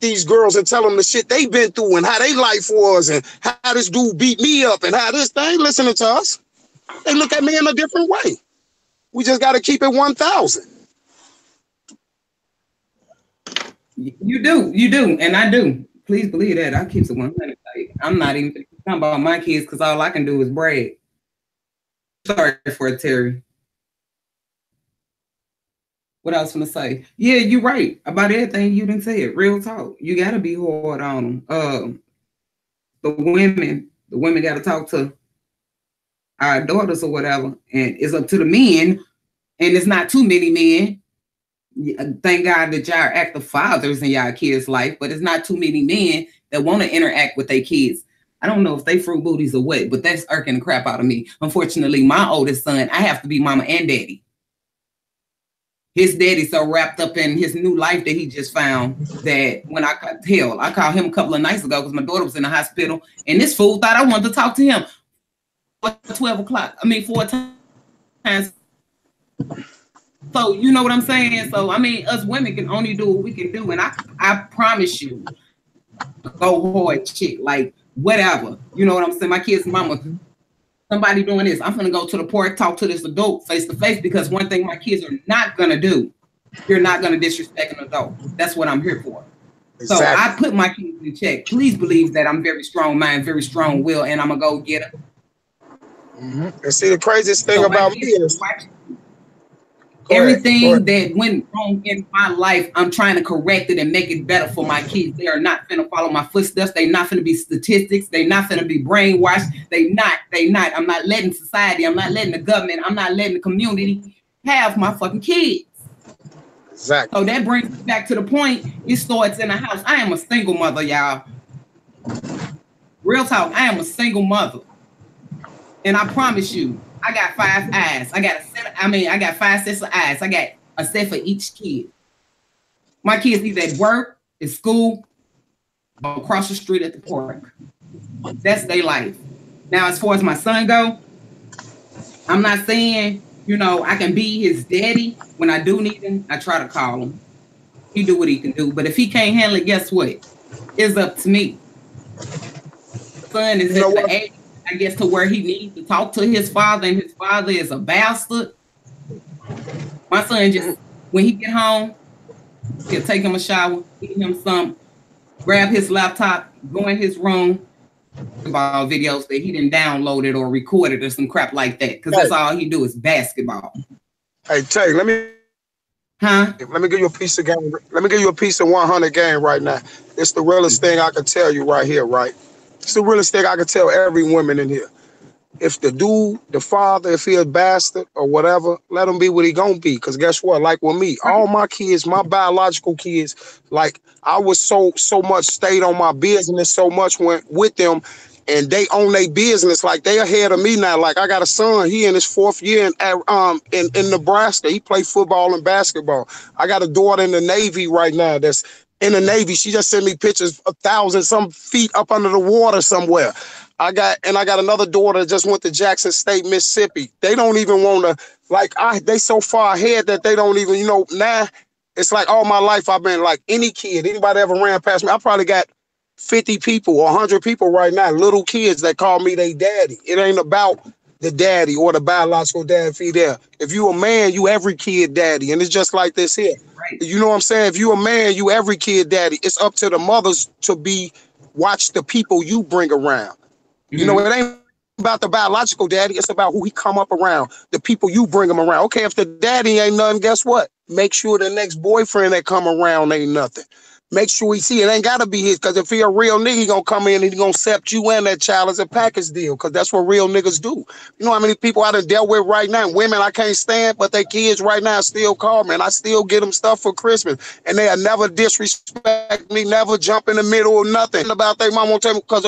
These girls and tell them the shit they've been through and how their life was and how this dude beat me up and how this, they ain't listening to us. They look at me in a different way. We just got to keep it 1,000. You do, and I do. Please believe that. I keep it 100. I'm not even talking about my kids, because all I can do is brag. Sorry for it, Terry. What else am I say? Yeah, you're right about everything you didn't say. It real talk. You got to be hard on them. The women got to talk to our daughters or whatever, and it's up to the men. And it's not too many men. Thank God that y'all are active fathers in y'all kids' life, but it's not too many men that want to interact with their kids. I don't know if they fruit booties or what, but that's irking the crap out of me. Unfortunately, my oldest son, I have to be mama and daddy. His daddy's so wrapped up in his new life that he just found that when I called him a couple of nights ago because my daughter was in the hospital, and this fool thought I wanted to talk to him. 4 times. So you know what I'm saying? So I mean, us women can only do what we can do, and I promise you, go hard chick, like whatever. You know what I'm saying? My kid's mama, somebody doing this, I'm gonna go to the park, talk to this adult face to face, because one thing my kids are not gonna do, you're not gonna disrespect an adult. That's what I'm here for. Exactly. So I put my kids in check. Please believe that I'm very strong mind, very strong will, and I'm a go getter. Mm-hmm. And see, the craziest thing about me is everything that went wrong in my life, I'm trying to correct it and make it better for my kids. They are not finna follow my footsteps. They not finna be statistics. They not finna be brainwashed. They not. I'm not letting society, I'm not letting the government, I'm not letting the community have my fucking kids. Exactly. So that brings us back to the point, it starts in the house. I am a single mother, y'all. Real talk, I am a single mother. And I promise you, I got 5 eyes. I got 5 sets of eyes. I got a set for each kid. My kids either at work, at school, or across the street at the park. That's their life. Now, as far as my son go, I'm not saying, I can be his daddy. When I do need him, I try to call him. He do what he can do. But if he can't handle it, guess what? It's up to me. Son is at the age, I guess, to where he needs to talk to his father, and his father is a bastard. My son just, when he get home, he'll take him a shower, eat him some, grab his laptop, go in his room, basketball videos that he didn't download it or recorded or some crap like that, because that's all he do is basketball. Hey, Tay, let me give you a piece of game. Let me give you a piece of 100 game right now. It's the realest thing I can tell you right here, right? It's the realest thing I can tell every woman in here. If the dude, the father, if he a bastard or whatever, let him be what he gonna be. Because guess what? Like with me, all my kids, my biological kids, like I was so much stayed on my business, so much went with them, and they own their business. Like they ahead of me now. Like I got a son, he in his 4th year in Nebraska. He played football and basketball. I got a daughter in the Navy right now that's in the Navy. She just sent me pictures 1,000 some feet up under the water somewhere. I got another daughter that just went to Jackson State, Mississippi. They don't even want to, they so far ahead that they don't even, now It's like all my life I've been like any kid, anybody ever ran past me, I probably got 50 people or 100 people right now, little kids that call me they daddy. It ain't about the daddy or the biological dad, Fidel. If you a man, you every kid daddy. And it's just like this here. Right. You know what I'm saying? If you a man, you every kid daddy. It's up to the mothers to watch the people you bring around. You know, it ain't about the biological daddy. It's about who he come up around, the people you bring him around. Okay, if the daddy ain't nothing, guess what? Make sure the next boyfriend that come around ain't nothing. Make sure he see it ain't gotta be his, because if he a real nigga, he gonna come in and he gonna accept you and that child as a package deal, because that's what real niggas do. You know how many people I done dealt with right now, women I can't stand, but their kids right now still call me, and I still get them stuff for Christmas, and they'll never disrespect me, never jump in the middle or nothing about their mom won't tell me, because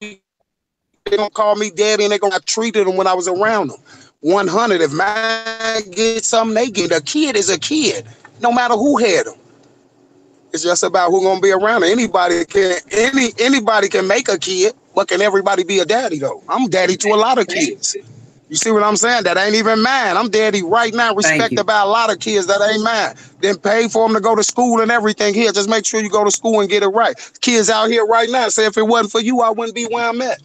they don't call me daddy, and they gonna treated them when I was around them. 100. If man get something, they get. A kid is a kid, no matter who had them. It's just about who's gonna be around. Anybody can make a kid, but can everybody be a daddy though? I'm daddy to a lot of kids. You see what I'm saying? That ain't even mine. I'm daddy right now, respected by a lot of kids that ain't mine. Then pay for them to go to school and everything here. Just make sure you go to school and get it right. Kids out here right now say if it wasn't for you, I wouldn't be where I'm at.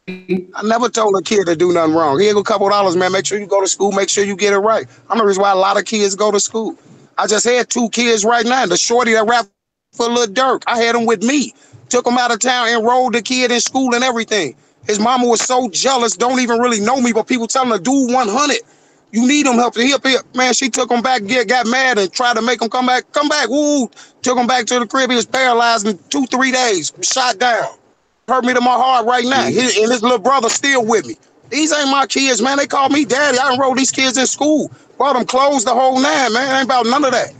I never told a kid to do nothing wrong. Here's a couple dollars, man. Make sure you go to school. Make sure you get it right. I'm the reason why a lot of kids go to school. I just had 2 kids right now. The shorty that rap for Lil Durk, I had him with me. Took him out of town, enrolled the kid in school and everything. His mama was so jealous, don't even really know me, but people telling her, do 100. You need him help. Man, she took him back, got mad and tried to make him come back. Woo! Took him back to the crib. He was paralyzed in 2-3 days. Shot down. Hurt me to my heart right now. And his little brother still with me. These ain't my kids, man. They call me daddy. I enrolled these kids in school. Bought them clothes, the whole 9, man. It ain't about none of that.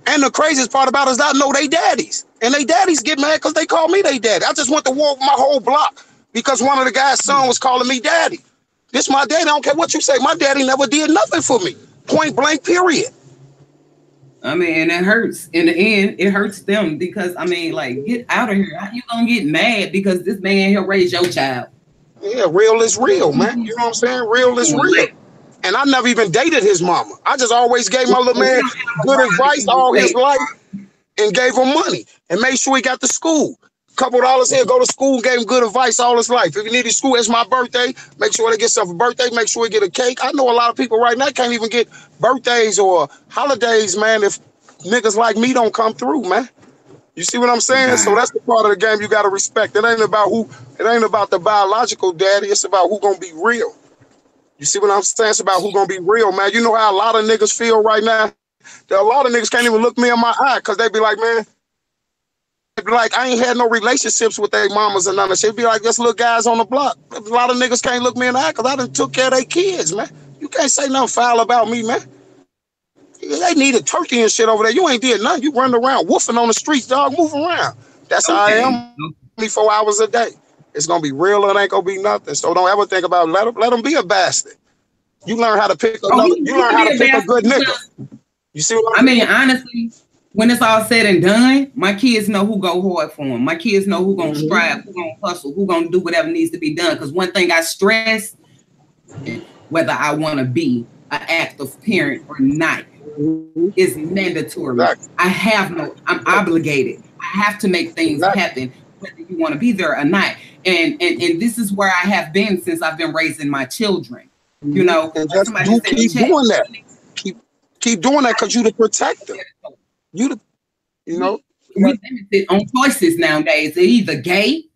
And the craziest part about it is I know they daddies. And they daddies get mad because they call me they daddy. I just went to war with my whole block because one of the guy's son was calling me daddy. This my daddy. I don't care what you say. My daddy never did nothing for me. Point blank, period. I mean, and it hurts. In the end, it hurts them because, I mean, like, get out of here. How you gonna get mad because this man here raised your child? Yeah, real is real, man. You know what I'm saying? Real is real. And I never even dated his mama. I just always gave my little man good advice all his life and gave him money and made sure he got to school. Couple dollars here, go to school, gave him good advice all his life. If you need school, it's my birthday. Make sure they get something for birthday. Make sure they get a cake. I know a lot of people right now can't even get birthdays or holidays, man, if niggas like me don't come through, man. You see what I'm saying? So that's the part of the game you got to respect. It ain't about the biological daddy. It's about who gonna be real. You see what I'm saying? It's about who gonna be real, man. You know how a lot of niggas feel right now? That a lot of niggas can't even look me in my eye because they be like, man, they be like, I ain't had no relationships with their mamas and none of that shit. Be like, just little guys on the block. A lot of niggas can't look me in the eye because I done took care of their kids, man. You can't say nothing foul about me, man. They need a turkey and shit over there. You ain't did nothing. You running around woofing on the streets, dog. Move around. That's how I am. 24 hours a day. It's gonna be real or it ain't gonna be nothing. So don't ever think about let them be a bastard. You learn how to pick you learn how to pick a good nigga. You see what I mean? Honestly, when it's all said and done, my kids know who go hard for them. My kids know who gonna strive, who gonna hustle, who gonna do whatever needs to be done. Because one thing I stress, whether I want to be an active parent or not, is mandatory. Exactly. I'm obligated. I have to make things happen, whether you want to be there or not. And this is where I have been since I've been raising my children. You know, and just keep doing that. Keep doing that because you to protect them. You know. We limited on choices nowadays. They're either gay,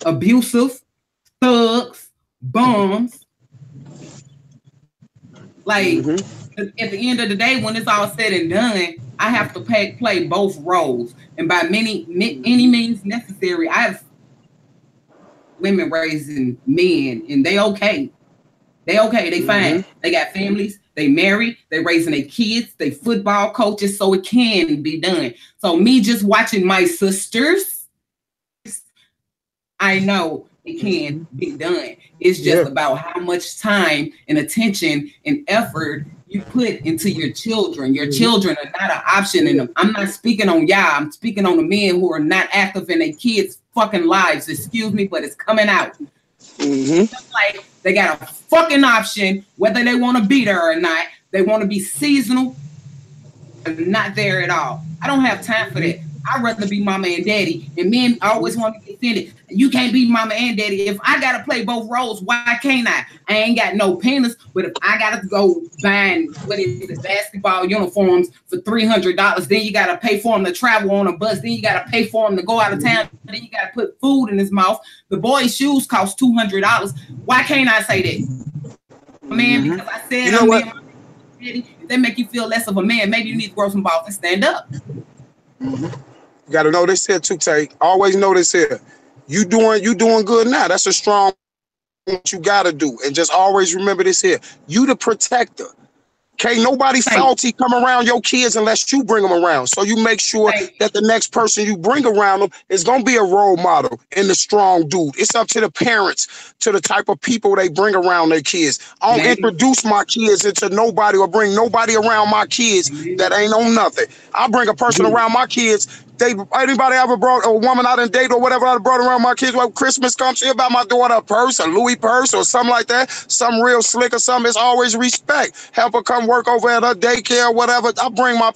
abusive, thugs, bums. Like at the end of the day, when it's all said and done, I have to play both roles, and by any means necessary. I have women raising men, and they okay. They fine. They got families. They married. They raising their kids. They football coaches, so it can be done. So me just watching my sisters, I know it can be done. It's just about how much time and attention and effort you put into your children. Your children are not an option. And I'm not speaking on y'all. I'm speaking on the men who are not active in their kids' fucking lives. Excuse me, but it's coming out. Just like they got a fucking option whether they want to be there or not. They want to be seasonal. I'm not there at all. I don't have time for that. I'd rather be mama and daddy. And men always want to get offended. You can't be mama and daddy. If I gotta play both roles, why can't I? I ain't got no penis, but if I gotta go buying basketball uniforms for $300, then you gotta pay for them to travel on a bus, then you gotta pay for them to go out of town, then you gotta put food in his mouth. The boy's shoes cost $200. Why can't I say that? Man, because I said, you know what? If they make you feel less of a man, maybe you need to grow some balls and stand up. You got to know this here too, Tay. Always know this here. You doing good now. That's a strong what you got to do. And just always remember this here. You the protector. Can't nobody faulty come around your kids unless you bring them around. So you make sure that the next person you bring around them is going to be a role model and the strong dude. It's up to the parents, to the type of people they bring around their kids. I don't introduce my kids into nobody or bring nobody around my kids that ain't on nothing. I bring a person around my kids. Anybody ever brought a woman out on date or whatever I brought around my kids when Christmas comes, she about my daughter a purse, a Louis purse or something like that, something real slick or something. It's always respect. Help her come work over at her daycare or whatever. I bring my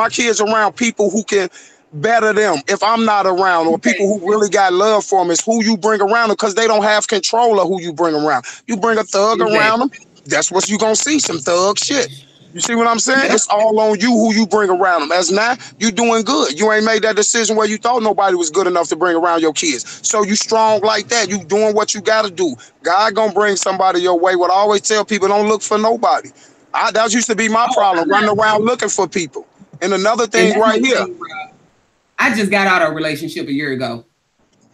kids around people who can better them if I'm not around, or people who really got love for them. Is who you bring around them, because they don't have control of who you bring around. You bring a thug around them, that's what you gonna see, some thug shit. You see what I'm saying? It's all on you who you bring around them. As now, you doing good. You ain't made that decision where you thought nobody was good enough to bring around your kids. So you strong like that. You doing what you got to do. God gonna bring somebody your way. What I always tell people, don't look for nobody. That used to be my problem, running around looking for people. And another thing right here. I just got out of a relationship a year ago.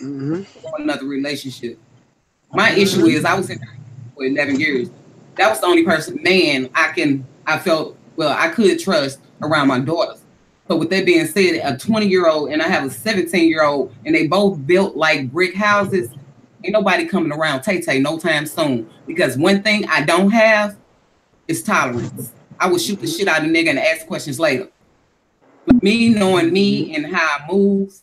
Another relationship. My issue is I was in there for 11 years. That was the only man I felt, I could trust around my daughters. So with that being said, a 20-year-old and I have a 17-year-old, and they both built like brick houses. Ain't nobody coming around Tay-Tay no time soon. Because one thing I don't have is tolerance. I will shoot the shit out of a nigga and ask questions later. But me knowing me and how I move,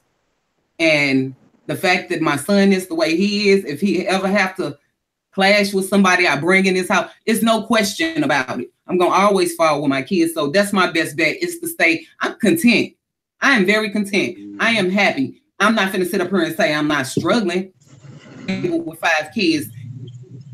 and the fact that my son is the way he is, if he ever have to clash with somebody I bring in this house, it's no question about it. I'm going to always fall with my kids. So that's my best bet, is to stay. I'm content. I am very content. I am happy. I'm not going to sit up here and say I'm not struggling with 5 kids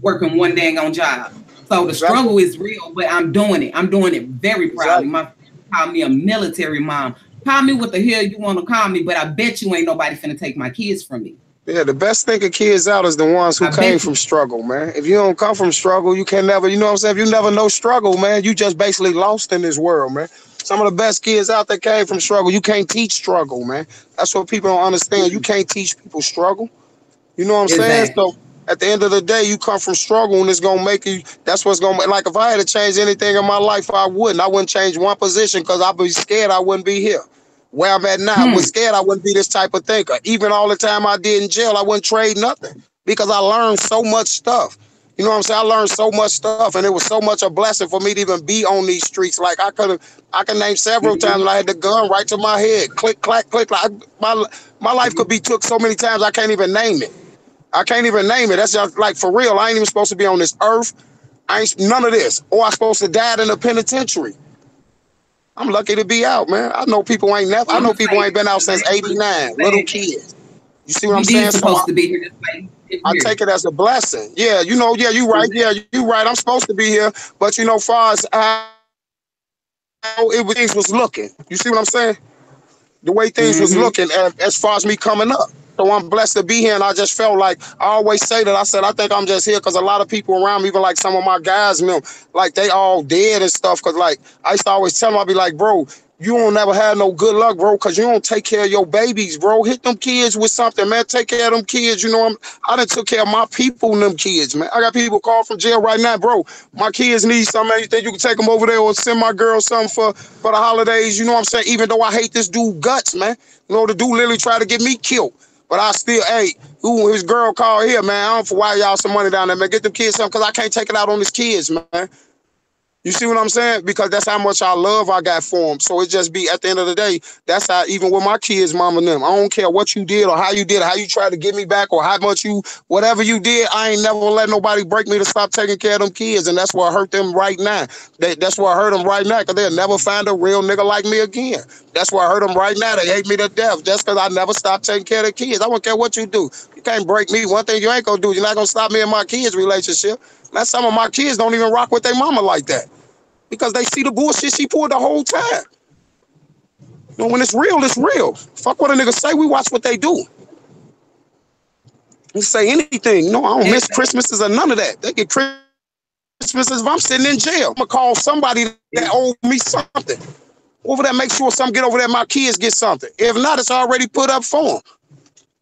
working one dang on job. So the struggle is real, but I'm doing it. I'm doing it very proudly. My friends call me a military mom. Call me what the hell you want to call me, but I bet you ain't nobody finna take my kids from me. Yeah, the best thing of kids out is the ones who came from struggle, man. If you don't come from struggle, you can never, you know what I'm saying? If you never know struggle, man, you just basically lost in this world, man. Some of the best kids out there came from struggle. You can't teach struggle, man. That's what people don't understand. You can't teach people struggle. You know what I'm saying? So at the end of the day, you come from struggle, and it's going to make you, that's what's going to make, like if I had to change anything in my life, I wouldn't. I wouldn't change one position, because I'd be scared I wouldn't be here. Where I'm at now, I was scared I wouldn't be this type of thinker. Even all the time I did in jail, I wouldn't trade nothing, because I learned so much stuff. You know what I'm saying? I learned so much stuff, and it was so much a blessing for me to even be on these streets. Like I can name several times when I had the gun right to my head. Click, clack, click, clack. My life could be took so many times I can't even name it. I can't even name it. That's just like, for real. I ain't even supposed to be on this earth. I ain't none of this. Or I'm supposed to die in a penitentiary. I'm lucky to be out, man. I know people ain't been out since '89, little kids. You see what I'm saying? Supposed to be here. I take it as a blessing. Yeah, you know, yeah, you right. Yeah, you right. I'm supposed to be here, but you know, far as how things was looking, you see what I'm saying? The way things was looking as far as me coming up. So I'm blessed to be here, and I just felt like, I always say that, I said, I think I'm just here because a lot of people around me, even like some of my guys, like they all dead and stuff, because like I used to always tell them, I'd be like, bro, you don't never have no good luck, bro, because you don't take care of your babies, bro. Hit them kids with something, man. Take care of them kids. You know, I done took care of my people and them kids, man. I got people call from jail right now, bro. My kids need something, man. You think you can take them over there or send my girl something for the holidays? You know what I'm saying? Even though I hate this dude guts, man. You know, the dude literally tried to get me killed. But I still, his girl called here, man. I don't for wire y'all some money down there, man. Get them kids something, because I can't take it out on these kids, man. You see what I'm saying? Because that's how much I love I got for them. So it just be, at the end of the day, that's how, even with my kids, mom and them, I don't care what you did or how you did, how you tried to get me back or how much you, whatever you did, I ain't never let nobody break me to stop taking care of them kids. And that's what hurt them right now. That's what hurt them right now, because they'll never find a real nigga like me again. That's what hurt them right now. They hate me to death just because I never stopped taking care of the kids. I don't care what you do. You can't break me. One thing you ain't gonna do, you're not gonna stop me and my kids' relationship. Now, some of my kids don't even rock with their mama like that, because they see the bullshit she pulled the whole time. You know, when it's real, it's real. Fuck what a nigga say, we watch what they do. You say anything. No, I don't miss Christmases or none of that. They get Christmases if I'm sitting in jail. I'm gonna call somebody that owes me something. Over there, make sure something get over there, my kids get something. If not, it's already put up for them.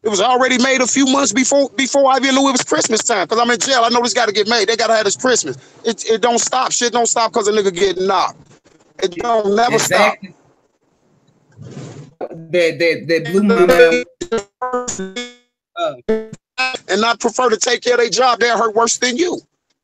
It was already made a few months before I even knew it was Christmas time, because I'm in jail. I know this got to get made. They got to have this Christmas. It don't stop. Shit don't stop because a nigga getting knocked. It don't never Exactly. stop. That blew my mind. And not prefer to take care of their job, they'll hurt worse than you.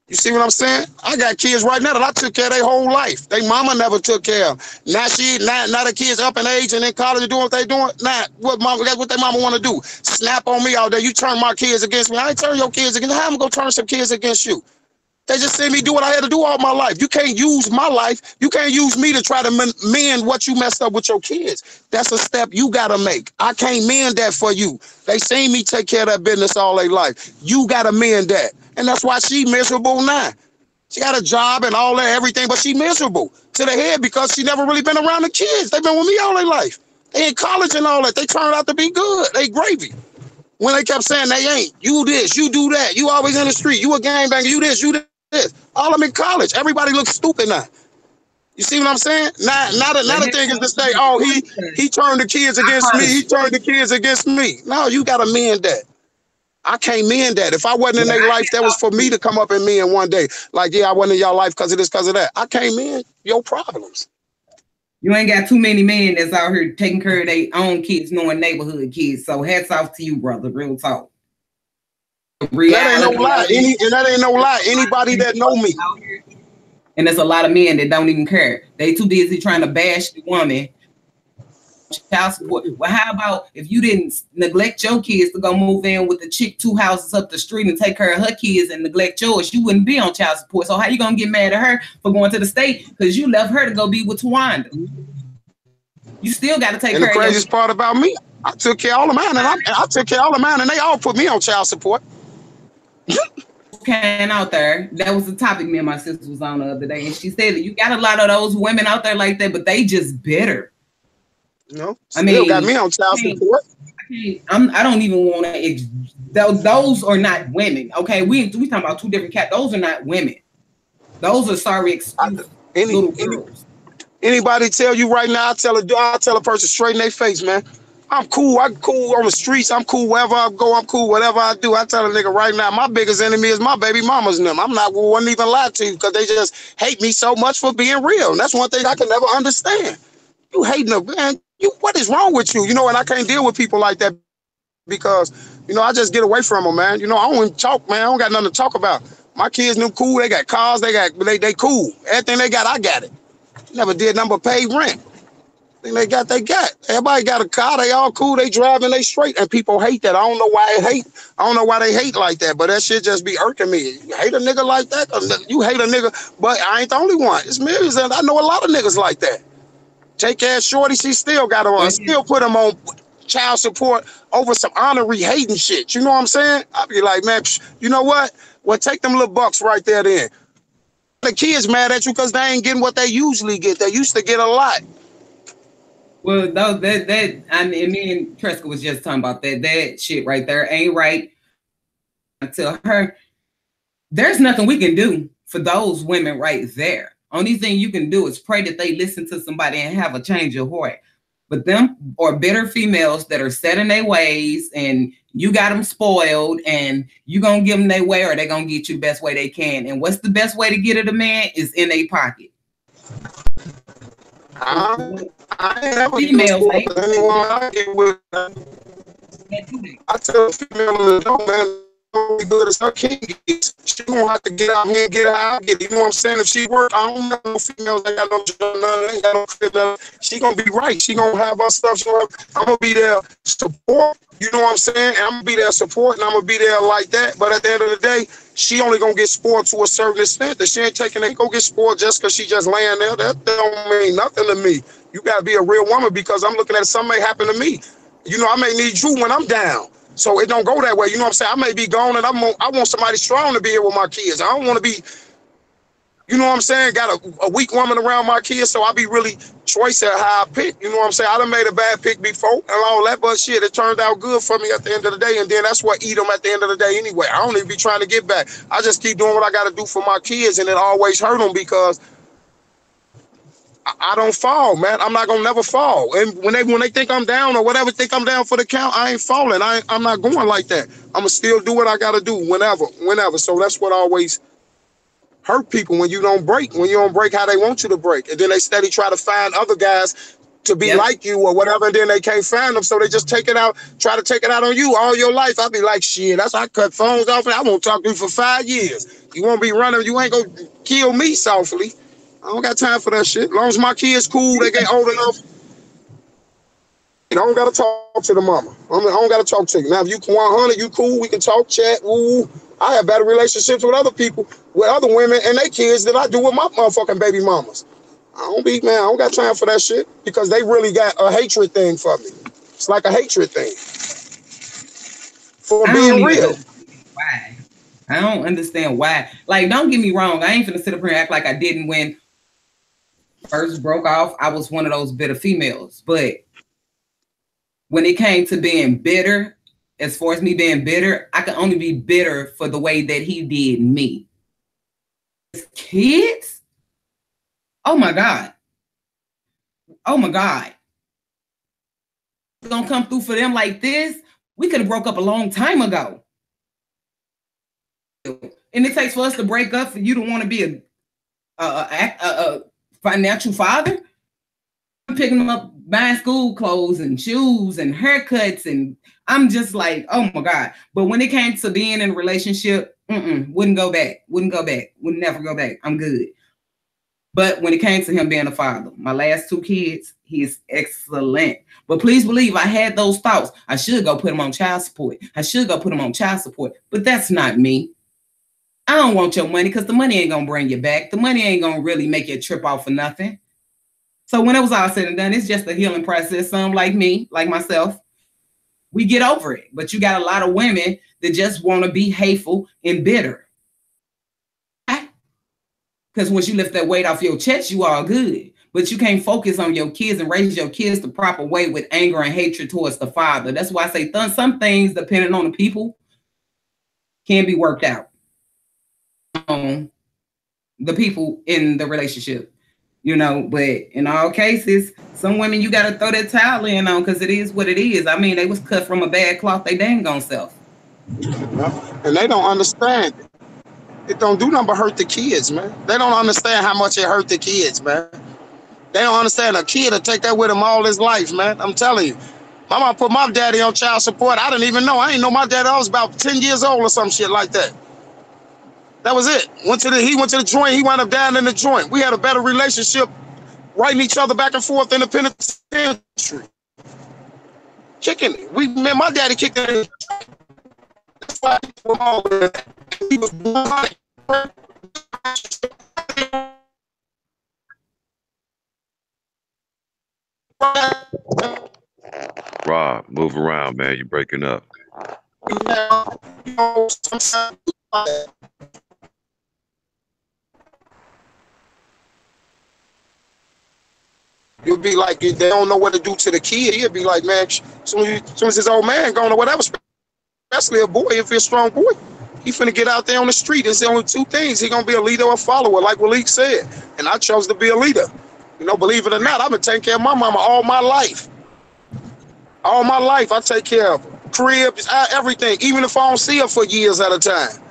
You see what I'm saying? I got kids right now that I took care of their whole life. They mama never took care of. Now the kids up in age and in college and doing what they doing. Now, that's what their mama want to do. Snap on me out there. You turn my kids against me. I ain't turn your kids against me. How am I going to turn some kids against you? They just see me do what I had to do all my life. You can't use my life. You can't use me to try to mend what you messed up with your kids. That's a step you got to make. I can't mend that for you. They seen me take care of that business all their life. You got to mend that. And that's why she miserable now. She got a job and all that, everything, but she miserable to the head because she never really been around the kids. They've been with me all their life. They in college and all that. They turned out to be good. They gravy. When they kept saying they ain't, you this, you do that, you always in the street, you a gangbanger, you this, you this. All of them in college. Everybody looks stupid now. You see what I'm saying? Now the thing is to say, oh, he turned the kids against me, he turned the kids against me. No, you gotta mend that. I can't mend that. If I wasn't in their life, that was for me to come up and mend one day. Like, yeah, I wasn't in y'all life because of this, because of that. I can't mend your problems. You ain't got too many men that's out here taking care of their own kids, knowing neighborhood kids. So hats off to you, brother. Real talk. That ain't no lie. That ain't no lie. Anybody that know me. And there's a lot of men that don't even care. They too busy trying to bash the woman. Child support. Well, how about if you didn't neglect your kids to go move in with the chick 2 houses up the street and take care of her kids and neglect yours, you wouldn't be on child support. So how you gonna get mad at her for going to the state because you left her to go be with Tawanda? You still got to take care of And the craziest part about me, I took care of all of mine, and I took care of all of mine, and they all put me on child support. Came out there. That was the topic me and my sister was on the other day, and she said that you got a lot of those women out there like that, but they just bitter. You know, still got me on child support. I don't even want to. Those are not women. Okay, we talking about two different cats. Those are not women. Those are sorry excuse little girls. Anybody tell you right now? I tell a person straight in their face, man. I'm cool. I'm cool on the streets. I'm cool wherever I go. I'm cool whatever I do. I tell a nigga right now, my biggest enemy is my baby mamas and them. I'm not wouldn't even lie to you because they just hate me so much for being real. And that's one thing I can never understand. You hating them, man. What is wrong with you? You know, and I can't deal with people like that because, you know, I just get away from them, man. You know, I don't even talk, man. I don't got nothing to talk about. My kids, them cool. They got cars. They cool. Everything they got, I got it. Never did nothing but pay rent. Thing they got. Everybody got a car. They all cool. They driving. They straight. And people hate that. I don't know why they hate. I don't know why they hate like that. But that shit just be irking me. You hate a nigga like that? You hate a nigga, but I ain't the only one. It's millions. And I know a lot of niggas like that. Take care of Shorty, she still got her on. Still put him on child support over some honorary hating shit. You know what I'm saying? I be like, man, you know what? Well, take them little bucks right there then. The kids mad at you because they ain't getting what they usually get. They used to get a lot. Well, no, I mean, me and Tresca was just talking about that. That shit right there ain't right. I tell her, there's nothing we can do for those women right there. Only thing you can do is pray that they listen to somebody and have a change of heart. But them or bitter females that are set in their ways and you got them spoiled and you gonna give them their way or they gonna get you the best way they can. And what's the best way to get at a man is in a pocket. Females, I tell a female, no, man, gonna be good as her kids. She gonna have to get out here and get her out. Get, you know what I'm saying? If she work, I don't know no females that got no job, none, ain't got no crib, none. She gonna be right. She gonna have her stuff. I'm gonna be there support. You know what I'm saying? And I'm gonna be there support, and I'm gonna be there like that. But at the end of the day, she only gonna get spoiled to a certain extent. That she ain't taking it, go get spoiled just because she just laying there. That don't mean nothing to me. You gotta be a real woman because I'm looking at something may happen to me. You know, I may need you when I'm down. So it don't go that way. You know what I'm saying? I may be gone and I want somebody strong to be here with my kids. I don't want to be, you know what I'm saying, got a weak woman around my kids, so I be really choice at how I pick. You know what I'm saying? I done made a bad pick before and all that, but shit, it turned out good for me at the end of the day, and then that's what eat them at the end of the day anyway. I don't even be trying to get back. I just keep doing what I got to do for my kids, and it always hurt them because I don't fall, man. I'm not gonna never fall. And when they think I'm down or whatever, think I'm down for the count, I ain't falling. I'm not going like that. I'ma still do what I gotta do whenever. So that's what always hurt people when you don't break how they want you to break. And then they steady try to find other guys to be like you or whatever, and then they can't find them, so they just take it out, try to take it out on you all your life. I be like, shit, that's how I cut phones off and I won't talk to you for 5 years. You won't be running, you ain't gonna kill me softly. I don't got time for that shit. As long as my kids cool, they get old enough. I don't gotta talk to the mama. I don't gotta talk to you. Now, if you 100, you cool, we can talk, chat, woo. I have better relationships with other people, with other women and their kids than I do with my motherfucking baby mamas. I don't got time for that shit because they really got a hatred thing for me. It's like a hatred thing for being real. Why? I don't understand why. Like, don't get me wrong. I ain't finna sit up here and act like I didn't when first broke off. I was one of those bitter females. But when it came to being bitter, as far as me being bitter, I can only be bitter for the way that he did me. His kids? Oh my God. Oh my God. It's gonna come through for them like this? We could have broke up a long time ago. And it takes for us to break up for you to want to be a financial father. I'm picking them up, buying school clothes and shoes and haircuts, and I'm just like, oh my God. But when it came to being in a relationship, wouldn't go back, would never go back. I'm good. But when it came to him being a father, my last 2 kids, he is excellent. But please believe I had those thoughts. I should go put him on child support. But that's not me. I don't want your money because the money ain't going to bring you back. The money ain't going to really make you trip off for nothing. So when it was all said and done, it's just a healing process. Some like me, like myself, we get over it. But you got a lot of women that just want to be hateful and bitter. Because once you lift that weight off your chest, you all good. But you can't focus on your kids and raise your kids the proper way with anger and hatred towards the father. That's why I say some things, depending on the people, can be worked out on the people in the relationship. You know, but in all cases, some women you got to throw that towel in on because it is what it is. I mean, they was cut from a bad cloth, they dang on self. And they don't understand it. It don't do nothing but hurt the kids, man. They don't understand how much it hurt the kids, man. They don't understand a kid will take that with him all his life, man. I'm telling you. My mom put my daddy on child support. I didn't even know. I didn't know my daddy. I was about 10 years old or some shit like that. That was it. He went to the joint. He wound up down in the joint. We had a better relationship, writing each other back and forth in the penitentiary. Kicking it. My daddy kicked it. That's why he was blind. Rob, move around, man. You're breaking up. You'll be like, they don't know what to do to the kid. He'll be like, man, as soon as his old man gone or whatever, especially a boy, if he's a strong boy, he finna get out there on the street. It's only 2 things. He gonna be a leader or a follower, like Waleek said. And I chose to be a leader. You know, believe it or not, I've been taking care of my mama all my life. All my life, I take care of her. Cribs, everything. Even if I don't see her for years at a time.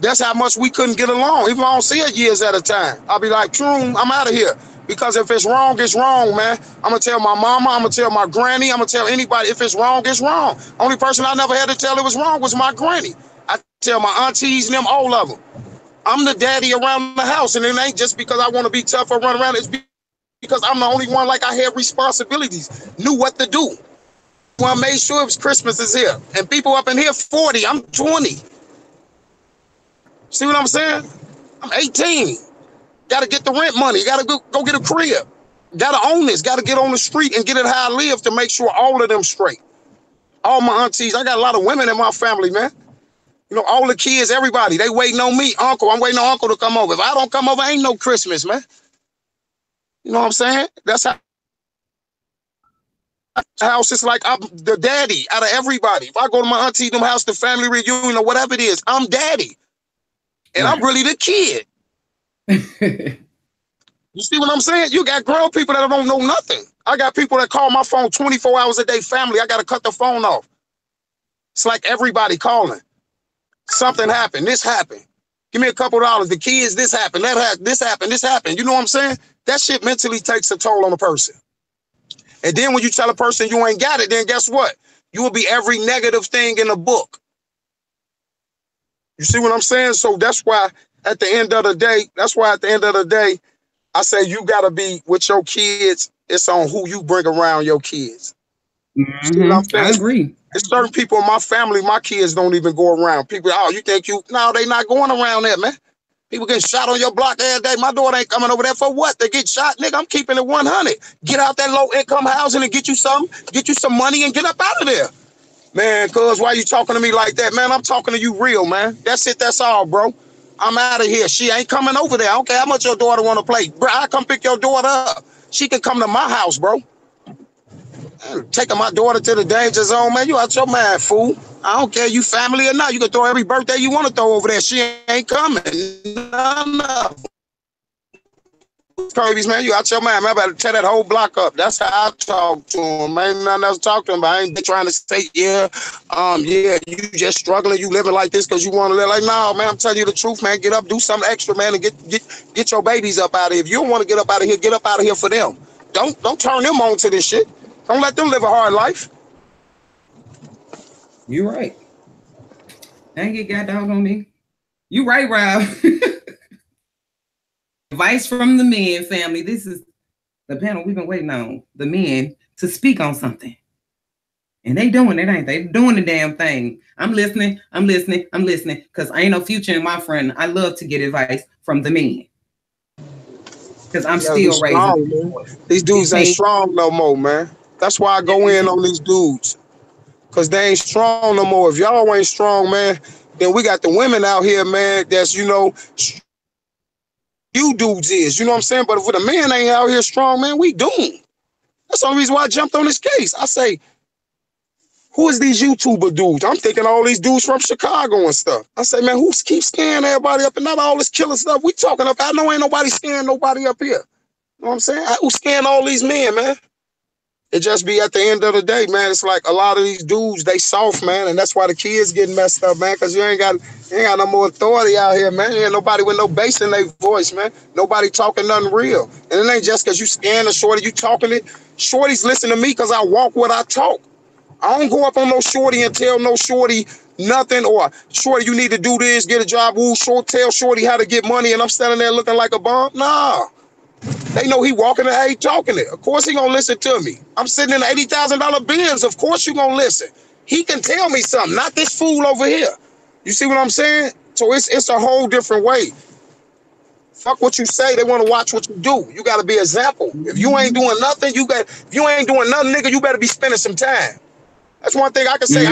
That's how much we couldn't get along. Even if I don't see her years at a time, I'll be like, I'm out of here. Because if it's wrong, it's wrong, man. I'm going to tell my mama, I'm going to tell my granny, I'm going to tell anybody, if it's wrong, it's wrong. Only person I never had to tell it was wrong was my granny. I tell my aunties and them, all of them. I'm the daddy around the house, and it ain't just because I want to be tough or run around. It's because I'm the only one, like, I had responsibilities, knew what to do. Well, I made sure it was Christmas is here. And people up in here 40, I'm 20. See what I'm saying? I'm 18. Got to get the rent money. Got to go get a crib. Got to own this. Got to get on the street and get it how I live to make sure all of them straight. All my aunties. I got a lot of women in my family, man. You know, all the kids, everybody, they waiting on me. Uncle, I'm waiting on Uncle to come over. If I don't come over, ain't no Christmas, man. You know what I'm saying? That's how house is like I'm the daddy out of everybody. If I go to my auntie, them house, the family reunion or whatever it is, I'm daddy. And I'm really the kid. You see what I'm saying? You got grown people that don't know nothing. I got people that call my phone 24 hours a day, family. I got to cut the phone off. It's like everybody calling. Something happened. This happened. Give me a couple dollars. The kids, this happened. That happened. This happened. This happened. You know what I'm saying? That shit mentally takes a toll on a person. And then when you tell a person you ain't got it, then guess what? You will be every negative thing in the book. You see what I'm saying? So that's why at the end of the day, I say you got to be with your kids. It's on who you bring around your kids. Mm-hmm. See what I'm saying? I agree. There's certain people in my family, my kids don't even go around. People, oh, you think you, no, they not going around there, man. People getting shot on your block every day. My daughter ain't coming over there for what? They get shot, nigga. I'm keeping it 100. Get out that low income housing and get you some money and get up out of there. Man, cuz why you talking to me like that? Man, I'm talking to you real, man. That's it, that's all, bro. I'm out of here. She ain't coming over there. I don't care how much your daughter want to play. Bro, I come pick your daughter up. She can come to my house, bro. Taking my daughter to the danger zone, man. You out your mind, fool. I don't care you family or not. You can throw every birthday you want to throw over there. She ain't coming. No. Kirby's, man, you out your mind, man. I better tear that whole block up. That's how I talk to him. Ain't nothing else to talk to him about. I ain't trying to say, yeah, you just struggling. You living like this because you want to live like, no, man, I'm telling you the truth, man. Get up, do something extra, man, and get your babies up out of here. If you don't want to get up out of here, get up out of here for them. Don't turn them on to this shit. Don't let them live a hard life. You right. Ain't get got dog on me. You right, Rob. Advice from the men, family. This is the panel we've been waiting on. The men to speak on something. And they doing it, ain't they? Doing the damn thing. I'm listening. Because I ain't no future in my friend. I love to get advice from the men. Because I'm still raising. These dudes ain't strong no more, man. That's why I go in on these dudes. Because they ain't strong no more. If y'all ain't strong, man, then we got the women out here, man, that's, you know, you dudes is, you know what I'm saying? But if the man ain't out here strong, man, we doomed. That's the only reason why I jumped on this case. I say, who is these YouTuber dudes? I'm thinking all these dudes from Chicago and stuff. I say, man, who keeps scaring everybody up and not all this killer stuff we talking about? I know ain't nobody scaring nobody up here. You know what I'm saying? Who's scaring all these men, man? It just be at the end of the day, man, it's like a lot of these dudes, they soft, man, and that's why the kids getting messed up, man, because you ain't got no more authority out here, man. Ain't nobody with no bass in their voice, man. Nobody talking nothing real. And it ain't just because you scaring a shorty, you talking it. Shorties listen to me because I walk what I talk. I don't go up on no shorty and tell no shorty nothing, or shorty, you need to do this, get a job, tell shorty how to get money, and I'm standing there looking like a bum. Nah. They know he walking and he talking it. Of course he gonna listen to me. I'm sitting in an $80,000 Benz. Of course you gonna listen. He can tell me something, not this fool over here. You see what I'm saying? So it's a whole different way. Fuck what you say. They want to watch what you do. You got to be an example. If you ain't doing nothing, nigga, you better be spending some time. That's one thing I can say.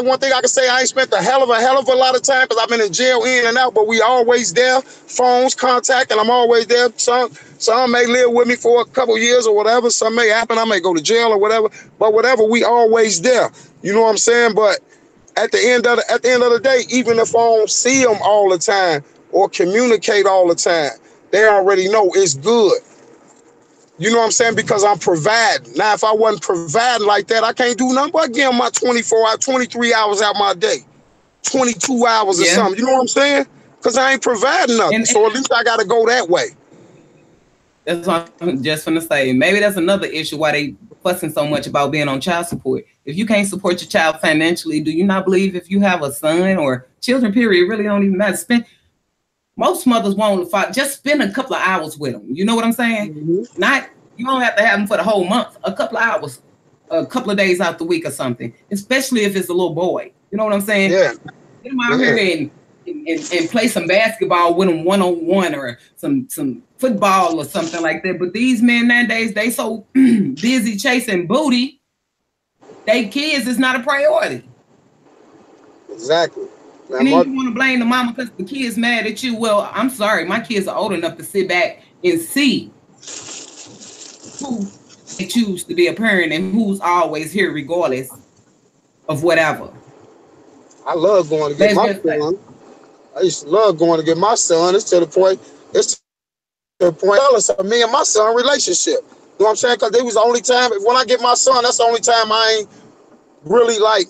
One thing I can say, I ain't spent a hell of a lot of time because I've been in jail in and out, but we always there, phones, contact, and I'm always there. Some may live with me for a couple years or whatever. Some may happen. I may go to jail or whatever, but whatever, we always there. You know what I'm saying? But at the end of the day, even if I don't see them all the time or communicate all the time, they already know it's good. You know what I'm saying? Because I'm providing. Now, if I wasn't providing like that, I can't do nothing but give them my 23 hours out my day. 22 hours or something. You know what I'm saying? Because I ain't providing nothing. So at least I got to go that way. That's what I'm just going to say. Maybe that's another issue why they fussing so much about being on child support. if you can't support your child financially, do you not believe if you have a son or children, period, really don't even matter. Most mothers won't just spend a couple of hours with them. You know what I'm saying? You don't have to have them for the whole month. A couple of hours, a couple of days out the week or something. Especially if it's a little boy. You know what I'm saying? Yeah. Get them out here and play some basketball with them one-on-one or some football or something like that. But these men nowadays, they so busy chasing booty, they kids is not a priority. Exactly. And then you want to blame the mama because the kid's mad at you. Well, I'm sorry, my kids are old enough to sit back and see who they choose to be a parent and who's always here regardless of whatever. I love going to get my son. I used to love going to get my son. It's to the point jealous of me and my son relationship. You know what I'm saying? Because it was the only time, when I get my son, that's the only time I ain't really like,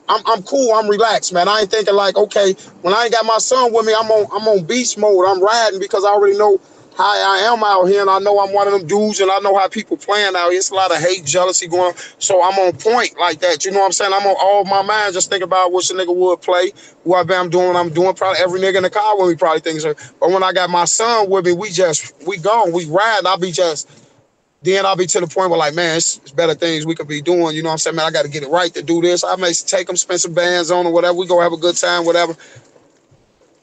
I'm cool, I'm relaxed, man. I ain't thinking like, okay, when I ain't got my son with me, I'm on beast mode. I'm riding because I already know how I am out here, and I know I'm one of them dudes, and I know how people playing out here. It's a lot of hate, jealousy going on. So I'm on point like that. You know what I'm saying? I'm on all my mind just think about what the nigga would play, who I'm doing what I'm doing. Probably every nigga in the car with me probably thinks. But when I got my son with me, we gone, we ride. I'll be to the point where like, man, it's better things we could be doing. You know what I'm saying? Man, I got to get it right to do this. I may take him, spend some bands on or whatever. We go have a good time, whatever.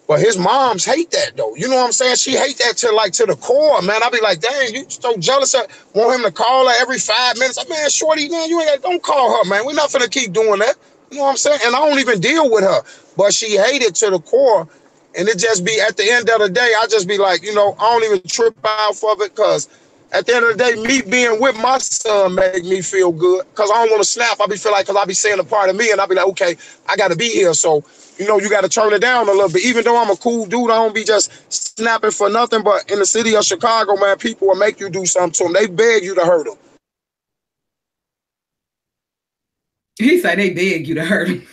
But his moms hate that though. You know what I'm saying? She hate that to the core, man. I be like, dang, you so jealous. I want him to call her every 5 minutes. Like, man, shorty, man, don't call her, man. We're not finna keep doing that. You know what I'm saying? And I don't even deal with her. But she hate it to the core. And it just be at the end of the day, I just be like, I don't even trip out for it because at the end of the day, me being with my son make me feel good because I don't want to snap. I be feel like, because I be saying a part of me and I be like, okay, I got to be here. So, you got to turn it down a little bit. Even though I'm a cool dude, I don't be just snapping for nothing. But in the city of Chicago, man, people will make you do something to them. They beg you to hurt them. He said they beg you to hurt him.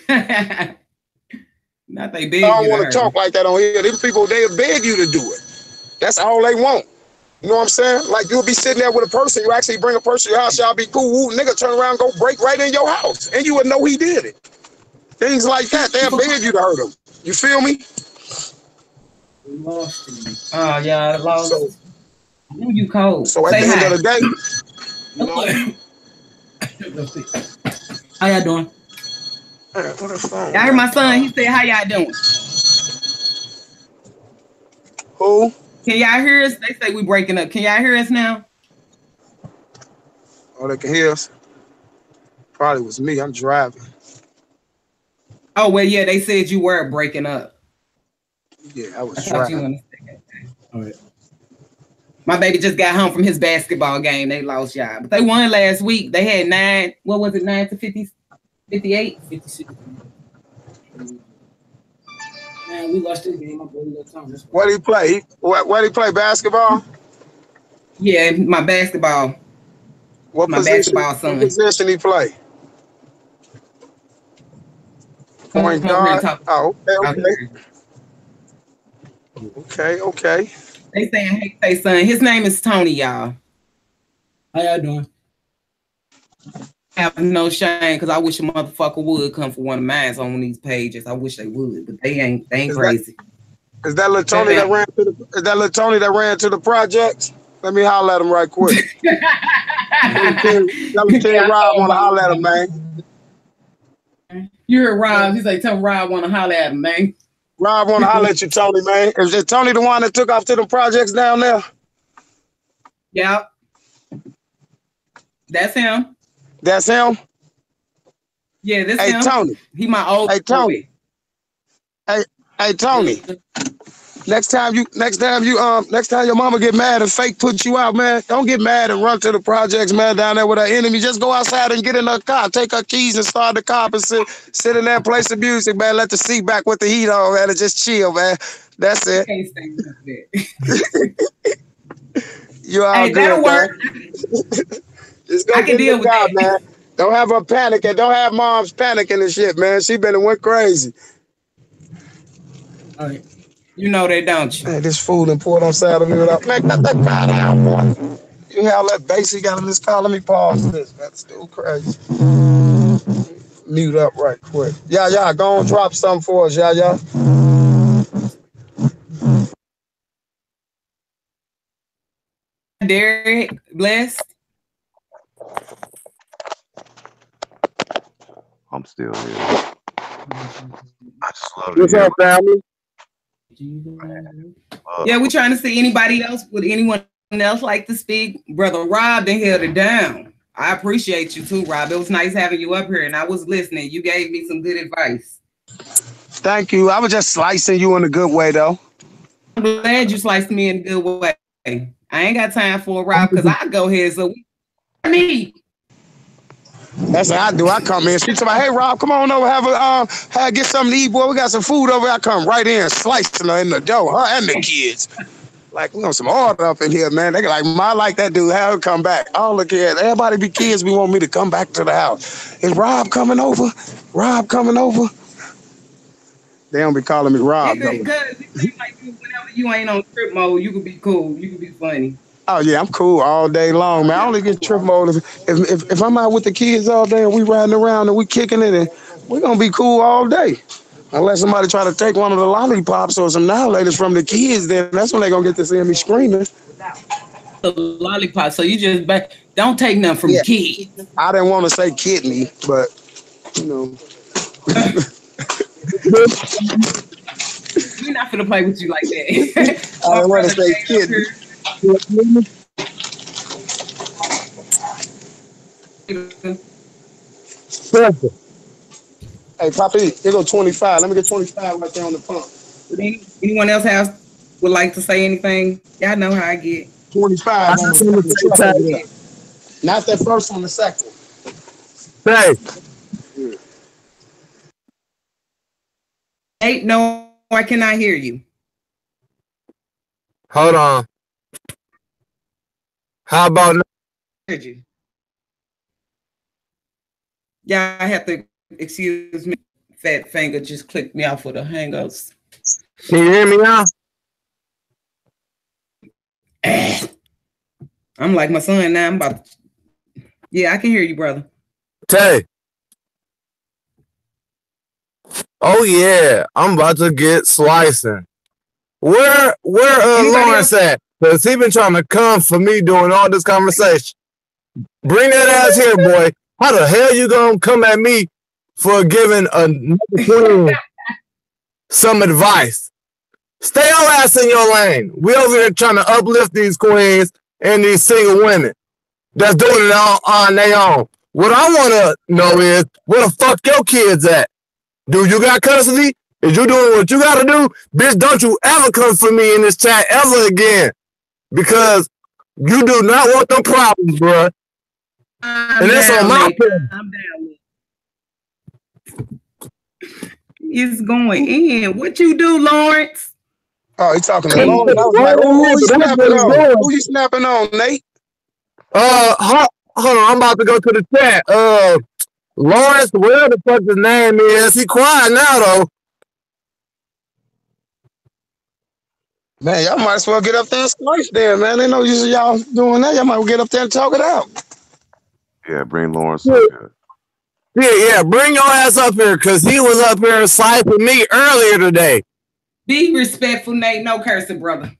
Not they beg you. I don't want to talk like that on here. These people, they beg you to do it. That's all they want. You know what I'm saying? Like you'll be sitting there with a person, you actually bring a person to your house, y'all be cool, nigga turn around, go break right in your house, and you would know he did it. Things like that, they'll beg you to hurt him. You feel me? Lost. Oh yeah, I lost. So, you cold. So at the end of the day, how y'all doing? I heard my son. He said, "How y'all doing?" Who? Can y'all hear us? They say we breaking up. Can y'all hear us now? Oh, they can hear us. Probably was me. I'm driving. Oh well, yeah. They said you were breaking up. Yeah, I was driving. All right. My baby just got home from his basketball game. They lost, y'all, but they won last week. They had 9. What was it? 9 to 50, 58, 56. Man, we lost this game. What did he play? What did he play? Basketball? Yeah, my basketball. What basketball son. What position he play? Point guard. Oh, okay. Okay. They saying, hey, son. His name is Tony, y'all. How y'all doing? I have no shame because I wish a motherfucker would come for one of mine on these pages. I wish they would, but they ain't crazy. Is that little Tony that ran to the? Is that little Tony that ran to the projects? Let me holler at him right quick. Tell Rob want to holler at him, man. You heard Rob? He's like, tell Rob want to holler at him, man. Rob want to holler at you, Tony, man. Is Tony the one that took off to the projects down there? Yeah. That's him. That's him? Yeah, this hey, him. Tony. He my old Hey, Tony. Hey, Tony. Next time your mama get mad and fake put you out, man, don't get mad and run to the projects, man, down there with her enemy. Just go outside and get in her car, take her keys and start the car and sit in there, play some music, man. Let the seat back with the heat on, man, and just chill, man. That's it. Can't stand that. You all hey, good, that'll work. Just go I can deal with job, that, man. Don't have her panicking. Don't have moms panicking and shit, man. She been and went crazy. All right. You know that, don't you? Hey, this fool and poured on side of me without man, cut that car down, boy. you have that bass he got in this car? Let me pause this. That's still crazy. Mute up right quick. Yeah, go on, drop something for us, yeah. Derek, blessed. I'm still here. I just love to What's hear. up, family? Yeah, we're trying to see anybody else. Would anyone else like to speak? Brother Rob, they held it down. I appreciate you too, Rob. It was nice having you up here, and I was listening. You gave me some good advice. Thank you. I was just slicing you in a good way, though. I'm glad you sliced me in a good way. I ain't got time for a Rob because I go ahead. So me. That's what I do. I come in. She tell me, "Hey, Rob, come on over, get something to eat, boy. We got some food over here." I come right in, slicing her in the dough, her and the kids. Like, we want some order up in here, man. They like, I like that dude. Have her come back. All the kids, everybody be kids. We want me to come back to the house. Is Rob coming over? Rob coming over? They don't be calling me Rob. Because it seems like whenever you ain't on trip mode, you can be cool. You can be funny. Oh yeah, I'm cool all day long, man. I only get trip mode if I'm out with the kids all day and we riding around and we kicking it, and we're gonna be cool all day. Unless somebody try to take one of the lollipops or some annihilators from the kids, then that's when they gonna get to see me screaming. The lollipop. So you just don't take nothing from kids. I didn't want to say kidney, but you know. We're not gonna play with you like that. I didn't want to say kidney. Hey, Poppy, here go 25. Let me get 25 right there on the pump. Anyone else would like to say anything? Y'all know how I get. 25. Not that first one, the second. Hey. Hey, no, I cannot hear you. Hold on. How about now? Heard you. Yeah, I have to excuse me. Fat finger just clicked me off with the hangouts. Can you hear me now? I'm like my son now. I'm about to... Yeah, I can hear you, brother. Tay. Oh yeah, I'm about to get slicing. Where Lawrence at? Because he been trying to come for me doing all this conversation. Bring that ass here, boy. How the hell you gonna come at me for giving another queen some advice? Stay your ass in your lane. We over here trying to uplift these queens and these single women that's doing it all on their own. What I want to know is, where the fuck your kids at? Do you got custody? Is you doing what you got to do? Bitch, don't you ever come for me in this chat ever again. Because you do not want them problems, bro. And that's on my part. I'm down. It's going in. What you do, Lawrence? Oh, he talking to Lawrence. I was like, who you snapping on? Who you snapping on, Nate? Hold on, I'm about to go to the chat. Lawrence, whatever the fuck his name is, he quiet now though. Man, y'all might as well get up there and splice there, man. They know y'all doing that. Y'all might well get up there and talk it out. Yeah, bring Lawrence up here. Yeah, bring your ass up here, because he was up here siping me earlier today. Be respectful, Nate. No cursing, brother.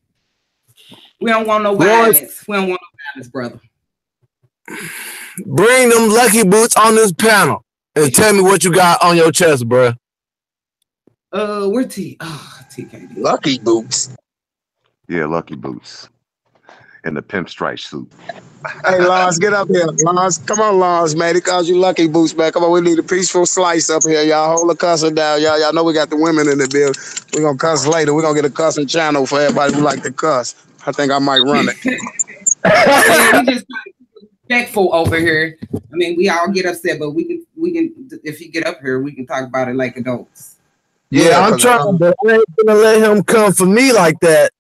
We don't want no violence. We don't want no violence, brother. Bring them lucky boots on this panel and tell me what you got on your chest, bro. Where's T? Oh, TKD. Lucky boots. Yeah, lucky boots. And the pimp stripe suit. Hey, Lars, get up here. Lars, come on, Lars, man. They called you lucky boots, man. Come on, we need a peaceful slice up here, y'all. Hold the cussing down, y'all. Y'all know we got the women in the building. We're going to cuss later. We're going to get a cussing channel for everybody who like to cuss. I think I might run it. Yeah, we just respectful over here. I mean, we all get upset, but we can. If you get up here, we can talk about it like adults. Yeah, I'm trying, but I ain't gonna let him come for me like that.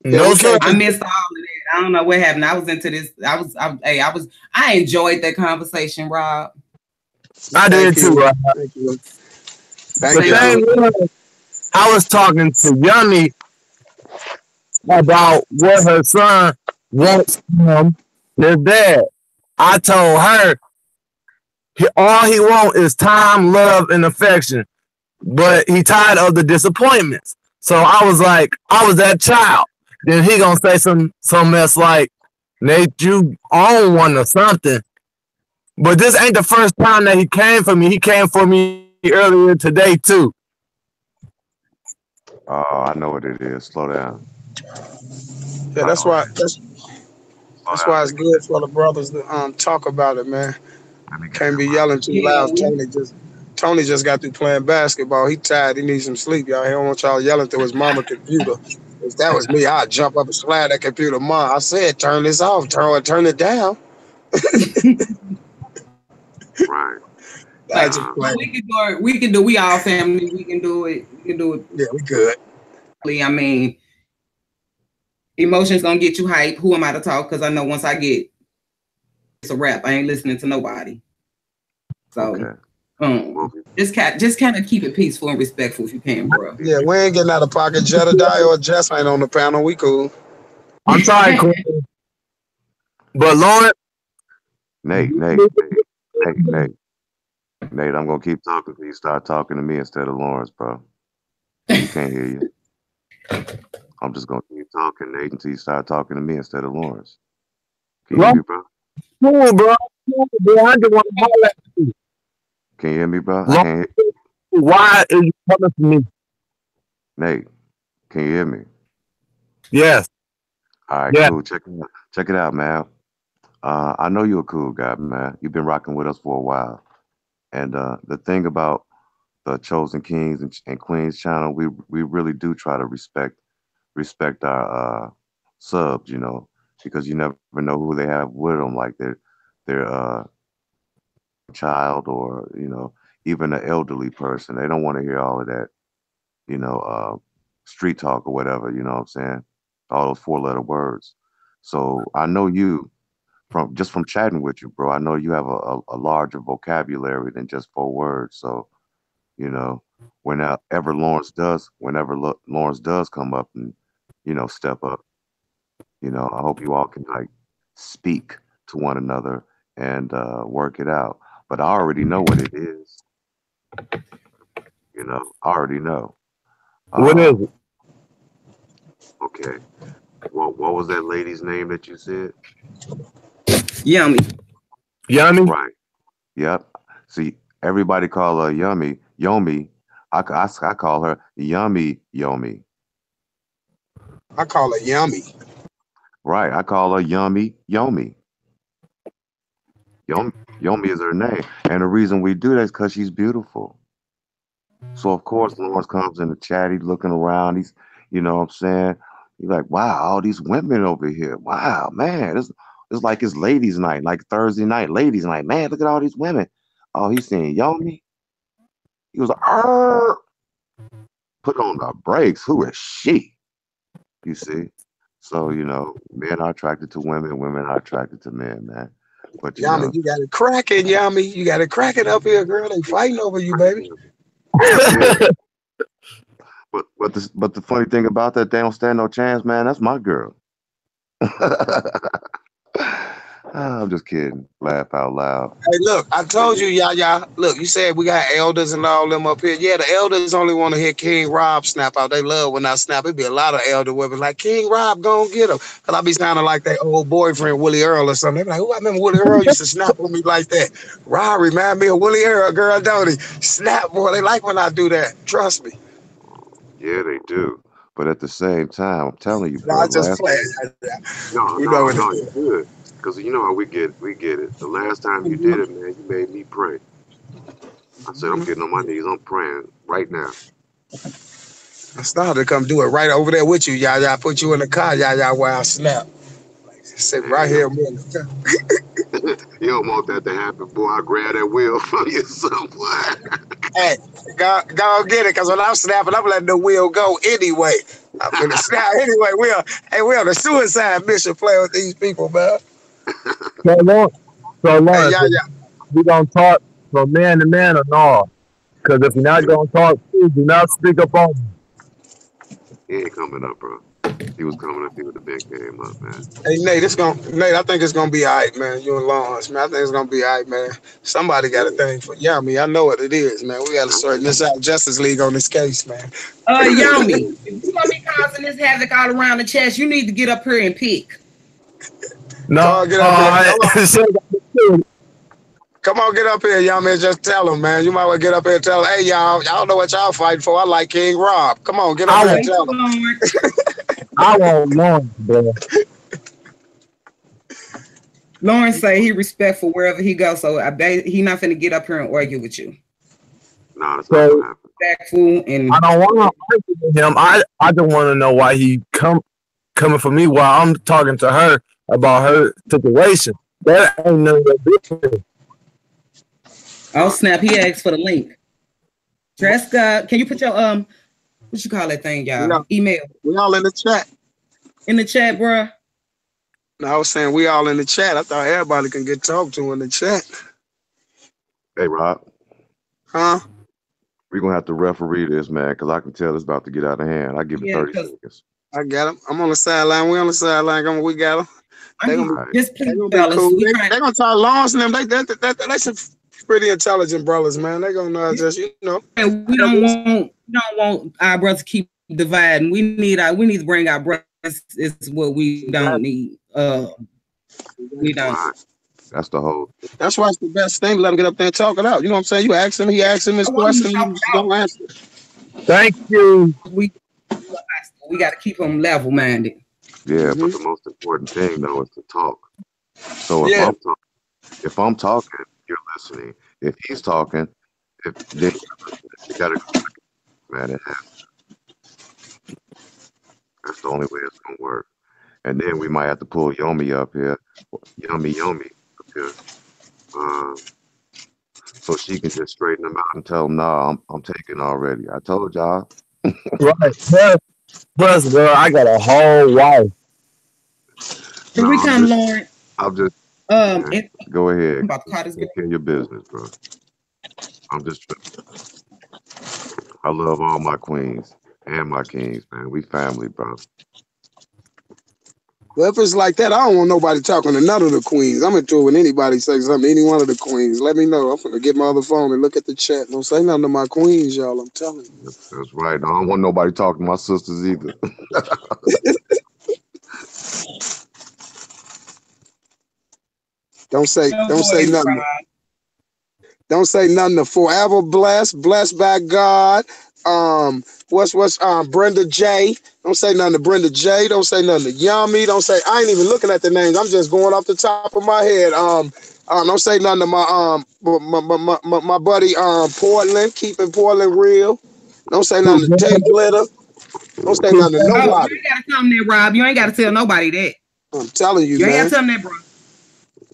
No, sir. I missed all of that. I don't know what happened. I was into this. I enjoyed that conversation, Rob. I did too, Rob. Thank you. Thank you. I was talking to Yummy about what her son wants from him his dad. I told her all he want is time, love, and affection, but he tired of the disappointments. So I was like, I was that child. Then he gonna say some mess like, Nate, you own one or something. But this ain't the first time that he came for me. He came for me earlier today too. Oh, I know what it is. Slow down. Yeah, that's why it's good for the brothers to talk about it, man. Can't be yelling too Yeah, loud. Tony just got through playing basketball. He tired. He needs some sleep, y'all. He don't want y'all yelling through his mama computer. If that was me, I'd jump up and slap that computer. Mom, I said turn this off. Turn it down. Right. I just play. we can do it. We can do. We all family. We can do it. We can do it. Yeah, we good. I mean, emotions gonna get you hype. Who am I to talk? Because I know once I get, it's a wrap. I ain't listening to nobody. So, just kind of keep it peaceful and respectful if you can, bro. Yeah, we ain't getting out of pocket. Jedediah or Jess ain't on the panel. We cool. I'm sorry, Queen. But Lauren, Nate, I'm gonna keep talking till you start talking to me instead of Lawrence, bro. You can't hear you. I'm just gonna keep talking, Nate, until you start talking to me instead of Lawrence. Can you hear me, bro? Cool, bro. I just want to holler at you. Can you hear me, bro? I can't hear you. Why are you coming for me? Nate, can you hear me? Yes. All right, cool. Check it out, man. I know you're a cool guy, man. You've been rocking with us for a while. And the thing about the Chosen Kings and Queens channel, we really do try to respect our subs, you know, because you never know who they have with them, like their child or, you know, even an elderly person. They don't want to hear all of that, you know, street talk or whatever, you know what I'm saying? All those 4-letter words. So I know you from chatting with you, bro. I know you have a larger vocabulary than just 4 words. So, you know, whenever Lawrence does come up and, you know, step up, you know, I hope you all can like speak to one another and work it out. But I already know what it is. You know, I already know. What is it? Okay. Well, what was that lady's name that you said? Yummy. Right. Yep. See, everybody call her Yummy. Yomi. I call her Yummy Yomi. I call her Yummy. Right. I call her Yummy Yomi. Yomi is her name. And the reason we do that is because she's beautiful. So, of course, Lawrence comes in the chat. He's looking around. He's, you know what I'm saying? He's like, wow, all these women over here. Wow, man. It's like it's ladies' night, like Thursday night, ladies' night. Man, look at all these women. Oh, he's saying Yomi. He was like, Arr! Put on the brakes. Who is she? You see? So, you know, men are attracted to women. Women are attracted to men, man. But Yummy, you got it cracking, Yummy. You got it cracking up here, girl. They fighting over you, baby. Yeah. But the funny thing about that, they don't stand no chance, man. That's my girl. I'm just kidding. Laugh out loud. Hey, look, I told you, y'all. Look, you said we got elders and all them up here. Yeah, the elders only want to hear King Rob snap out. They love when I snap. It'd be a lot of elder women like, King Rob, go and get him. Because I be sounding like that old boyfriend, Willie Earl or something. They be like, oh, I remember Willie Earl used to snap with me like that. Rob remind me of Willie Earl, girl, don't he? Snap, boy. They like when I do that. Trust me. Yeah, they do. But at the same time, I'm telling you, bro. No, I just play. No, you good. Because you know how we get it. The last time you did it, man, you made me pray. I said, I'm getting on my knees. I'm praying right now. I started to come do it right over there with you, y'all. Put you in the car, y'all, while I snap. Sit right here. You don't want that to happen, boy. I'll grab that wheel from you somewhere. Hey, go get it, because when I'm snapping, I'm letting the wheel go anyway. I'm going to snap anyway. We're on a suicide mission playing with these people, man. So Lawrence, hey, we gonna talk from man to man or no? Because if you're not gonna talk, please do not speak up on me. He ain't coming up, bro. He was coming up here with the big game up, man. Hey Nate, Nate, I think it's gonna be all right, man. You and Lawrence, man. I think it's gonna be all right, man. Somebody got a thing for Yummy. I know what it is, man. We gotta sort this out. Justice League on this case, man. Yummy, if you gonna be causing this havoc all around the chest, you need to get up here and pick. No, get up here. Come on, get up here, Yummy, and just tell him, man. You might well get up here and tell him, hey, y'all know what y'all fighting for. I like King Rob. Come on, get up here and tell him. I want Lawrence, bro. Lawrence say he respectful wherever he goes, so I bet he not finna get up here and argue with you. No, that's not gonna happen. Respectful, and I don't want to argue with him. I just want to know why he coming for me while I'm talking to her about her situation. That ain't none of your business. Oh snap! He asked for the link. Tresca, can you put your what you call that thing, y'all? Email. We all in the chat. In the chat, bro. No, I was saying we all in the chat. I thought everybody can get talked to in the chat. Hey, Rob. Huh? We're gonna have to referee this, man, because I can tell it's about to get out of hand. I give it 30 seconds. I got him. I'm on the sideline. We on the sideline. We got him. They're gonna be cool. They're gonna talk Lawrence and them. They some pretty intelligent brothers, man. They're gonna just, And we don't want our brothers keep dividing. We need to bring our brothers. Is what we don't need. We don't. That's the whole. That's why it's the best thing. Let him get up there and talk it out. You know what I'm saying? You ask him, he asks him his question. You just don't answer. Thank you. We got to keep them level-minded. Yeah, but the most important thing though is to talk. So if I'm talking, you're listening. If he's talking, then you gotta go, man. It has to. That's the only way it's gonna work. And then we might have to pull Yomi up here, Yummy up here, so she can just straighten them out and tell them, "Nah, I'm taking already." I told y'all. Right. Plus, girl, I got a whole wife. Here we come, Lauren. I'm just. Go ahead. I'm about to call this Take care of your business, bro. I'm just. I love all my queens and my kings, man. We family, bro. Well, if it's like that, I don't want nobody talking to none of the queens. I'm into it when anybody says something, any one of the queens. Let me know. I'm going to get my other phone and look at the chat. Don't say nothing to my queens, y'all. I'm telling you. That's right. I don't want nobody talking to my sisters either. Don't say nothing. Don't say nothing to Forever Blessed by God. What's Brenda J. Don't say nothing to Brenda J. Don't say nothing to Yummy. Don't say, I ain't even looking at the names. I'm just going off the top of my head. Don't say nothing to my buddy Portland, keeping Portland real. Don't say nothing to Tay Glitter. Don't say nothing to nobody. You ain't gotta tell them that, Rob. You ain't gotta tell nobody that. I'm telling you, man. You ain't gotta tell them that, bro.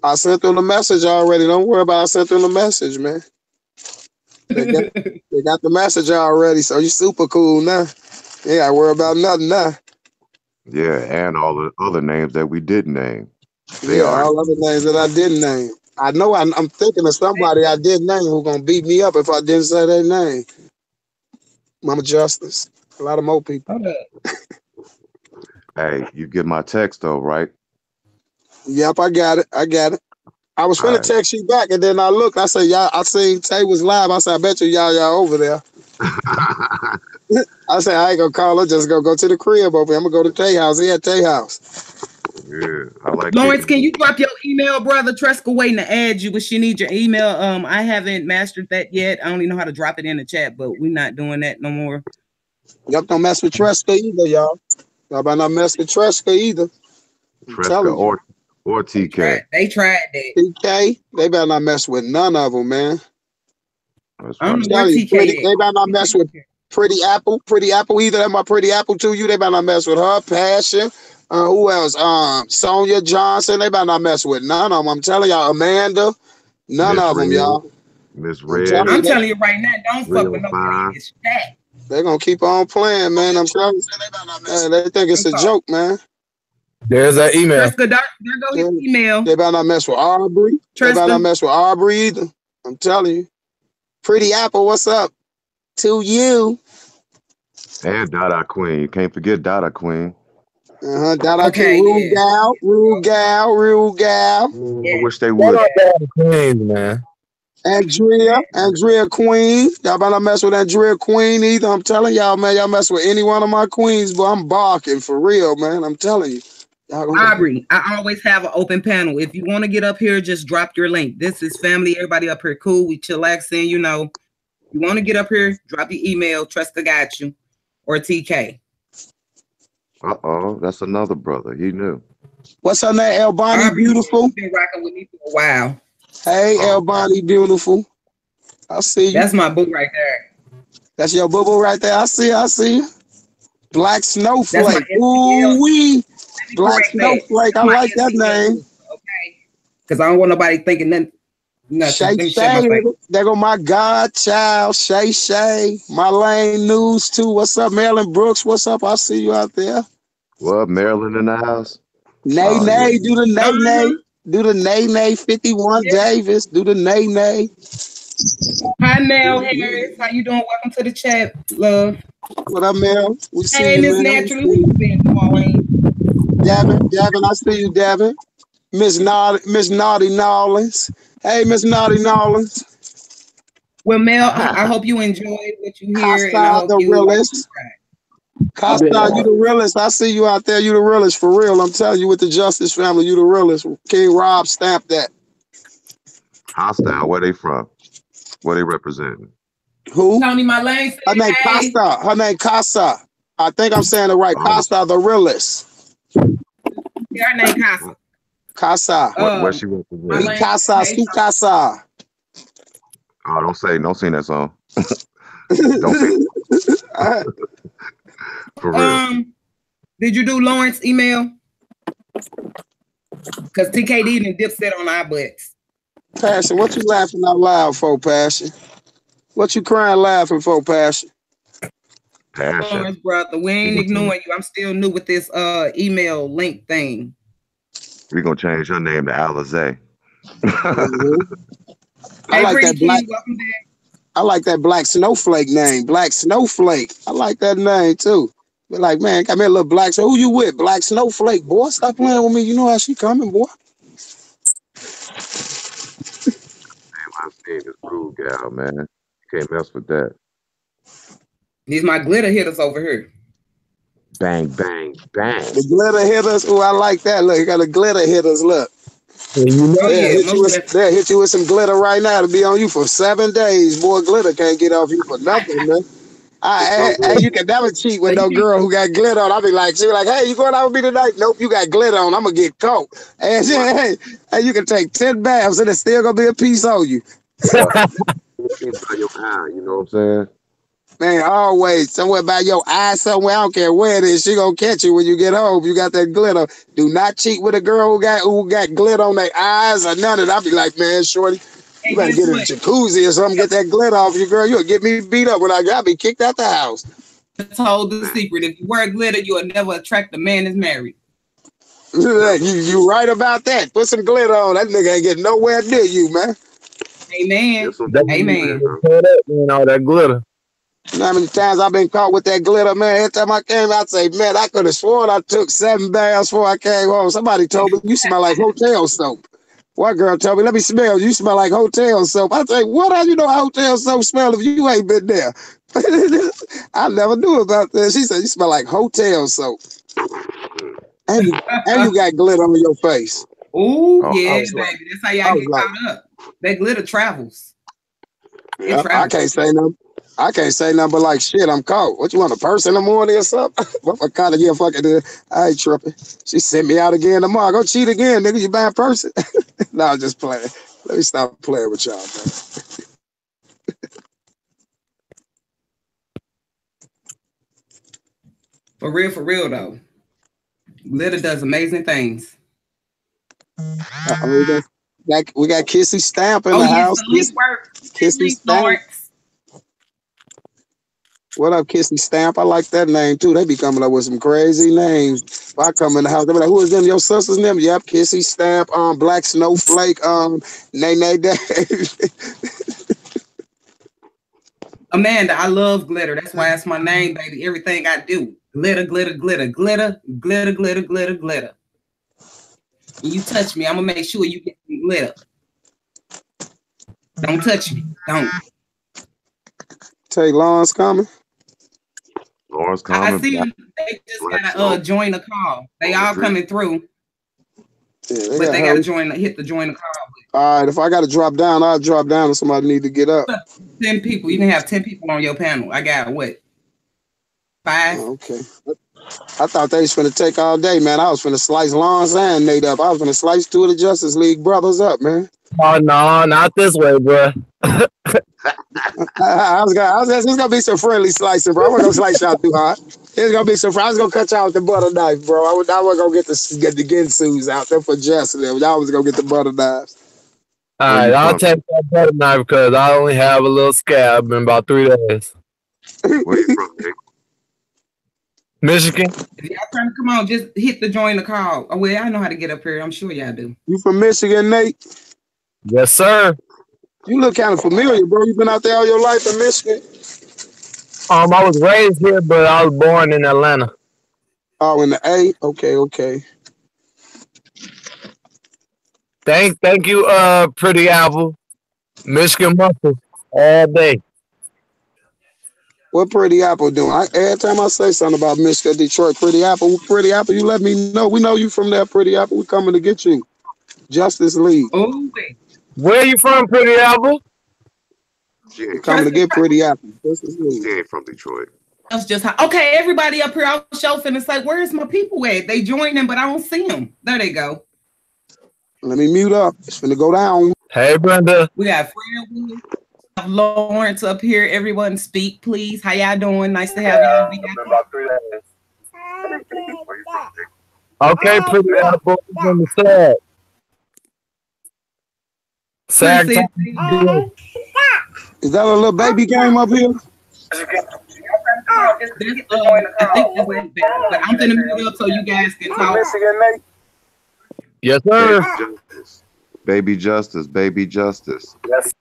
I sent them the message already. Don't worry about it. I sent them the message, man. They got the message already, so you super cool now. You gotta worry about nothing now. Yeah, and all the other names that we did name. All other names that I didn't name. I know I'm thinking of somebody I did name who's gonna beat me up if I didn't say their name. Mama Justice. A lot of more people. Hey, you get my text though, right? Yep, I got it. I was finna text you back, and then I looked. I said, "Y'all." I seen Tay was live. I said, "I bet you y'all over there." I said, "I ain't gonna call her. Just go to the crib over here. I'm gonna go to Tay house. He at Tay house." Yeah, I like. Lawrence, can you drop your email, brother? Tresca waiting to add you, but she needs your email. I haven't mastered that yet. I don't even know how to drop it in the chat, but we're not doing that no more. Y'all don't mess with Tresca either, y'all. Y'all better not mess with Tresca either. Tresca or TK. They tried that. TK, they better not mess with none of them, man. I'm telling you, they better not mess with Pretty Apple either. That's my Pretty Apple to you. They better not mess with her. Passion. Who else? Sonia Johnson. They better not mess with none of them. I'm telling y'all, Amanda. None of them, y'all. Miss Red. I'm telling you right now, don't fuck with nobody. It's that. They're gonna keep on playing, man. I'm telling you. They think it's a joke, man. There's that email. There go his email. They better not mess with Aubrey. They better not mess with Aubrey either. I'm telling you. Pretty Apple, what's up? To you. And Dada Queen. You can't forget Dada Queen. Shout out to Okay, Rue yeah. Gal, Rue Gal, Rue Gal, I wish they Shout would. out to all the queens, man. Andrea Queen. Y'all better not mess with Andrea Queen either. I'm telling y'all, man. Y'all mess with any one of my queens, but I'm barking for real, man. I'm telling you. Y'all gonna Aubrey, I always have an open panel. If you want to get up here, just drop your link. This is family. Everybody up here cool. We chillaxing, you know. You want to get up here, drop your email. Tresta got you. Or TK. That's another brother. He knew. What's her name? El Bonnie Aubrey, Beautiful. you've been rocking with me for a while. Hey, El Bonnie Beautiful. I see you. That's my boo right there. That's your boo-boo right there. I see you. Black Snowflake. That's my Ooh wee. Black correct that. Snowflake. I My like that STL, name. Okay. Because I don't want nobody thinking nothing. Shay Let me shut my Shay. face. There go my godchild, Shay Shay. Marlene News too. What's up, Marilyn Brooks? What's up? I see you out there. What, Maryland in the house? Nay, Oh, nay, yeah. do the nay, nay. Do the nay, nay, 51 Davis. Do the nay, nay. Hi, Mel Harris. How you doing? Welcome to the chat, love. What up, Mel? We see Hey, you, Miss man. Naturally. What you been doing? Davin, I see you, Davin. Miss Naughty Nolans. Hey, Miss Naughty Nolans. Well, Mel, I hope you enjoyed what you hear, and I Costa hope the you realist. Costa, you the realest. I see you out there. You the realest for real. I'm telling you, with the Justice family, you the realest. King Rob stamped that. Hostile. Where they from? Where they representing? Who? Tony Marlene. Her name Costa. Her name Casa. I think I'm saying it right. Costa the realest. Yeah, her name Casa. Casa. Where she representing? Mi casa, su casa. Oh, don't sing that song. Don't sing. For real. Did you do Lawrence email? Because TKD and Dipset on our butts. Passion, what you laughing out loud for, Passion? What you crying laughing for, Passion? Lawrence, brother, we ain't ignoring you. I'm still new with this email link thing. We're gonna change her name to Alizé. I like that black. Welcome back. I like that Black Snowflake name. Black Snowflake. I like that name too. Be like, man, got me a little black. So who you with? Black Snowflake, boy. Stop playing with me. You know how she coming, boy. My name is Rude Gal, man. You can't mess with that. These my glitter hitters over here. Bang, bang, bang. The glitter hitters. Oh, I like that. Look, you got the glitter hitters. Look. You know, they'll hit you with some glitter right now to be on you for 7 days. Boy, glitter can't get off you for nothing, man. You can never cheat with no girl who got glitter on. I'll be like, she be like, hey, you going out with me tonight? Nope, you got glitter on. I'm gonna get caught. And hey, you can take 10 baths and it's still gonna be a piece on you. You know what I'm saying? Man, always somewhere by your eye, somewhere. I don't care where it is. She gonna catch you when you get home. You got that glitter. Do not cheat with a girl who got glitter on their eyes or none of that. I'll be like, man, shorty, you better get in the jacuzzi or something. Get that glitter off you, girl. You'll get me beat up when I'll be kicked out the house. Told the secret. If you wear glitter, you'll never attract a man that's married. You right about that. Put some glitter on. That nigga ain't getting nowhere near you, man. Amen. Amen. All that glitter. You know how many times I've been caught with that glitter, man? Every time I came out, I say, man, I could have sworn I took 7 baths before I came home. Somebody told me, you smell like hotel soap. One girl told me, let me smell. You smell like hotel soap. I say, what do you know how hotel soap smell if you ain't been there? I never knew about that. She said, you smell like hotel soap. And you got glitter on your face. Ooh, yeah, baby. That's how y'all get caught up. That glitter travels. I can't say nothing. I can't say nothing but like, shit, I'm caught. What you want, a purse in the morning or something? What kind of fucking I ain't tripping. She sent me out again tomorrow. Go cheat again, nigga. You buying person? No, I'm just playing. Let me stop playing with y'all, man. For real, though. Glitter does amazing things. We got Kissy Stamp in the house. Kissy Stamp. What up, Kissy Stamp? I like that name too. They be coming up with some crazy names. If I come in the house, they be like, who is them? Your sister's name? Yep, Kissy Stamp, Black Snowflake, Nene Dave. Amanda, I love glitter. That's why it's my name, baby. Everything I do. glitter, glitter, glitter, glitter, glitter, glitter, glitter, glitter. And you touch me, I'm gonna make sure you get some glitter. Don't touch me. Don't. Tay Lawrence coming. Lawrence I coming. see them. They just gotta join the call. They all coming through, Yeah, but they gotta hit the join the call. All right, if I gotta drop down, I'll drop down if somebody need to get up. 10 people. You can have 10 people on your panel. I got what? 5? Okay. I thought they was finna take all day, man. I was finna slice Lawrence and Nate up. I was finna slice 2 of the Justice League brothers up, man. Oh no, not this way, bro. It's gonna be some friendly slicing, bro. I wasn't gonna slice y'all too hard. It's gonna be some. I was gonna cut y'all with the butter knife, bro. I wasn't gonna get the Ginsus out there for Justin. Y'all was gonna get the butter knives. All right, I'll take that butter knife because I only have a little scab in about 3 days. Where you from, Nick? Michigan. If y'all trying to come on, just hit the join the call. Oh, well, I know how to get up here. I'm sure y'all do. You from Michigan, Nate? Yes, sir. You look kind of familiar, bro. You been out there all your life in Michigan? I was raised here, but I was born in Atlanta. Oh, in the A? Okay. Thank you, Pretty Apple. Michigan muscle all day. What Pretty Apple doing? Every time I say something about Michigan, Detroit, Pretty Apple, you let me know. We know you from there, Pretty Apple. We coming to get you. Justice League. Oh, wait. Where you from, Pretty Apple? Coming to get Pretty Apple. She ain't from Detroit. That's just how. Okay, everybody up here, I was showing. It's like, where's my people at? They joined them, but I don't see them. There they go. Let me mute up. It's finna go down. Hey, Brenda. We got Fred, Lawrence up here. Everyone speak, please. How y'all doing? Nice to have y'all. Okay, Pretty Apple. On the side. Sag. Is that a little baby game up here? I think this went better, but I'm gonna mute up so you guys can talk. Yes, sir. Baby Justice, Baby Justice. Yes.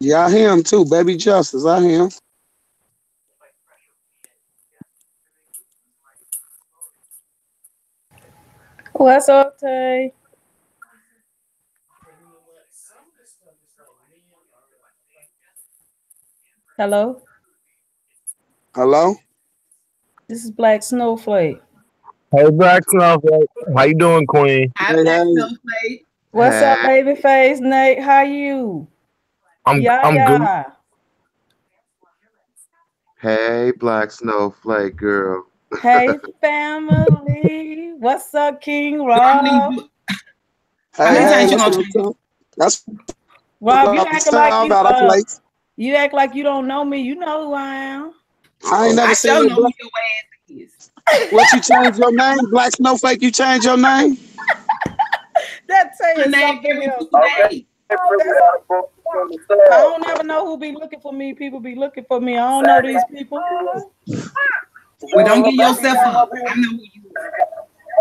Yeah, I hear him too. Baby Justice, I hear him. What's up, Tay? Hello? Hello? This is Black Snowflake. Hey, Black Snowflake. How you doing, Queen? Hi, Black Snowflake. What's up, Babyface Nate? How you? I'm good. Hey, Black Snowflake girl. Hey, family. What's up, King Rob? That's Rob, you act like you don't know me. You know who I am. I ain't never seen you. What, you changed your name? Black Snowflake, you changed your name? That saying something else. I don't ever know who be looking for me. People be looking for me. I don't know these people. Well, don't get yourself up. I know who you are.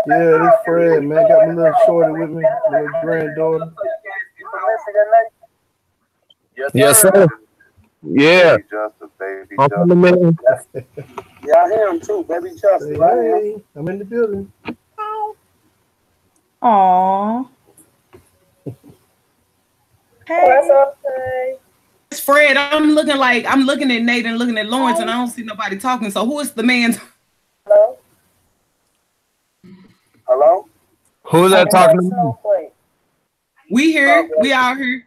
Yeah, this Fred, man. Got my little shorty with me, little granddaughter. Yes, sir. Yeah. I'm from the man. Yeah, I hear him too, Baby Justice. Hey, I'm in the building. Aww. Hey. It's Fred. I'm looking at Nate and looking at Lawrence, and I don't see nobody talking. So who is the man? Hello? Hello? Who's that talking to me? We here. We out here.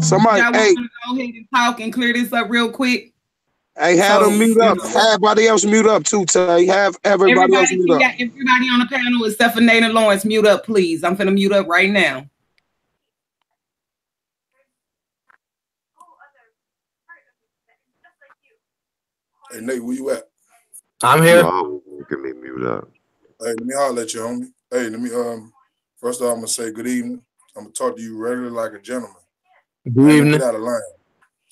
Somebody, hey. Go ahead and talk and clear this up real quick. Hey, have them mute up. Have everybody else mute up too, Tay. Have everybody else mute up. Everybody on the panel except for Nate and Lawrence, mute up, please. I'm finna mute up right now. Hey, Nate, where you at? I'm here. Give me mute up. Hey, let me holler at you, homie. Hey, let me first of all, I'm gonna say good evening. I'm gonna talk to you regularly like a gentleman. Good evening. Get out of line.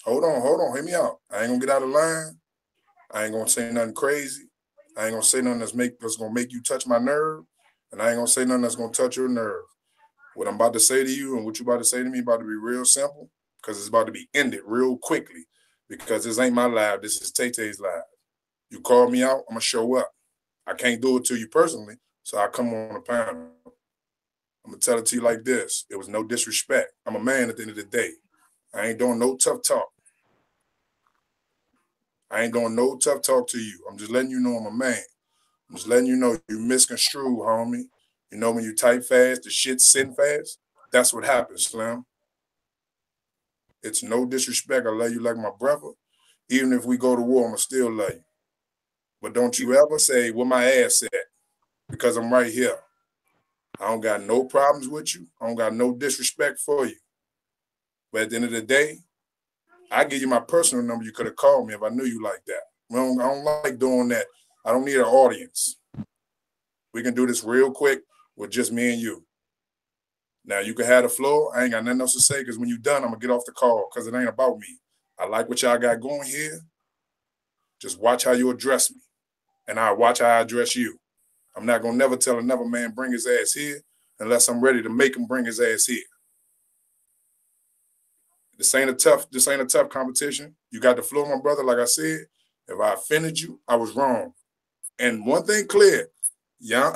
Hold on, hear me out. I ain't gonna get out of line. I ain't gonna say nothing crazy. I ain't gonna say nothing that's gonna make you touch my nerve, and I ain't gonna say nothing that's gonna touch your nerve. What I'm about to say to you and what you about to say to me about to be real simple, because it's about to be ended real quickly. Because this ain't my live, this is Tay-Tay's live. You call me out, I'm gonna show up. I can't do it to you personally, so I come on the panel. I'm gonna tell it to you like this. It was no disrespect. I'm a man at the end of the day. I ain't doing no tough talk. I ain't doing no tough talk to you. I'm just letting you know I'm a man. I'm just letting you know you misconstrued, homie. You know when you type fast, the shit send fast? That's what happens, Slim. It's no disrespect. I love you like my brother. Even if we go to war, I'ma still love you. But don't you ever say where my ass at, because I'm right here. I don't got no problems with you. I don't got no disrespect for you. But at the end of the day, I give you my personal number. You could have called me if I knew you like that. I don't like doing that. I don't need an audience. We can do this real quick with just me and you. Now, you can have the floor. I ain't got nothing else to say because when you're done, I'm going to get off the call because it ain't about me. I like what y'all got going here. Just watch how you address me, and I'll watch how I address you. I'm not going to never tell another man bring his ass here unless I'm ready to make him bring his ass here. This ain't a tough competition. You got the floor, my brother. Like I said, if I offended you, I was wrong. And one thing clear, Yaya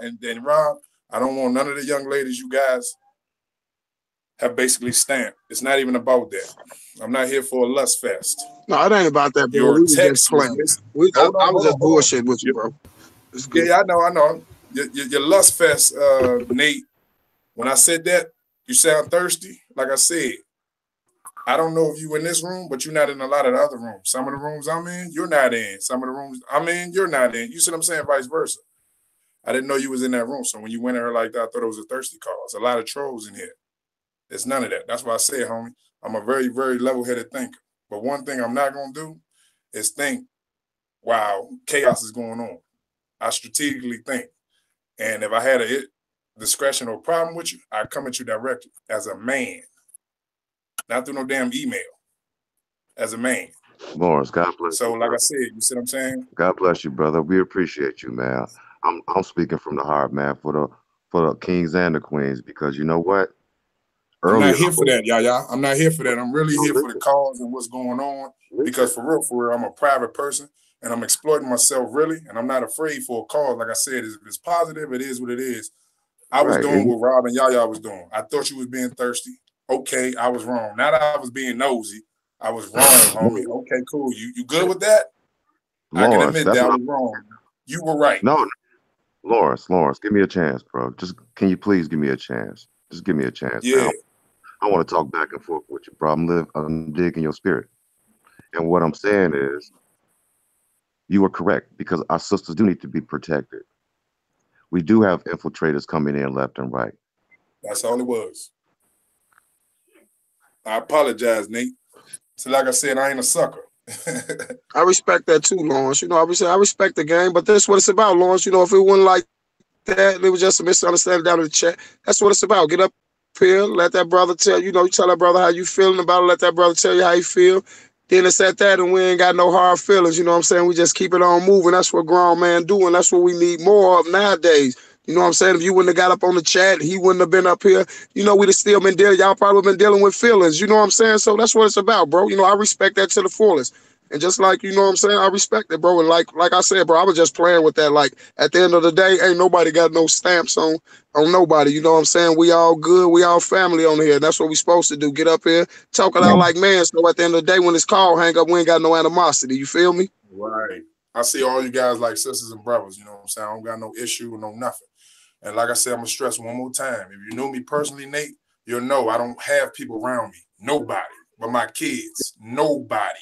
and Rob, I don't want none of the young ladies you guys have basically stamped. It's not even about that. I'm not here for a lust fest. No, it ain't about that, bro. Your We was text just playing. messages. I was just bullshit with you, bro. Yeah, I know. Your lust fest, Nate, when I said that, you sound thirsty. Like I said, I don't know if you in this room, but you're not in a lot of the other rooms. Some of the rooms I'm in, you're not in. Some of the rooms I'm in, you're not in. You see what I'm saying? Vice versa. I didn't know you was in that room. So when you went at her like that, I thought it was a thirsty call. It's a lot of trolls in here. It's none of that. That's why I said, homie, I'm a very, very level-headed thinker. But one thing I'm not going to do is think while chaos is going on. I strategically think. And if I had a discretion or problem with you, I'd come at you directly as a man. Not through no damn email. As a man. Lawrence, God bless So, you. like I said, you see what I'm saying? God bless you, brother. We appreciate you, man. I'm speaking from the heart, man, for the kings and the queens, because you know what? I'm not here for that, Yaya. I'm not here for that. I'm really here for the cause and what's going on. Because for real, I'm a private person and I'm exploiting myself really, and I'm not afraid for a cause. Like I said, if it's positive, it is what it is. I was doing what Rob and Yaya was doing. I thought you was being thirsty. Okay, I was wrong. Not that I was being nosy. I was wrong, homie. Okay, cool. You good with that? Lawrence, I can admit that I was wrong. You were right. No, Lawrence, give me a chance, bro. Can you please give me a chance? Just give me a chance. Yeah. Man. I want to talk back and forth with you, bro. I'm digging your spirit. And what I'm saying is, you are correct, because our sisters do need to be protected. We do have infiltrators coming in left and right. That's all it was. I apologize, Nate. So like I said, I ain't a sucker. I respect that too, Lawrence. You know, I respect the game, but that's what it's about, Lawrence. You know, if it wasn't like that, it was just a misunderstanding down in the chat. That's what it's about. Get up here, let that brother tell you know, you tell that brother how you feeling about it, let that brother tell you how you feel. Then it's at that, and we ain't got no hard feelings. You know what I'm saying? We just keep it on moving. That's what grown man do, and that's what we need more of nowadays. You know what I'm saying? If you wouldn't have got up on the chat, he wouldn't have been up here. You know, we'd have still been dealing. Y'all probably been dealing with feelings. You know what I'm saying? So that's what it's about, bro. You know, I respect that to the fullest. And just like, you know what I'm saying, I respect it, bro. And like I said, bro, I was just playing with that. Like, at the end of the day, ain't nobody got no stamps on nobody. You know what I'm saying? We all good. We all family on here. That's what we supposed to do. Get up here, talk it out like man. So at the end of the day, when it's called hang up, we ain't got no animosity. You feel me? Right. I see all you guys like sisters and brothers. You know what I'm saying? I don't got no issue, no nothing. And like I said, I'm going to stress one more time. If you know me personally, Nate, you'll know I don't have people around me. Nobody. But my kids. Nobody.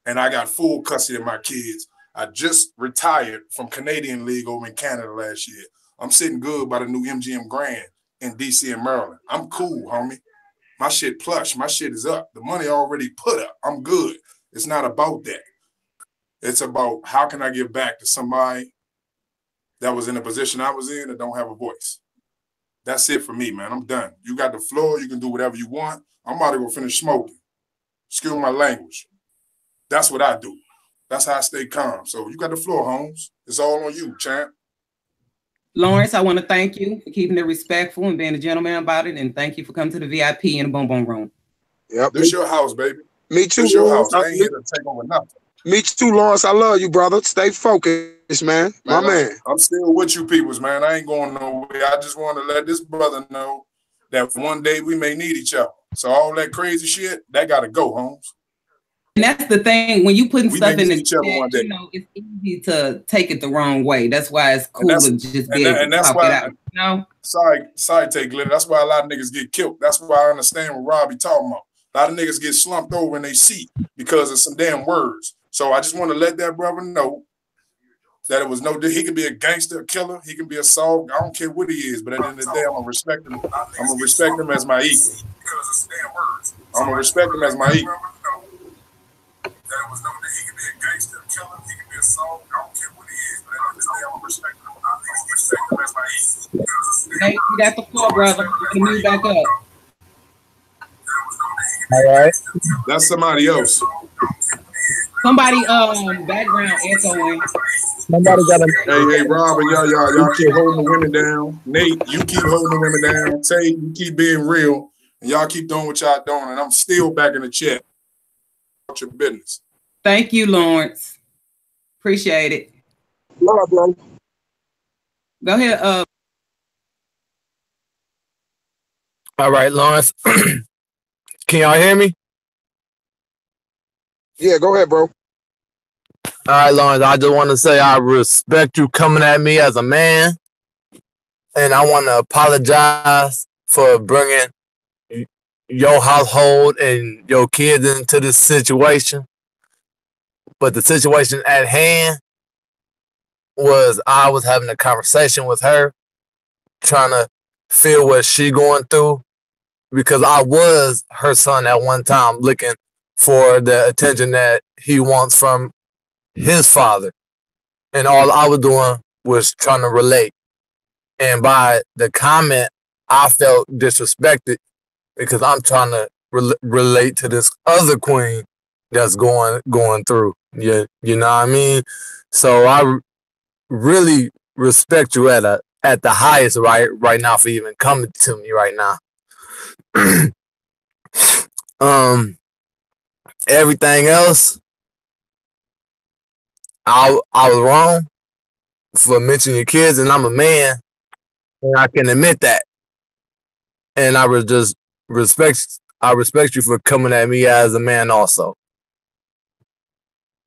And I got full custody of my kids. I just retired from Canadian League over in Canada last year. I'm sitting good by the new MGM Grand in D.C. and Maryland. I'm cool, homie. My shit plush. My shit is up. The money already put up. I'm good. It's not about that. It's about how can I give back to somebody that was in the position I was in that don't have a voice. That's it for me, man. I'm done. You got the floor. You can do whatever you want. I'm about to go finish smoking. Excuse my language. That's what I do. That's how I stay calm. So you got the floor, Holmes. It's all on you, champ. Lawrence, I want to thank you for keeping it respectful and being a gentleman about it. And thank you for coming to the VIP in the Boom Boom Room. Yep. This your house, baby. Me too. This your house. I ain't here to take over nothing. Me too, Lawrence. I love you, brother. Stay focused, man. My man. I'm still with you peoples, man. I ain't going nowhere. I just want to let this brother know that one day we may need each other. So all that crazy shit, that got to go, Holmes. And that's the thing. When you putting We stuff may in need the each other one chat, day. you know, it's easy to take it the wrong way. That's why it's cool to just be able to that's talk why, it out. You know? Sorry, take glitter. That's why a lot of niggas get killed. That's why I understand what Robbie talking about. A lot of niggas get slumped over in their seat because of some damn words. So I just want to let that brother know that it was he could be a gangster, a killer, he can be a soft, I don't care what he is, but at the end of the day, I'm gonna respect him. I'm gonna respect him as my equal. I'm gonna respect him as my equal. Hey, you got the floor, brother. You can move back up. All right. That's somebody else. Somebody background echoing. Somebody got a Hey, Rob and y'all keep holding the women down. Nate, you keep holding the women down. Tay, you keep being real. And y'all keep doing what y'all doing. And I'm still back in the chat. About your business. Thank you, Lawrence. Appreciate it. Love, bro. Go ahead. All right, Lawrence. Can y'all hear me? Yeah, go ahead, bro. All right, Lawrence, I just want to say I respect you coming at me as a man. And I want to apologize for bringing your household and your kids into this situation. But the situation at hand was I was having a conversation with her, trying to feel what she going through, because I was her son at one time, looking for the attention that he wants from his father. And all I was doing was trying to relate. And by the comment, I felt disrespected because I'm trying to relate to this other queen that's going through. You know what I mean? So I really respect you at the highest right now for even coming to me right now. Everything else, I was wrong for mentioning your kids, and I'm a man, and I can admit that. And I was just respect you for coming at me as a man also.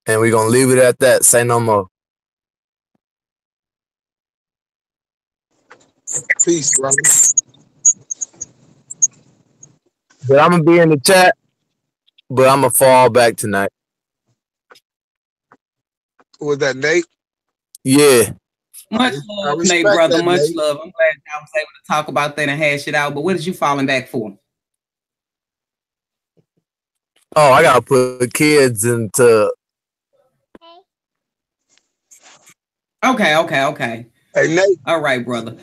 And we're gonna leave it at that. Say no more. Peace, brother. But I'm gonna be in the chat, but I'm gonna fall back tonight. Was that Nate? Yeah. Much love, Nate, brother. Much love. I'm glad I was able to talk about that and hash it out. But what is you falling back for? Oh, I gotta put kids into. Okay. Hey, Nate. All right, brother.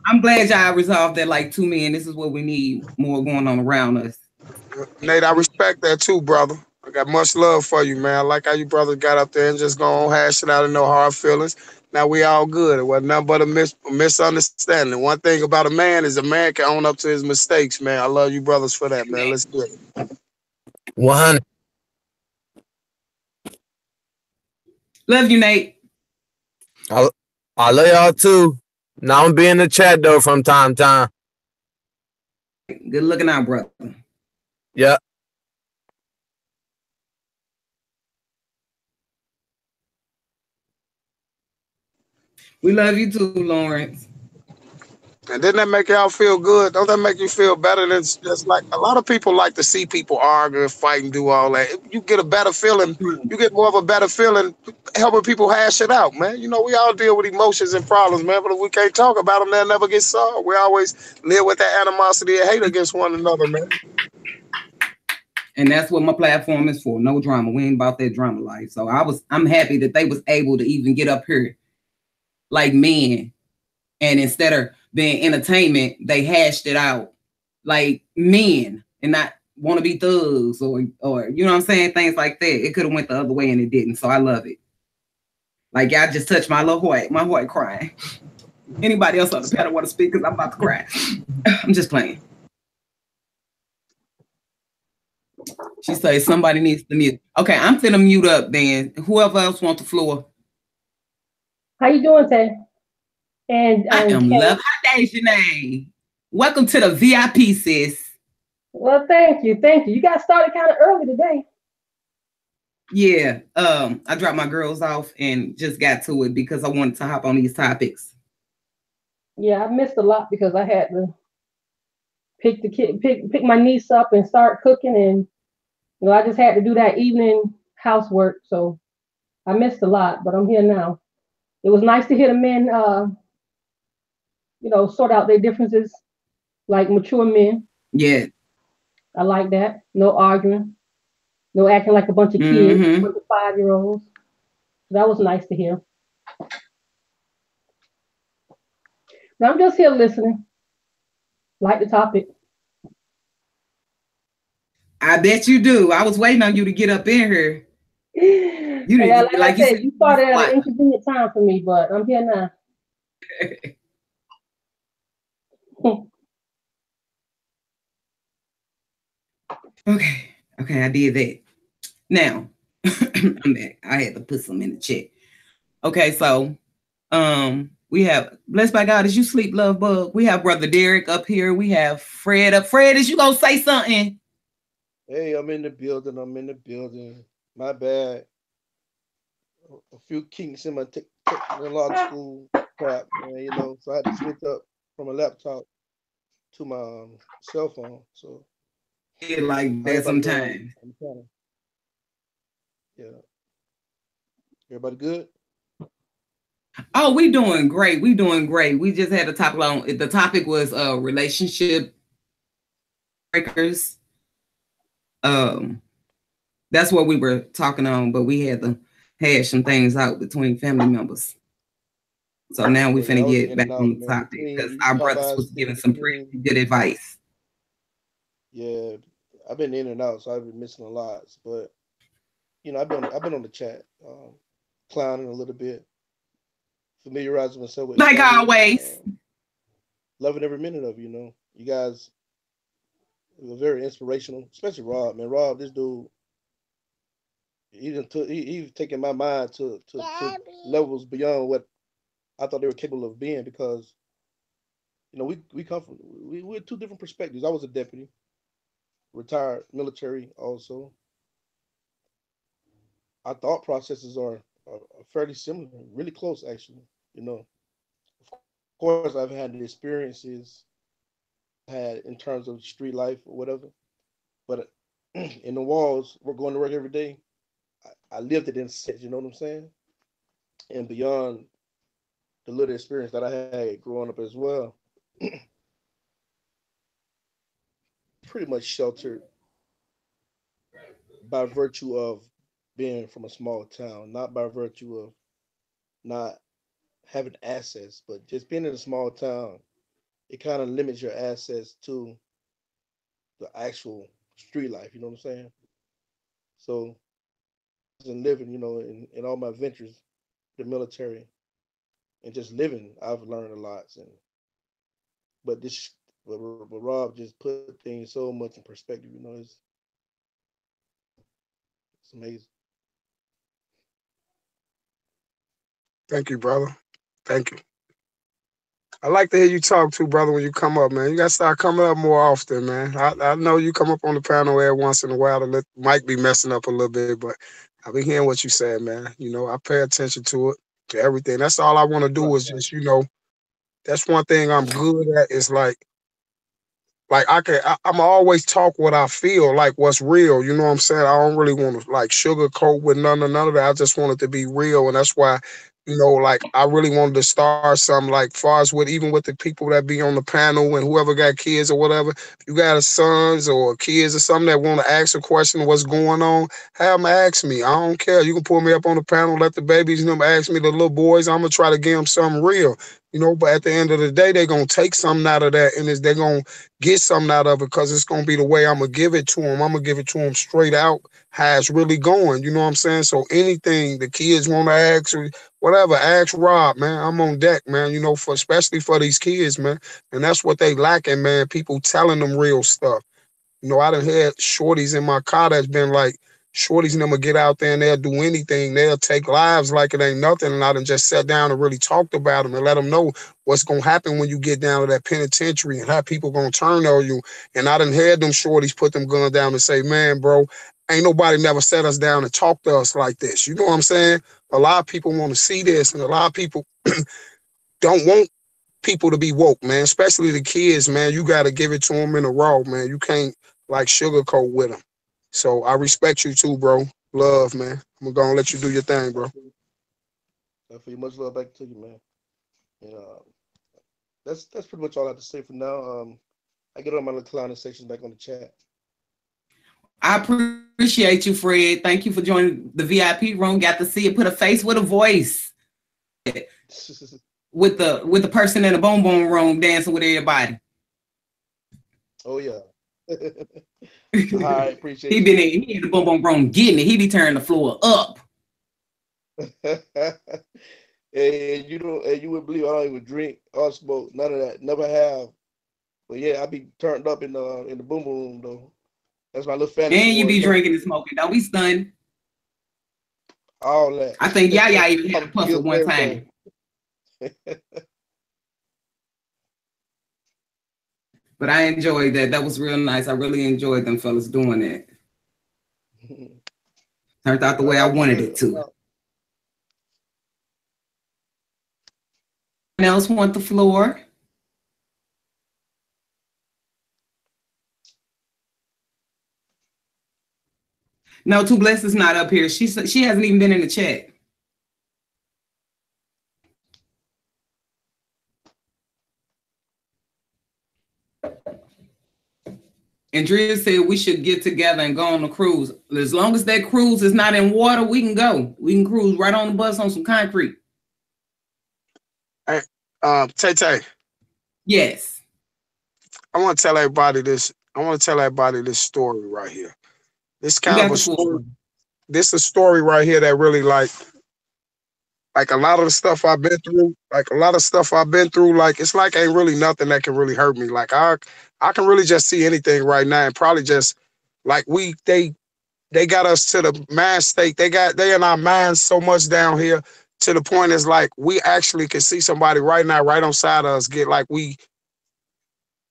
I'm glad y'all resolved that like 2 men. This is what we need more going on around us. Nate, I respect that too, brother. I got much love for you, man. I like how you brothers got up there and just go on hash it out and no hard feelings. Now we all good. It wasn't nothing but a misunderstanding. One thing about a man is a man can own up to his mistakes, man. I love you brothers for that, man. Let's do it. 100. Love you, Nate. I love y'all too. Now I'm be in the chat though from time to time. Good looking out, brother. Yeah. We love you too, Lawrence. And didn't that make y'all feel good? Don't that make you feel better than just like a lot of people like to see people argue, fight, and do all that? You get a better feeling. You get more of a better feeling helping people hash it out, man. You know, we all deal with emotions and problems, man. But if we can't talk about them, they'll never get solved. We always live with that animosity and hate against one another, man. And that's what my platform is for. No drama. We ain't about that drama life. So I'm happy that they was able to even get up here like men. And instead of being entertainment, they hashed it out like men and not want to be thugs or you know what I'm saying? Things like that. It could have went the other way and it didn't. So I love it. Like y'all just touched my little heart. My heart crying. Anybody else on the panel want to speak? Because I'm about to cry. I'm just playing. She says somebody needs to mute. Okay, I'm finna mute up then. Whoever else wants the floor. How you doing, Tay? And I am love. Hi, Dejanae. Welcome to the VIP, sis. Well, thank you. Thank you. You got started kind of early today. Yeah. I dropped my girls off and just got to it because I wanted to hop on these topics. Yeah, I missed a lot because I had to pick my niece up and start cooking, and I just had to do that evening housework. So I missed a lot, but I'm here now. It was nice to hear the men sort out their differences like mature men. Yeah. I like that. No arguing. No acting like a bunch of kids, a bunch of 5-year-olds. That was nice to hear. Now I'm just here listening. Like the topic. I bet you do. I was waiting on you to get up in here. You didn't, like I said, you started at an inconvenient time for me, but I'm here now. Okay, I did that. Now, I'm back. I had to put some in the chat. Okay, so we have Blessed by God as you sleep, love bug. We have Brother Derek up here. We have Fred up. Fred, is you gonna say something? Hey, I'm in the building. My bad. A few kinks in my technological crap, man, so I had to switch up from a laptop to my cell phone. So yeah, like that sometimes. Yeah. Everybody good? Oh, we doing great. We just had a topic on. The topic was relationship breakers. That's what we were talking on, but we had to hash some things out between family members. So now we're finna get back on the topic because our brothers was giving some pretty good advice. Yeah, I've been in and out, so I've been missing a lot. But I've been on the chat, clowning a little bit, familiarizing myself with like always. Loving every minute of you guys were very inspirational, especially Rob. Man, Rob, this dude, he's taken my mind to levels beyond what I thought they were capable of being, because we come from we're two different perspectives. I was a deputy, retired military also. Our thought processes are fairly similar, really close actually. Of course I've had the experiences had in terms of street life or whatever, but in the walls, we're going to work every day. I lived it in a sense, you know what I'm saying? And beyond the little experience that I had growing up as well, pretty much sheltered by virtue of being from a small town, not by virtue of not having access, but just being in a small town, it kind of limits your access to the actual street life, you know what I'm saying? So, and living, in all my ventures, the military, and just living, I've learned a lot. But Rob just put things so much in perspective, it's amazing. Thank you, brother. Thank you. I like to hear you talk too, brother, when you come up, man. You got to start coming up more often, man. I know you come up on the panel every once in a while. The mic be messing up a little bit, but I be hearing what you said, man. I pay attention to it, to everything. That's all I want to do is just, that's one thing I'm good at is like I'm always talk what I feel, like what's real. You know what I'm saying? I don't really want to like sugarcoat with none of that. I just want it to be real. And that's why, I really wanted to start something like far as even with the people that be on the panel and whoever got kids or whatever, if you got a sons or kids or something that want to ask a question, what's going on, have them ask me. I don't care. You can pull me up on the panel, let the babies ask me, the little boys. I'm going to try to give them something real. But at the end of the day, they're going to take something out of that, and they're going to get something out of it because it's going to be the way I'm going to give it to them. I'm going to give it to them straight out how it's really going. You know what I'm saying? So anything the kids want to ask or whatever, ask Rob, man. I'm on deck, man, especially for these kids, man. And that's what they lacking, man, people telling them real stuff. You know, I done had shorties in my car that's been like, shorties never get out there and they'll do anything. They'll take lives like it ain't nothing. And I done just sat down and really talked about them and let them know what's going to happen when you get down to that penitentiary and how people going to turn on you. And I done had them shorties put them guns down and say, man, bro, ain't nobody never sat us down and talked to us like this. You know what I'm saying? A lot of people want to see this, and a lot of people don't want people to be woke, man, especially the kids, man. You got to give it to them in a raw, man. You can't like sugarcoat with them. So I respect you too, bro. Love, man. I'm gonna let you do your thing, bro. I feel much love back to you, man. And that's pretty much all I have to say for now. I get on my little clowning section back on the chat. I appreciate you, Fred. Thank you for joining the VIP room. Got to see it, put a face with a voice. With the person in the boom boom room dancing with everybody. Oh yeah. I appreciate he in the boom boom room getting it. He be turning the floor up. And you wouldn't believe I don't even drink or smoke, none of that. Never have. But yeah, I be turned up in the boom boom room though. That's my little fantasy. And you be drinking and smoking. Don't be stunned. All that. I think Yaya even had a puff at one time. But I enjoyed that. That was real nice. I really enjoyed them fellas doing that. Turned out the way I wanted it to. Anyone else want the floor? No, Too Blessed is not up here. She hasn't even been in the chat. Andrea said we should get together and go on a cruise. As long as that cruise is not in water, we can go. We can cruise right on the bus on some concrete. Hey, Tay. Yes. I want to tell everybody this. I want to tell everybody this story right here. This kind of a story. This is a story right here that really like a lot of the stuff I've been through, like it's like ain't really nothing that can really hurt me. Like I can really just see anything right now and probably just like they got us to the mind state. They in our minds so much down here to the point is like we actually can see somebody right now, right on side of us, get like we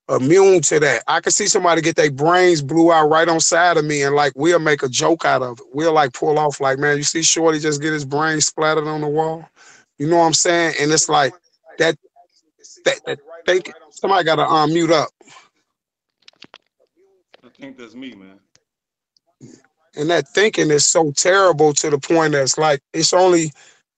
immune to that. I can see somebody get their brains blew out right on side of me and like we'll make a joke out of it. We'll like pull off like, man, you see Shorty just get his brain splattered on the wall. You know what I'm saying? And it's like that think somebody gotta mute up. I think that's me, man. And that thinking is so terrible to the point that's like it's only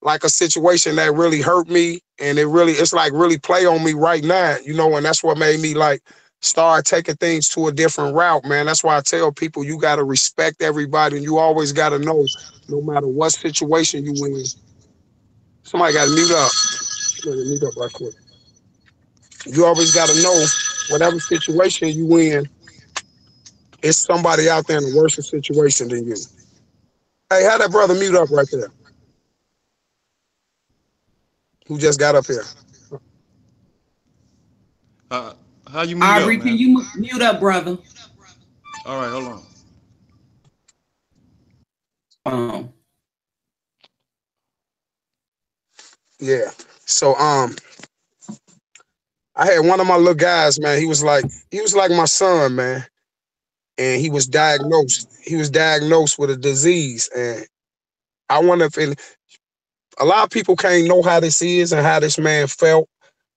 like a situation that really hurt me and it's like really play on me right now, you know, and that's what made me like start taking things to a different route, man. That's why I tell people you got to respect everybody and you always got to know no matter what situation you in. Somebody got to mute up. Mute up right quick. You always got to know whatever situation you in, it's somebody out there in a worse situation than you. Hey, have that brother mute up right there. Who just got up here? How you mute Aubrey, up, man? can you mute up, brother? All right, hold on. Yeah. So I had one of my little guys, man. He was like my son, man. And he was diagnosed with a disease. And I wonder if a lot of people can't know how this is and how this man felt,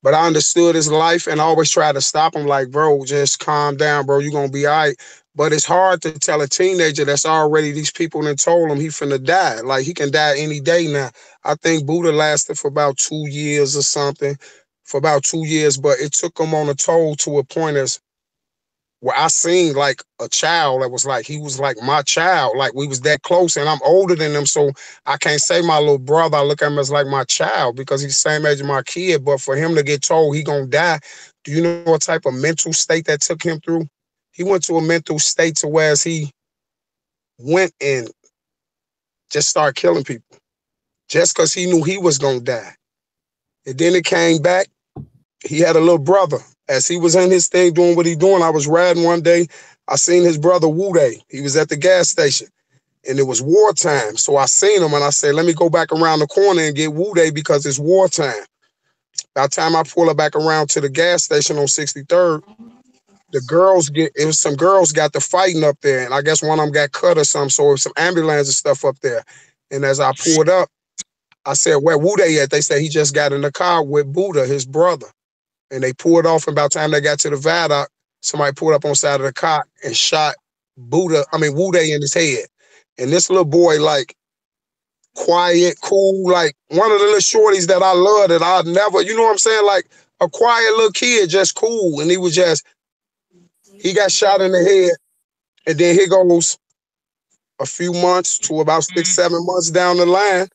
but I understood his life and I always tried to stop him like, bro, just calm down, bro. You're going to be all right. But it's hard to tell a teenager that's already these people done told him he finna die. Like he can die any day now. I think Buddha lasted for about 2 years or something, but it took him on a toll to a point as where I seen like a child that was like, he was like my child, like we was that close and I'm older than him. So I can't say my little brother, I look at him as like my child because he's the same age as my kid. But for him to get told he gonna die, do you know what type of mental state that took him through? He went to a mental state to where he went and just started killing people just because he knew he was gonna die. And then it came back. He had a little brother. As he was in his thing doing what he doing, I was riding one day. I seen his brother Wuday. He was at the gas station, and it was wartime. So I seen him, and I said, let me go back around the corner and get Wuday because it's wartime. By the time I pull it back around to the gas station on 63rd, some girls got the fighting up there, and I guess one of them got cut or something, so it was some ambulance and stuff up there. And as I pulled up, I said, where Wuday at? They said he just got in the car with Buddha, his brother. And they pulled off, and by the time they got to the viaduct, somebody pulled up on the side of the car and shot Wuday in his head. And this little boy, like, quiet, cool, like one of the little shorties that I love that I'd never, you know what I'm saying? Like a quiet little kid, just cool. And he got shot in the head. And then here goes a few months to about 6-7 months down the line.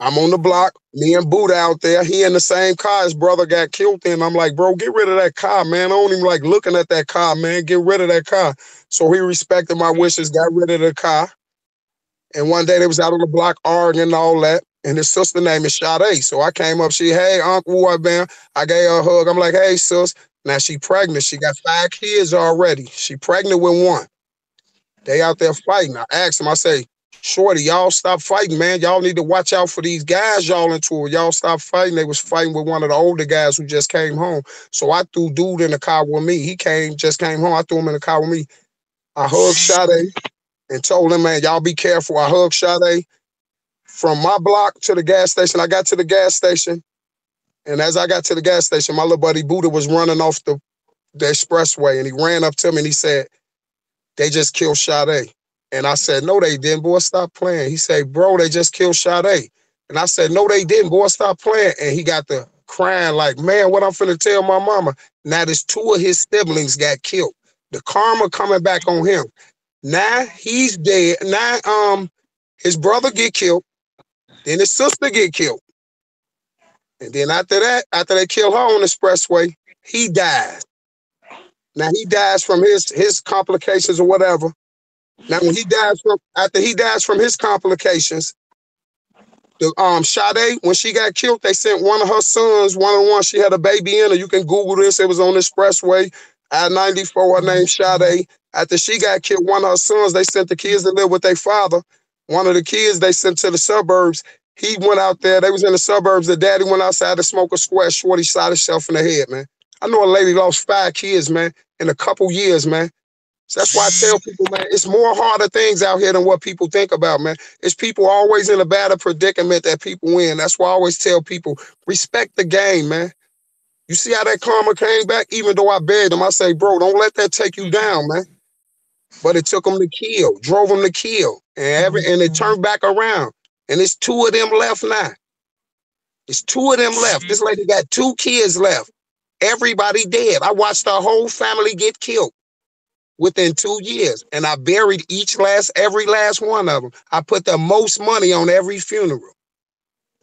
I'm on the block, me and Buddha out there. He in the same car, his brother got killed in. I'm like, bro, get rid of that car, man. I don't even like looking at that car, man. Get rid of that car. So he respected my wishes, got rid of the car. And one day they was out on the block arguing and all that. And his sister name is Sade. So I came up, hey, Uncle, what, man? I gave her a hug. I'm like, hey, sis. Now she pregnant. She got 5 kids already. She pregnant with 1. They out there fighting. I asked him, I say, shorty, y'all stop fighting, man. Y'all need to watch out for these guys y'all into it. Y'all stop fighting. They was fighting with one of the older guys who just came home. So I threw dude in the car with me. He just came home. I threw him in the car with me. I hugged Sade and told him, man, y'all be careful. I hugged Sade from my block to the gas station. I got to the gas station, and as I got to the gas station, my little buddy Buddha was running off the expressway, and he ran up to me, and he said, they just killed Sade. And I said, no, they didn't, boy, stop playing. He said, bro, they just killed Sade. And I said, no, they didn't, boy, stop playing. And he got the crying like, man, what I'm finna tell my mama? Now there's 2 of his siblings got killed. The karma coming back on him. Now he's dead. Now his brother get killed. Then his sister get killed. And then after that, after they kill her on the expressway, he dies. Now he dies from his complications or whatever. Now when after he dies from his complications, the Sade, when she got killed, they sent one of her sons, one of the ones she had a baby in her. You can Google this. It was on the expressway. I-94, her name Sade. After she got killed, one of her sons, they sent the kids to live with their father. One of the kids they sent to the suburbs. He went out there. They was in the suburbs. The daddy went outside to smoke a square. Shorty shot himself in the head, man. I know a lady lost 5 kids, man, in a couple years, man. So that's why I tell people, man, it's more harder things out here than what people think about, man. It's people always in a better predicament that people win. That's why I always tell people, respect the game, man. You see how that karma came back? Even though I begged them, I say, bro, don't let that take you down, man. But it took them to kill, drove them to kill. And it turned back around. And it's 2 of them left now. It's 2 of them left. This lady got 2 kids left. Everybody dead. I watched her whole family get killed within 2 years. And I buried every last one of them. I put the most money on every funeral.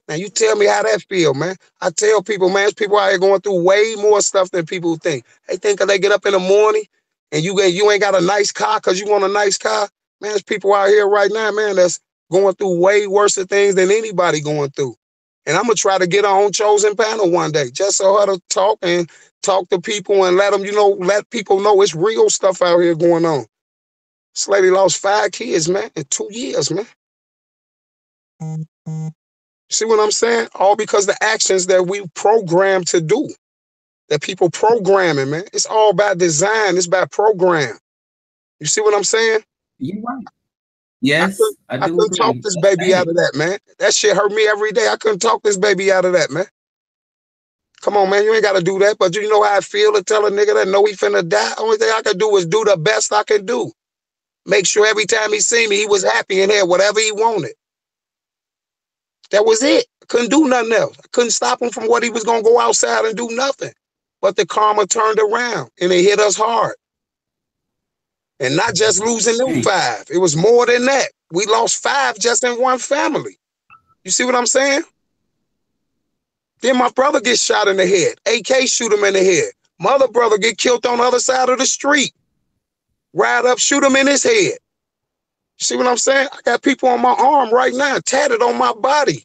Now you tell me how that feel, man. I tell people, man, there's people out here going through way more stuff than people think. They think they get up in the morning and you ain't got a nice car because you want a nice car. Man, there's people out here right now, man, that's going through way worse things than anybody going through. And I'm going to try to get on Chosen Panel one day, just so her to talk to people and let people know it's real stuff out here going on. This lady lost 5 kids, man, in 2 years, man. See what I'm saying? All because the actions that we programmed to do, that people programming, man. It's all about design. It's about program. You see what I'm saying? You're right. Yes, I couldn't talk this baby out of that, man. That shit hurt me every day. I couldn't talk this baby out of that, man. Come on, man. You ain't got to do that. But you know how I feel to tell a nigga that know he finna die? Only thing I can do is do the best I can do. Make sure every time he see me, he was happy and had whatever he wanted. That was it. I couldn't do nothing else. I couldn't stop him from what he was going to go outside and do nothing. But the karma turned around and it hit us hard. And not just losing them 5. It was more than that. We lost 5 just in one family. You see what I'm saying? Then my brother gets shot in the head. AK shoot him in the head. My other brother get killed on the other side of the street. Ride up, shoot him in his head. You see what I'm saying? I got people on my arm right now, tatted on my body,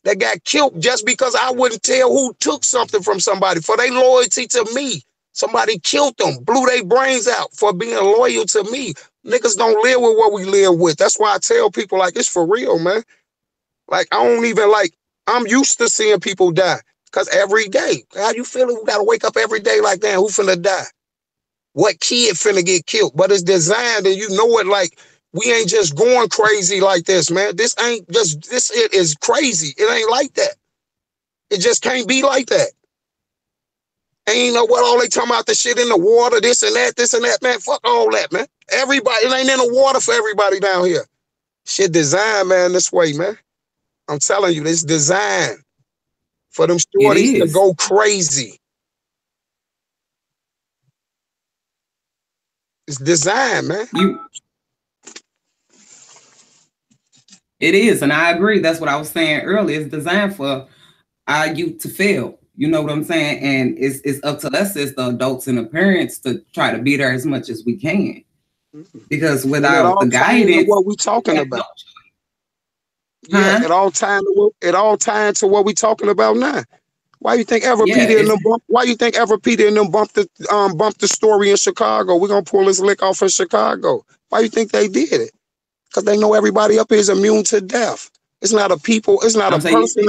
that got killed just because I wouldn't tell who took something from somebody for their loyalty to me. Somebody killed them, blew their brains out for being loyal to me. Niggas don't live with what we live with. That's why I tell people, like, it's for real, man. Like, I don't even, like, I'm used to seeing people die. Because every day, how you feeling? We got to wake up every day like, damn, who finna die? What kid finna get killed? But it's designed, and you know it, like, we ain't just going crazy like this, man. This it is crazy. It ain't like that. It just can't be like that. Ain't know what all they talking about, the shit in the water, this and that, man. Fuck all that, man. Everybody, it ain't in the water for everybody down here. Shit designed, man, this way, man. I'm telling you, this designed for them shorties to go crazy. It's designed, man. It is, and I agree. That's what I was saying earlier. It's designed for our youth to fail. You know what I'm saying? And it's up to us as the adults and the parents to try to be there as much as we can. Because without the guidance, what we talking about. Yeah, it all tied to what we talking about now. Why you think Peter and them bumped the story in Chicago? We're gonna pull this lick off in Chicago. Why you think they did it? Because they know everybody up here is immune to death. It's not a person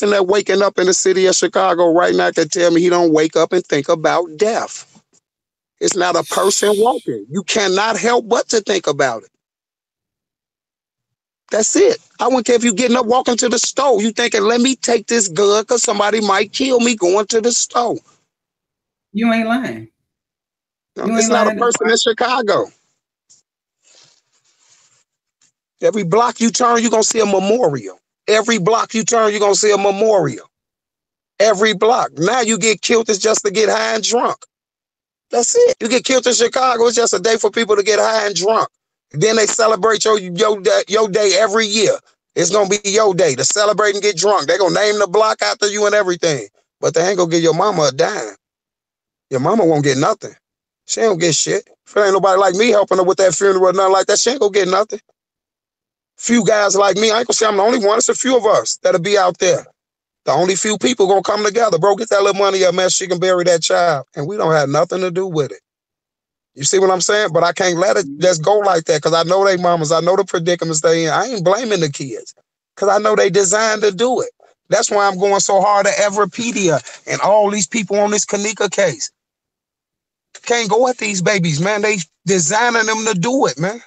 that waking up in the city of Chicago right now can tell me he don't wake up and think about death. It's not a person walking. You cannot help but to think about it. That's it. I wouldn't care if you getting up, walking to the store. You thinking, let me take this gun because somebody might kill me going to the store. You ain't lying. No, it's not a person in Chicago. Every block you turn, you're going to see a memorial. Every block you turn, you're going to see a memorial. Every block. Now you get killed, it's just to get high and drunk. That's it. You get killed in Chicago, it's just a day for people to get high and drunk. Then they celebrate your day every year. It's going to be your day to celebrate and get drunk. They're going to name the block after you and everything. But they ain't going to give your mama a dime. Your mama won't get nothing. She ain't going to get shit. If there ain't nobody like me helping her with that funeral or nothing like that, she ain't going to get nothing. Few guys like me, I ain't going to say I'm the only one. It's a few of us that'll be out there. The only few people going to come together. Bro, get that little money up, man. She can bury that child. And we don't have nothing to do with it. You see what I'm saying? But I can't let it just go like that because I know they mamas. I know the predicaments they in. I ain't blaming the kids because I know they designed to do it. That's why I'm going so hard at Everipedia and all these people on this Kanika case. Can't go at these babies, man. They designing them to do it, man.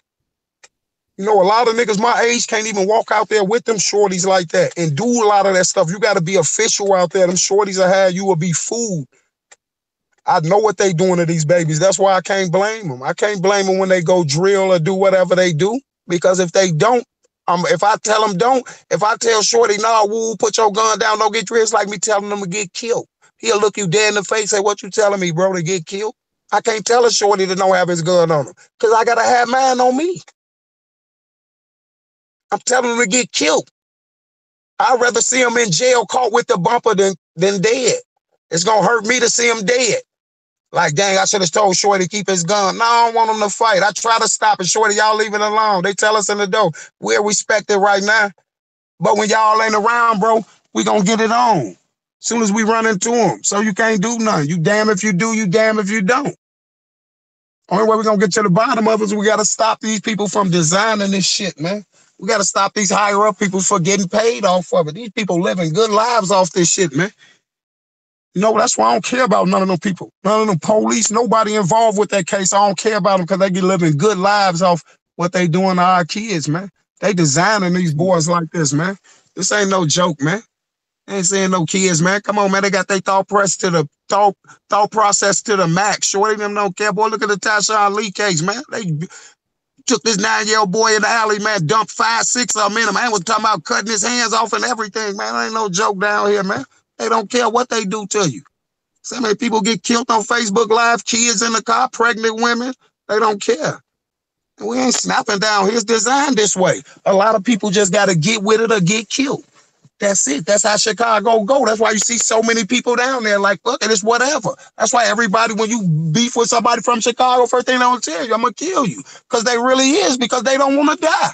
You know, a lot of niggas my age can't even walk out there with them shorties like that and do a lot of that stuff. You got to be official out there. Them shorties will have you will be fooled. I know what they doing to these babies. That's why I can't blame them. I can't blame them when they go drill or do whatever they do. Because if they don't, if I tell them don't, if I tell Shorty, nah, woo, put your gun down, don't get drilled, it's like me telling them to get killed. He'll look you dead in the face, say, what you telling me, bro, to get killed? I can't tell a Shorty to don't have his gun on him because I got to have mine on me. I'm telling him to get killed. I'd rather see him in jail caught with the bumper than dead. It's going to hurt me to see him dead. Like, dang, I should have told Shorty to keep his gun. No, I don't want him to fight. I try to stop it. Shorty, y'all leave it alone. They tell us in the door. We're respected right now. But when y'all ain't around, bro, we going to get it on. As soon as we run into them. So you can't do nothing. You damn if you do, you damn if you don't. Only way we're going to get to the bottom of it is we got to stop these people from designing this shit, man. We got to stop these higher up people for getting paid off of it. These people living good lives off this shit, man. You know, that's why I don't care about none of them people. None of them police, nobody involved with that case. I don't care about them because they get living good lives off what they doing to our kids, man. They designing these boys like this, man. This ain't no joke, man. They ain't saying no kids, man. Come on, man. They got their thought process to the max. Shorty them don't care. Boy, look at the Tashawn Lee case, man. They took this 9-year-old boy in the alley, man, dumped 5, 6 of them in him. Man was talking about cutting his hands off and everything, man. There ain't no joke down here, man. They don't care what they do to you. So many people get killed on Facebook Live, kids in the car, pregnant women. They don't care. And we ain't snapping down. It's designed this way. A lot of people just got to get with it or get killed. That's it. That's how Chicago go. That's why you see so many people down there like, look, it's whatever. That's why everybody, when you beef with somebody from Chicago, first thing they don't tell you, I'm going to kill you. Because they really is, because they don't want to die.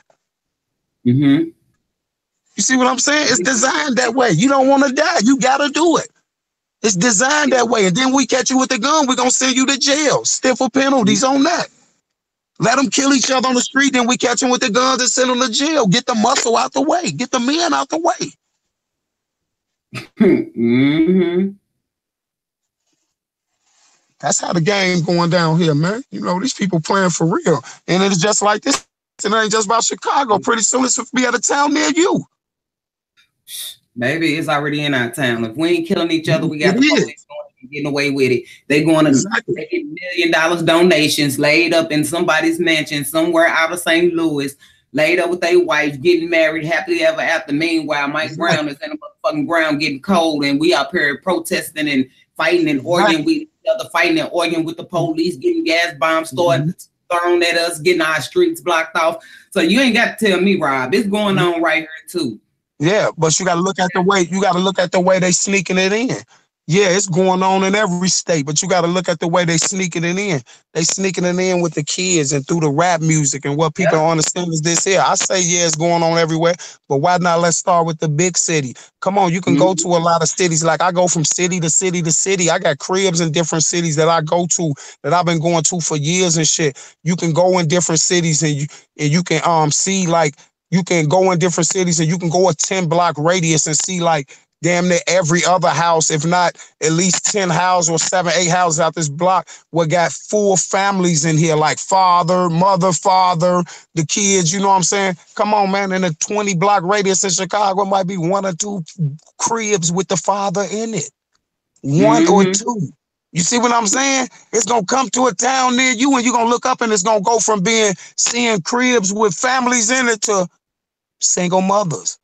You see what I'm saying? It's designed that way. You don't want to die. You got to do it. It's designed that way. And then we catch you with the gun, we're going to send you to jail. Stiffer penalties on that. Let them kill each other on the street, then we catch them with the guns and send them to jail. Get the muscle out the way. Get the men out the way. Mm-hmm. That's how the game going down here, man. You know, these people playing for real. And it's just like this. It ain't just about Chicago. Pretty soon it's be at a town near you. Maybe it's already in our town. If we ain't killing each other, we got the police going and getting away with it. They going to they get $1 million donations laid up in somebody's mansion somewhere out of St. Louis, laid up with their wife, getting married happily ever after. Meanwhile, Mike Brown is in the motherfucking ground getting cold, and we up here protesting and fighting and arguing with each other, fighting and arguing with the police, getting gas bombs thrown at us, getting our streets blocked off. So you ain't got to tell me, Rob. It's going on right here too. Yeah, but you got to look at the way they sneaking it in. Yeah, it's going on in every state, but you got to look at the way they sneaking it in. They sneaking it in with the kids and through the rap music, and what people don't understand is this here. I say, yeah, it's going on everywhere, but why not let's start with the big city? Come on, you can go to a lot of cities. Like I go from city to city to city. I got cribs in different cities that I go to that I've been going to for years and shit. You can go in different cities and you can see, like, you can go in different cities and you can go a 10-block radius and see like damn near every other house, if not at least 10 houses or 7, 8 houses out this block, we got full families in here, like father, mother, the kids, you know what I'm saying? Come on, man, in a 20-block radius in Chicago, it might be 1 or 2 cribs with the father in it. 1 or 2. You see what I'm saying? It's going to come to a town near you and you're going to look up and it's going to go from seeing cribs with families in it to single mothers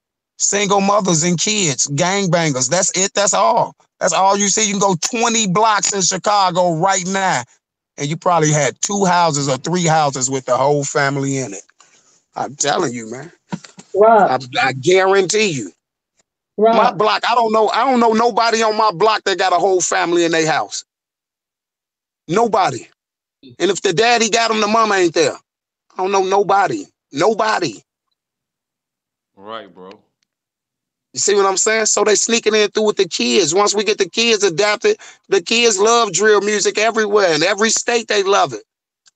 and kids, gangbangers. That's it. That's all. That's all you see. You can go 20 blocks in Chicago right now, and you probably had 2 houses or 3 houses with the whole family in it. I'm telling you, man. Rob. I guarantee you. Rob. My block, I don't know nobody on my block that got a whole family in their house. Nobody. And if the daddy got them, the mama ain't there. I don't know nobody. Nobody. Right, bro. You see what I'm saying? So they sneaking in through with the kids. Once we get the kids adapted, the kids love drill music everywhere. In every state, they love it.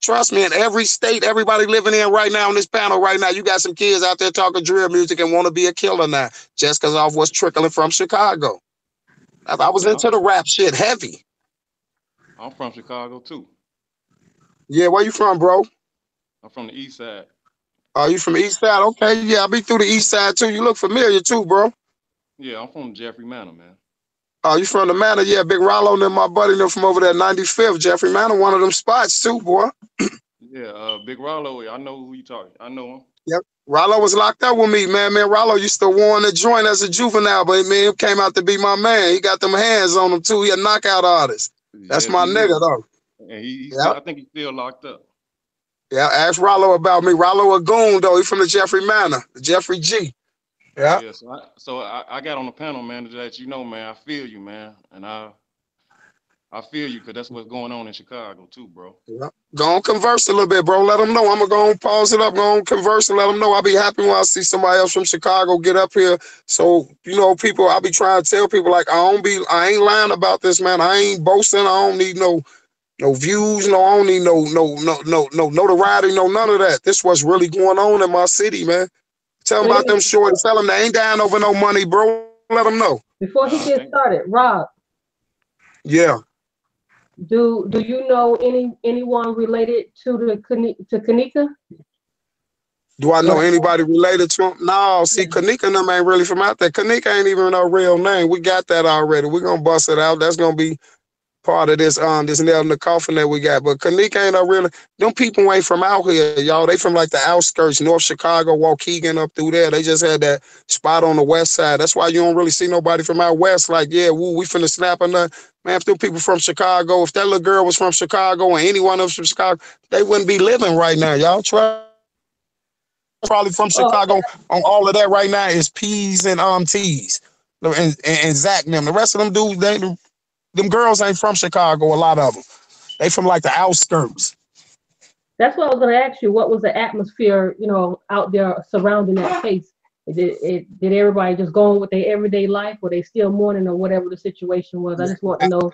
Trust me, in every state, everybody living in right now on this panel right now, you got some kids out there talking drill music and want to be a killer now, just because of what's trickling from Chicago. I was into the rap shit heavy. I'm from Chicago, too. Yeah, where you from, bro? I'm from the east side. Oh, you from the east side? Okay, yeah, I'll be through the east side, too. You look familiar, too, bro. Yeah, I'm from Jeffrey Manor, man. Oh, you from the Manor? Yeah, Big Rollo and my buddy them from over there, 95th. Jeffrey Manor, one of them spots, too, boy. Yeah, Big Rollo, I know who you talking. I know him. Yep. Rollo was locked up with me, man. Rollo used to warn the joint as a juvenile, but man, he came out to be my man. He got them hands on him, too. He a knockout artist. That's my nigga, though. And I think he's still locked up. Yeah, ask Rollo about me. Rollo a goon, though. He from the Jeffrey Manor, Jeffrey G. Yeah. Yeah, so I got on the panel, man, to let you know, man, I feel you, man. And I feel you, because that's what's going on in Chicago, too, bro. Yeah. Go on, converse a little bit, bro. Let them know. I'm going to go on, pause it up, go on, converse and let them know. I'll be happy when I see somebody else from Chicago get up here. So, you know, people, I'll be trying to tell people, like, I ain't lying about this, man. I ain't boasting. I don't need no views, I don't need no notoriety, none of that. This what's really going on in my city, man. Tell them about them shorties. Tell them they ain't down over no money, bro. Let them know. Before he gets started, Rob. Yeah. Do you know anyone related to Kanika? Do I know anybody related to him? No, see, Kanika and them ain't really from out there. Kanika ain't even a real name. We got that already. We're gonna bust it out. That's gonna be part of this this nail in the coffin that we got. But Kanika ain't no really, them people ain't from out here, y'all. They from like the outskirts, North Chicago, Waukegan up through there. They just had that spot on the west side. That's why you don't really see nobody from out west. Like, yeah, woo, we finna snap or nothing. Man, if them people from Chicago, if that little girl was from Chicago and anyone else from Chicago, they wouldn't be living right now, y'all. Probably from Chicago on all of that right now is P's and T's and Zach and them. The rest of them dudes, them girls ain't from Chicago, a lot of them. They from like the outskirts. That's what I was going to ask you. What was the atmosphere, out there surrounding that case? Did everybody just go on with their everyday life, or they still mourning, or whatever the situation was? I just want to know.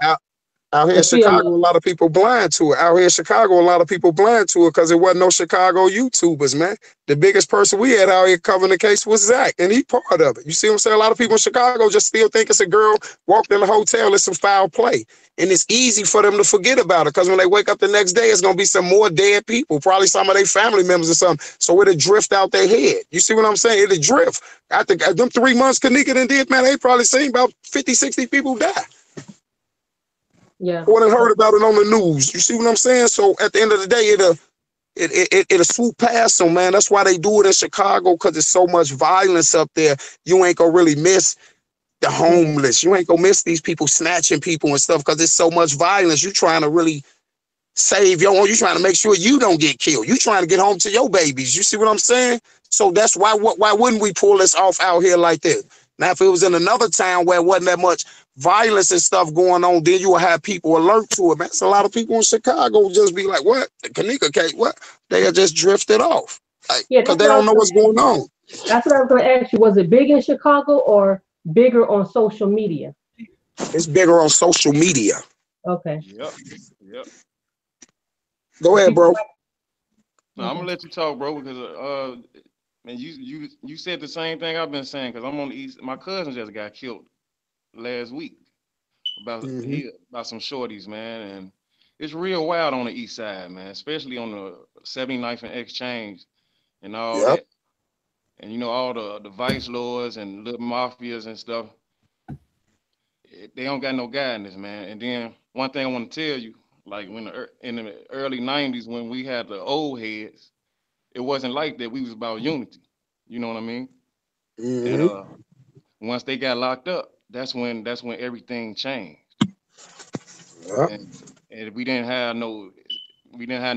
Out here in Chicago, a lot of people blind to it. Out here in Chicago, a lot of people blind to it because there wasn't no Chicago YouTubers, man. The biggest person we had out here covering the case was Zach, and he part of it. You see what I'm saying? A lot of people in Chicago just still think it's a girl walked in the hotel, it's some foul play. And it's easy for them to forget about it because when they wake up the next day, it's going to be some more dead people, probably some of their family members or something. So it'll drift out their head. You see what I'm saying? It'll drift. After them 3 months Kanika done did, man, they probably seen about 50, 60 people die. Yeah. Or they heard about it on the news. You see what I'm saying? So at the end of the day, it'll swoop past them, man. That's why they do it in Chicago, because there's so much violence up there. You ain't gonna really miss the homeless. You ain't gonna miss these people snatching people and stuff because there's so much violence. You trying to really save your own. You trying to make sure you don't get killed. You trying to get home to your babies. You see what I'm saying? So that's why wouldn't we pull this off out here like this? Now, if it was in another town where it wasn't that much violence and stuff going on, then you would have people alert to it. Man, that's a lot of people in Chicago just be like, what? The Kanika case, what? They have just drifted off. Like, because they don't know what's going on. That's what I was going to ask you. Was it big in Chicago or bigger on social media? It's bigger on social media. Okay. Yep. Go ahead, bro. No, I'm gonna let you talk, bro, because man, you said the same thing I've been saying, because I'm on the east. My cousin just got killed last week about some shorties, man, and it's real wild on the east side, man, especially on the 79th and Exchange and all that. And you know, all the vice lords and little mafias and stuff, they don't got no guidance, man. And then one thing I want to tell you, like when in the early 90s when we had the old heads, it wasn't like that. We was about unity. You know what I mean? And once they got locked up, that's when everything changed. And we didn't have no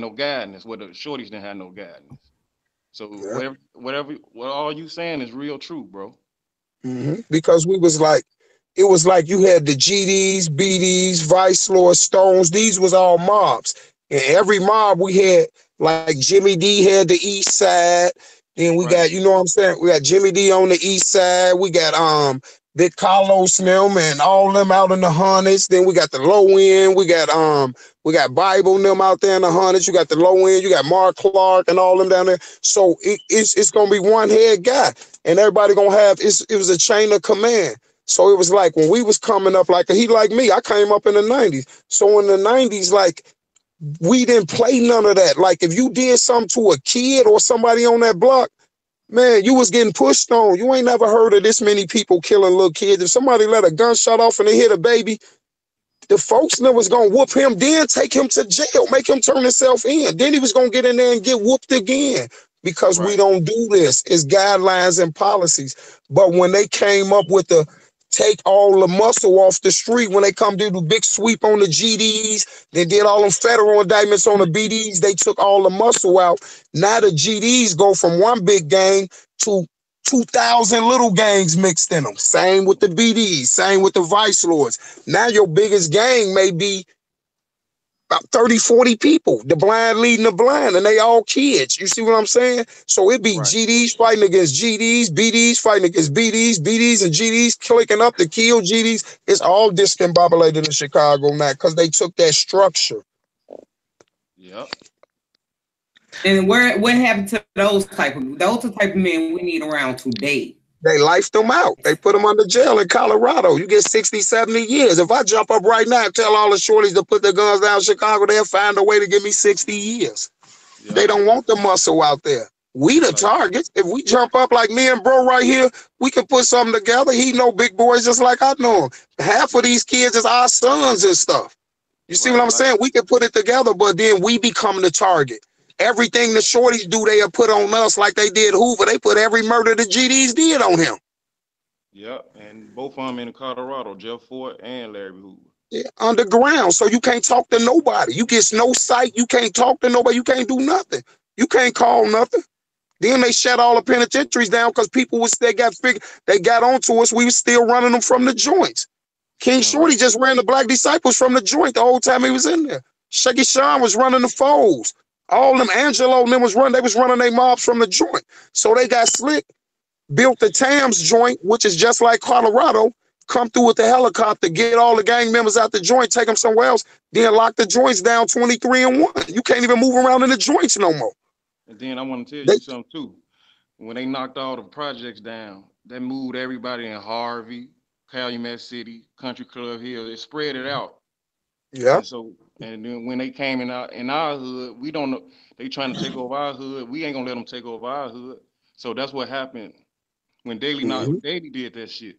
guidance. Well, the shorties didn't have no guidance. So what all you saying is real true, bro. Because it was like you had the GDs, BDs, Vice Lords, Stones. These was all mobs. And every mob we had, like Jimmy D had the east side. Then we got, you know what I'm saying? We got Jimmy D on the east side. We got Big Carlos and them and all them out in the hundreds. Then we got the low end. We got Bible and them out there in the hundreds. You got the low end. You got Mark Clark and all them down there. So it's gonna be one head guy, and everybody gonna have it was a chain of command. So it was like when we was coming up, like he like me, I came up in the 90s. So in the 90s, like we didn't play none of that. Like if you did something to a kid or somebody on that block, man, you was getting pushed on. You ain't never heard of this many people killing little kids. If somebody let a gunshot off and they hit a baby, the folks that was gonna whoop him, then take him to jail, make him turn himself in. Then he was gonna get in there and get whooped again. Because we don't do this. It's guidelines and policies. But when they came up with the take all the muscle off the street, when they come to do the big sweep on the GDs, they did all them federal indictments on the BDs, they took all the muscle out. Now the GDs go from one big gang to 2,000 little gangs mixed in them. Same with the BDs, same with the Vice Lords. Now your biggest gang may be about 30, 40 people, the blind leading the blind, and they all kids. You see what I'm saying? So it be GDs fighting against GDs, BDs fighting against BDs, BDs and GDs clicking up to kill GDs. It's all discombobulated in Chicago now because they took that structure. Yep. And what happened to those type of men we need around today? They lifed them out. They put them under jail in Colorado. You get 60, 70 years. If I jump up right now and tell all the shorties to put their guns down in Chicago, they'll find a way to give me 60 years. Yeah. They don't want the muscle out there. We the targets. If we jump up like me and bro right here, we can put something together. He know big boys just like I know him. Half of these kids is our sons and stuff. You see what I'm saying? We can put it together, but then we become the target. Everything the shorties do, they have put on us like they did Hoover. They put every murder the GDs did on him. Yeah, and both of them in Colorado, Jeff Ford and Larry Hoover. Yeah, underground, so you can't talk to nobody. You get no sight. You can't talk to nobody. You can't do nothing. You can't call nothing. Then they shut all the penitentiaries down because people they got onto us. We was still running them from the joints. King Shorty just ran the Black Disciples from the joint the whole time he was in there. Shaky Sean was running the foes. All them Angelo and them they was running their mobs from the joint. So they got slick. built the Tams joint, which is just like Colorado, come through with the helicopter, get all the gang members out the joint, take them somewhere else, then lock the joints down 23-1. You can't even move around in the joints no more. And then I want to tell you something too. When they knocked all the projects down, they moved everybody in Harvey, Calumet City, Country Club Hill. It spread it out. Yeah. And then when they came in our hood, we don't know. They trying to take over our hood. We ain't gonna let them take over our hood. So that's what happened when Daily did that shit.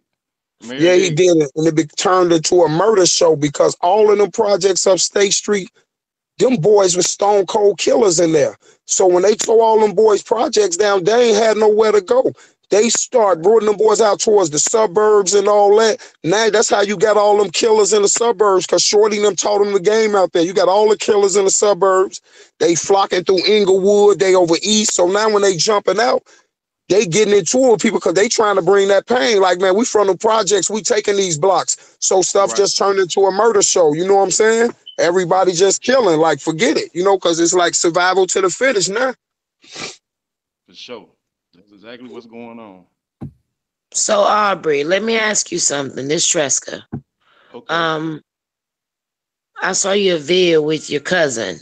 Yeah, he did it, and it turned into a murder show because all of them projects up State Street, them boys were stone cold killers in there. So when they tore all them boys' projects down, they ain't had nowhere to go. They start bringing them boys out towards the suburbs and all that. Now that's how you got all them killers in the suburbs, because Shorty and them taught them the game out there. You got all the killers in the suburbs. They flocking through Inglewood. They over east. So now when they jumping out, they getting into it with people because they trying to bring that pain. Like, man, we from the projects. We taking these blocks. So stuff just turned into a murder show. You know what I'm saying? Everybody just killing. Like, forget it. You know, because it's like survival to the fittest now. For sure. That's exactly what's going on. So Aubrey, let me ask you something. This Tresca. Okay. I saw your video with your cousin.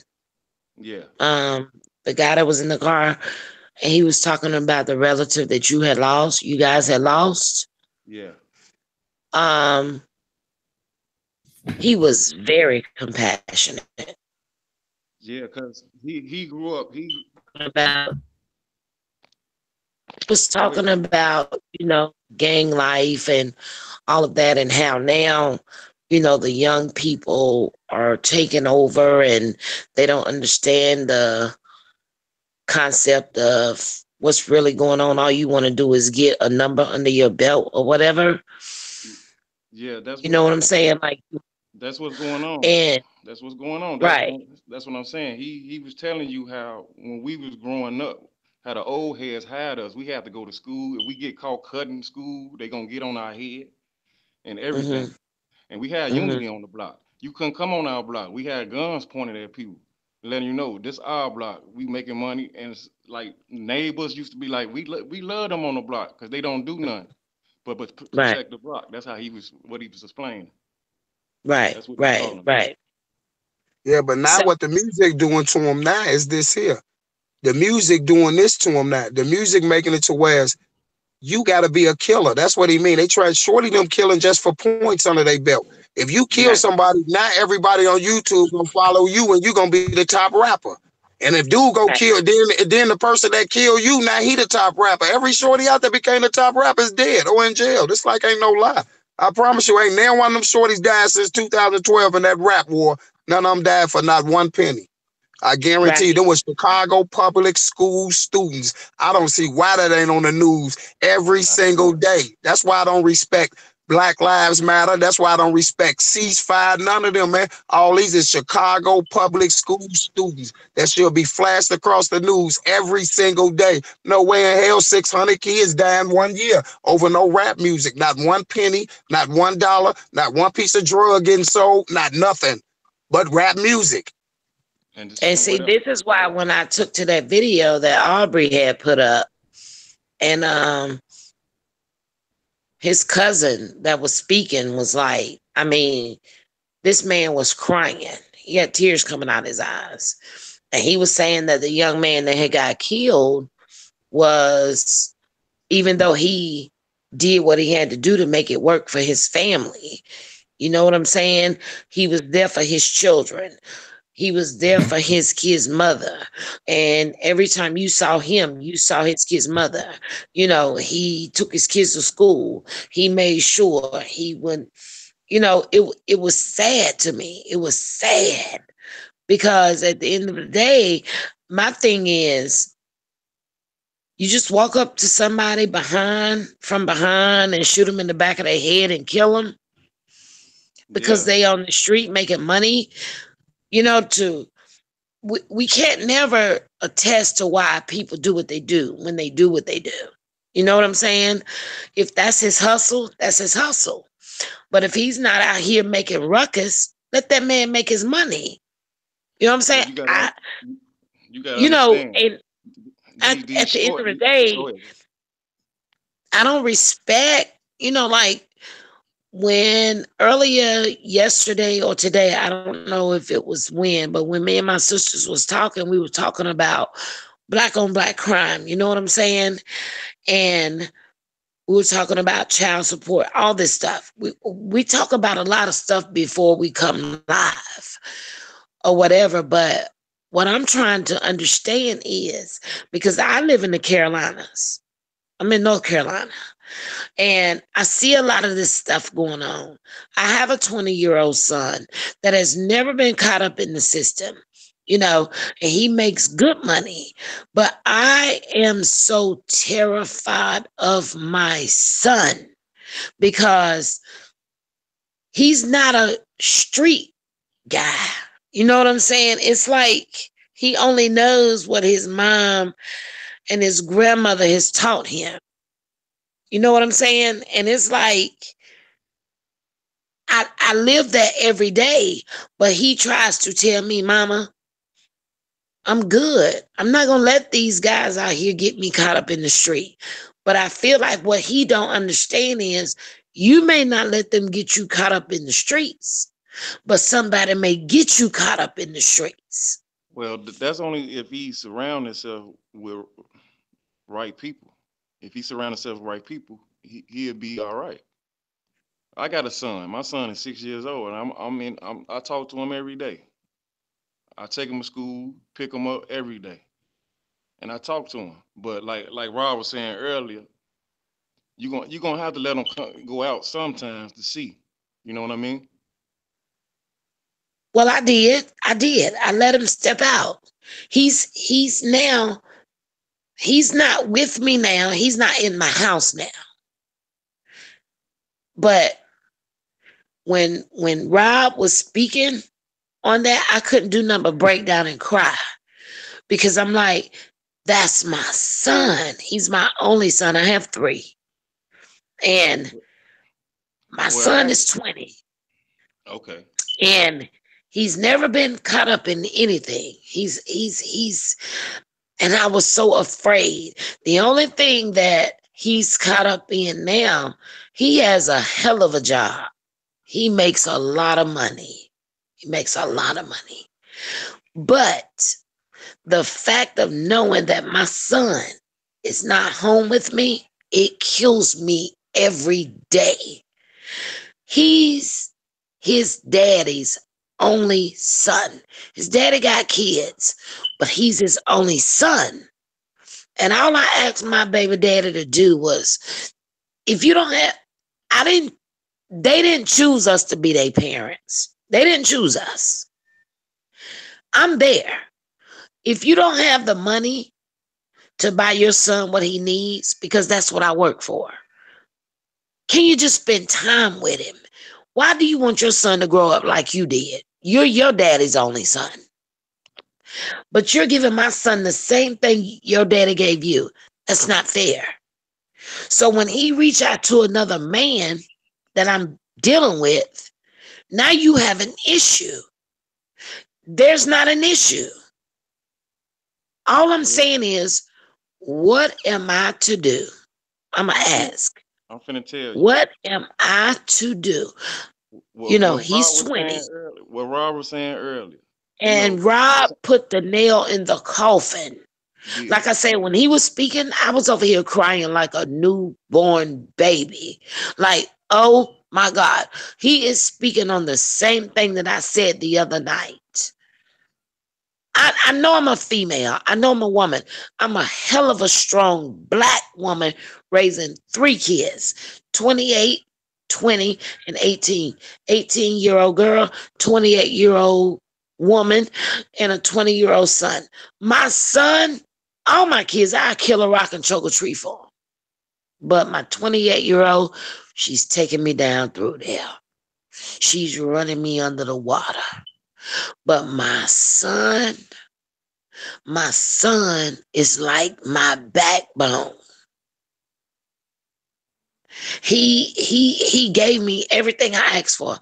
Yeah. The guy that was in the car, and he was talking about the relative that you had lost. You guys had lost. Yeah. He was very compassionate. Yeah, because he grew up. He was talking about, you know, gang life and all of that, and how now, you know, the young people are taking over and they don't understand the concept of what's really going on. All you want to do is get a number under your belt or whatever. Yeah, that's you know what I'm saying. Like, that's what's going on. And that's what's going on. That's what I'm saying. He was telling you how when we was growing up, how the old heads had us. We had to go to school. If we get caught cutting school, they gonna get on our head and everything. And we had unity on the block. You couldn't come on our block. We had guns pointed at people, letting you know this our block. We making money, and it's like neighbors used to be like, we love them on the block because they don't do nothing, but protect the block. That's how he was explaining. Right. Yeah, but now what the music doing to him now is this here. The music doing this to him now. The music making it to where you got to be a killer. That's what he mean. They tried Shorty them killing just for points under their belt. If you kill somebody, now everybody on YouTube gonna follow you and you gonna be the top rapper. And if dude go kill, then the person that killed you, now he the top rapper. Every Shorty out there became the top rapper is dead or in jail. This like ain't no lie. I promise you, ain't now one of them Shorties died since 2012 in that rap war. None of them died for not one penny. I guarantee you, them was Chicago public school students. I don't see why that ain't on the news every single day. That's why I don't respect Black Lives Matter. That's why I don't respect Ceasefire. None of them, man. All these is Chicago public school students that should be flashed across the news every single day. No way in hell 600 kids dying 1 year over no rap music. Not one penny, not $1, not one piece of drug getting sold, not nothing but rap music. And see, this is why when I took to that video that Aubrey had put up, and his cousin that was speaking was like, I mean, this man was crying. He had tears coming out his eyes. And he was saying that the young man that had got killed was, even though he did what he had to do to make it work for his family, you know what I'm saying? He was there for his children. He was there for his kid's mother. And every time you saw him, you saw his kid's mother. You know, he took his kids to school. He made sure he wouldn't, you know, it was sad to me. It was sad because at the end of the day, my thing is, you just walk up to somebody from behind and shoot them in the back of their head and kill them because they on the street making money. You know, we can't never attest to why people do what they do when they do what they do. You know what I'm saying? If that's his hustle, that's his hustle. But if he's not out here making ruckus, let that man make his money. You know what I'm saying? You know, and at the end of the day, I don't respect, like when earlier yesterday or today, I don't know if it was when, but when me and my sisters was talking, we were talking about black on black crime. You know what I'm saying? And we were talking about child support, all this stuff. We talk about a lot of stuff before we come live or whatever. But what I'm trying to understand is, because I live in the Carolinas, I'm in North Carolina, and I see a lot of this stuff going on. I have a 20-year-old son that has never been caught up in the system, and he makes good money. But I am so terrified of my son because he's not a street guy. You know what I'm saying? It's like he only knows what his mom and his grandmother has taught him. You know what I'm saying? And it's like, I live that every day, but he tries to tell me, Mama, I'm good. I'm not going to let these guys out here get me caught up in the street. But I feel like what he don't understand is you may not let them get you caught up in the streets, but somebody may get you caught up in the streets. Well, that's only if he surround himself with right people. If he surround himself with right people, he'll be all right. I got a son. My son is 6 years old, and I talk to him every day. I take him to school, pick him up every day, and I talk to him. But like Rob was saying earlier, you're gonna have to let him go out sometimes to see. You know what I mean? Well, I did. I let him step out. He's now. He's not with me now. He's not in my house now. But when Rob was speaking on that, I couldn't do nothing but break down and cry, because I'm like, that's my son. He's my only son. I have 3. And my son is 20. Okay. And he's never been caught up in anything. And I was so afraid. The only thing that he's caught up in now, he has a hell of a job. He makes a lot of money. But the fact of knowing that my son is not home with me, it kills me every day. He's his daddy's only son. His daddy got kids, but he's his only son. And all I asked my baby daddy to do was, if you don't have, they didn't choose us to be their parents. They didn't choose us. I'm there. If you don't have the money to buy your son what he needs, because that's what I work for, can you just spend time with him? Why do you want your son to grow up like you did? You're your daddy's only son. But you're giving my son the same thing your daddy gave you. That's not fair. So when he reach out to another man that I'm dealing with, now you have an issue. There's not an issue. All I'm saying is, what am I to do? I'm going to ask. I'm finna tell you. What am I to do? He's 20. What Rob was saying earlier. And Rob put the nail in the coffin. Yeah. Like I said, when he was speaking, I was over here crying like a newborn baby. Like, oh my God. He is speaking on the same thing that I said the other night. I know I'm a female. I know I'm a woman. I'm a hell of a strong Black woman raising 3 kids, 28, 20, and 18. 18-year-old girl, 28-year-old woman, and a 20-year-old son. My son, all my kids, I kill a rock and choke a tree for. But my 28-year-old, she's taking me down through there. She's running me under the water. But my son is like my backbone. He gave me everything I asked for.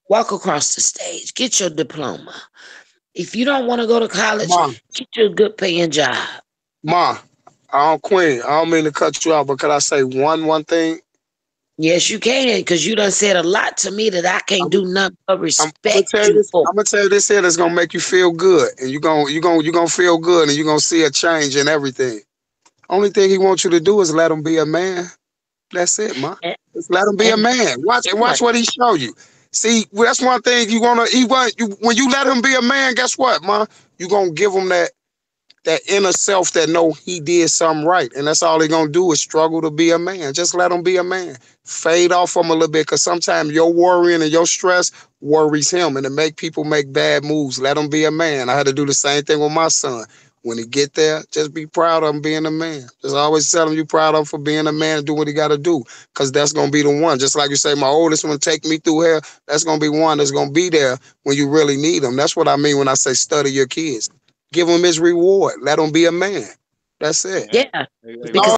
Walk across the stage, get your diploma. If you don't want to go to college, get you a good paying job. Ma, Queen, I don't mean to cut you out, but could I say one thing? Yes, you can, because you done said a lot to me that I can't do nothing but respect you for. I'm gonna tell you this here that's gonna make you feel good, and you're gonna feel good, and you're gonna see a change in everything. Only thing he wants you to do is let him be a man. That's it, man. Just let him be a man. Watch what he show you. See, that's one thing when you let him be a man, guess what, man? You gonna give him that inner self that know he did something right. And that's all he gonna do is struggle to be a man. Just let him be a man. Fade off him a little bit, because sometimes your worrying and your stress worries him, and it make people make bad moves. Let him be a man. I had to do the same thing with my son. When he get there, just be proud of him being a man. Just always tell him you proud of him for being a man and do what he got to do, because that's going to be the one. Just like you say, my oldest one take me through here, that's going to be one that's going to be there when you really need him. That's what I mean when I say study your kids. Give him his reward. Let him be a man. That's it. Yeah. Because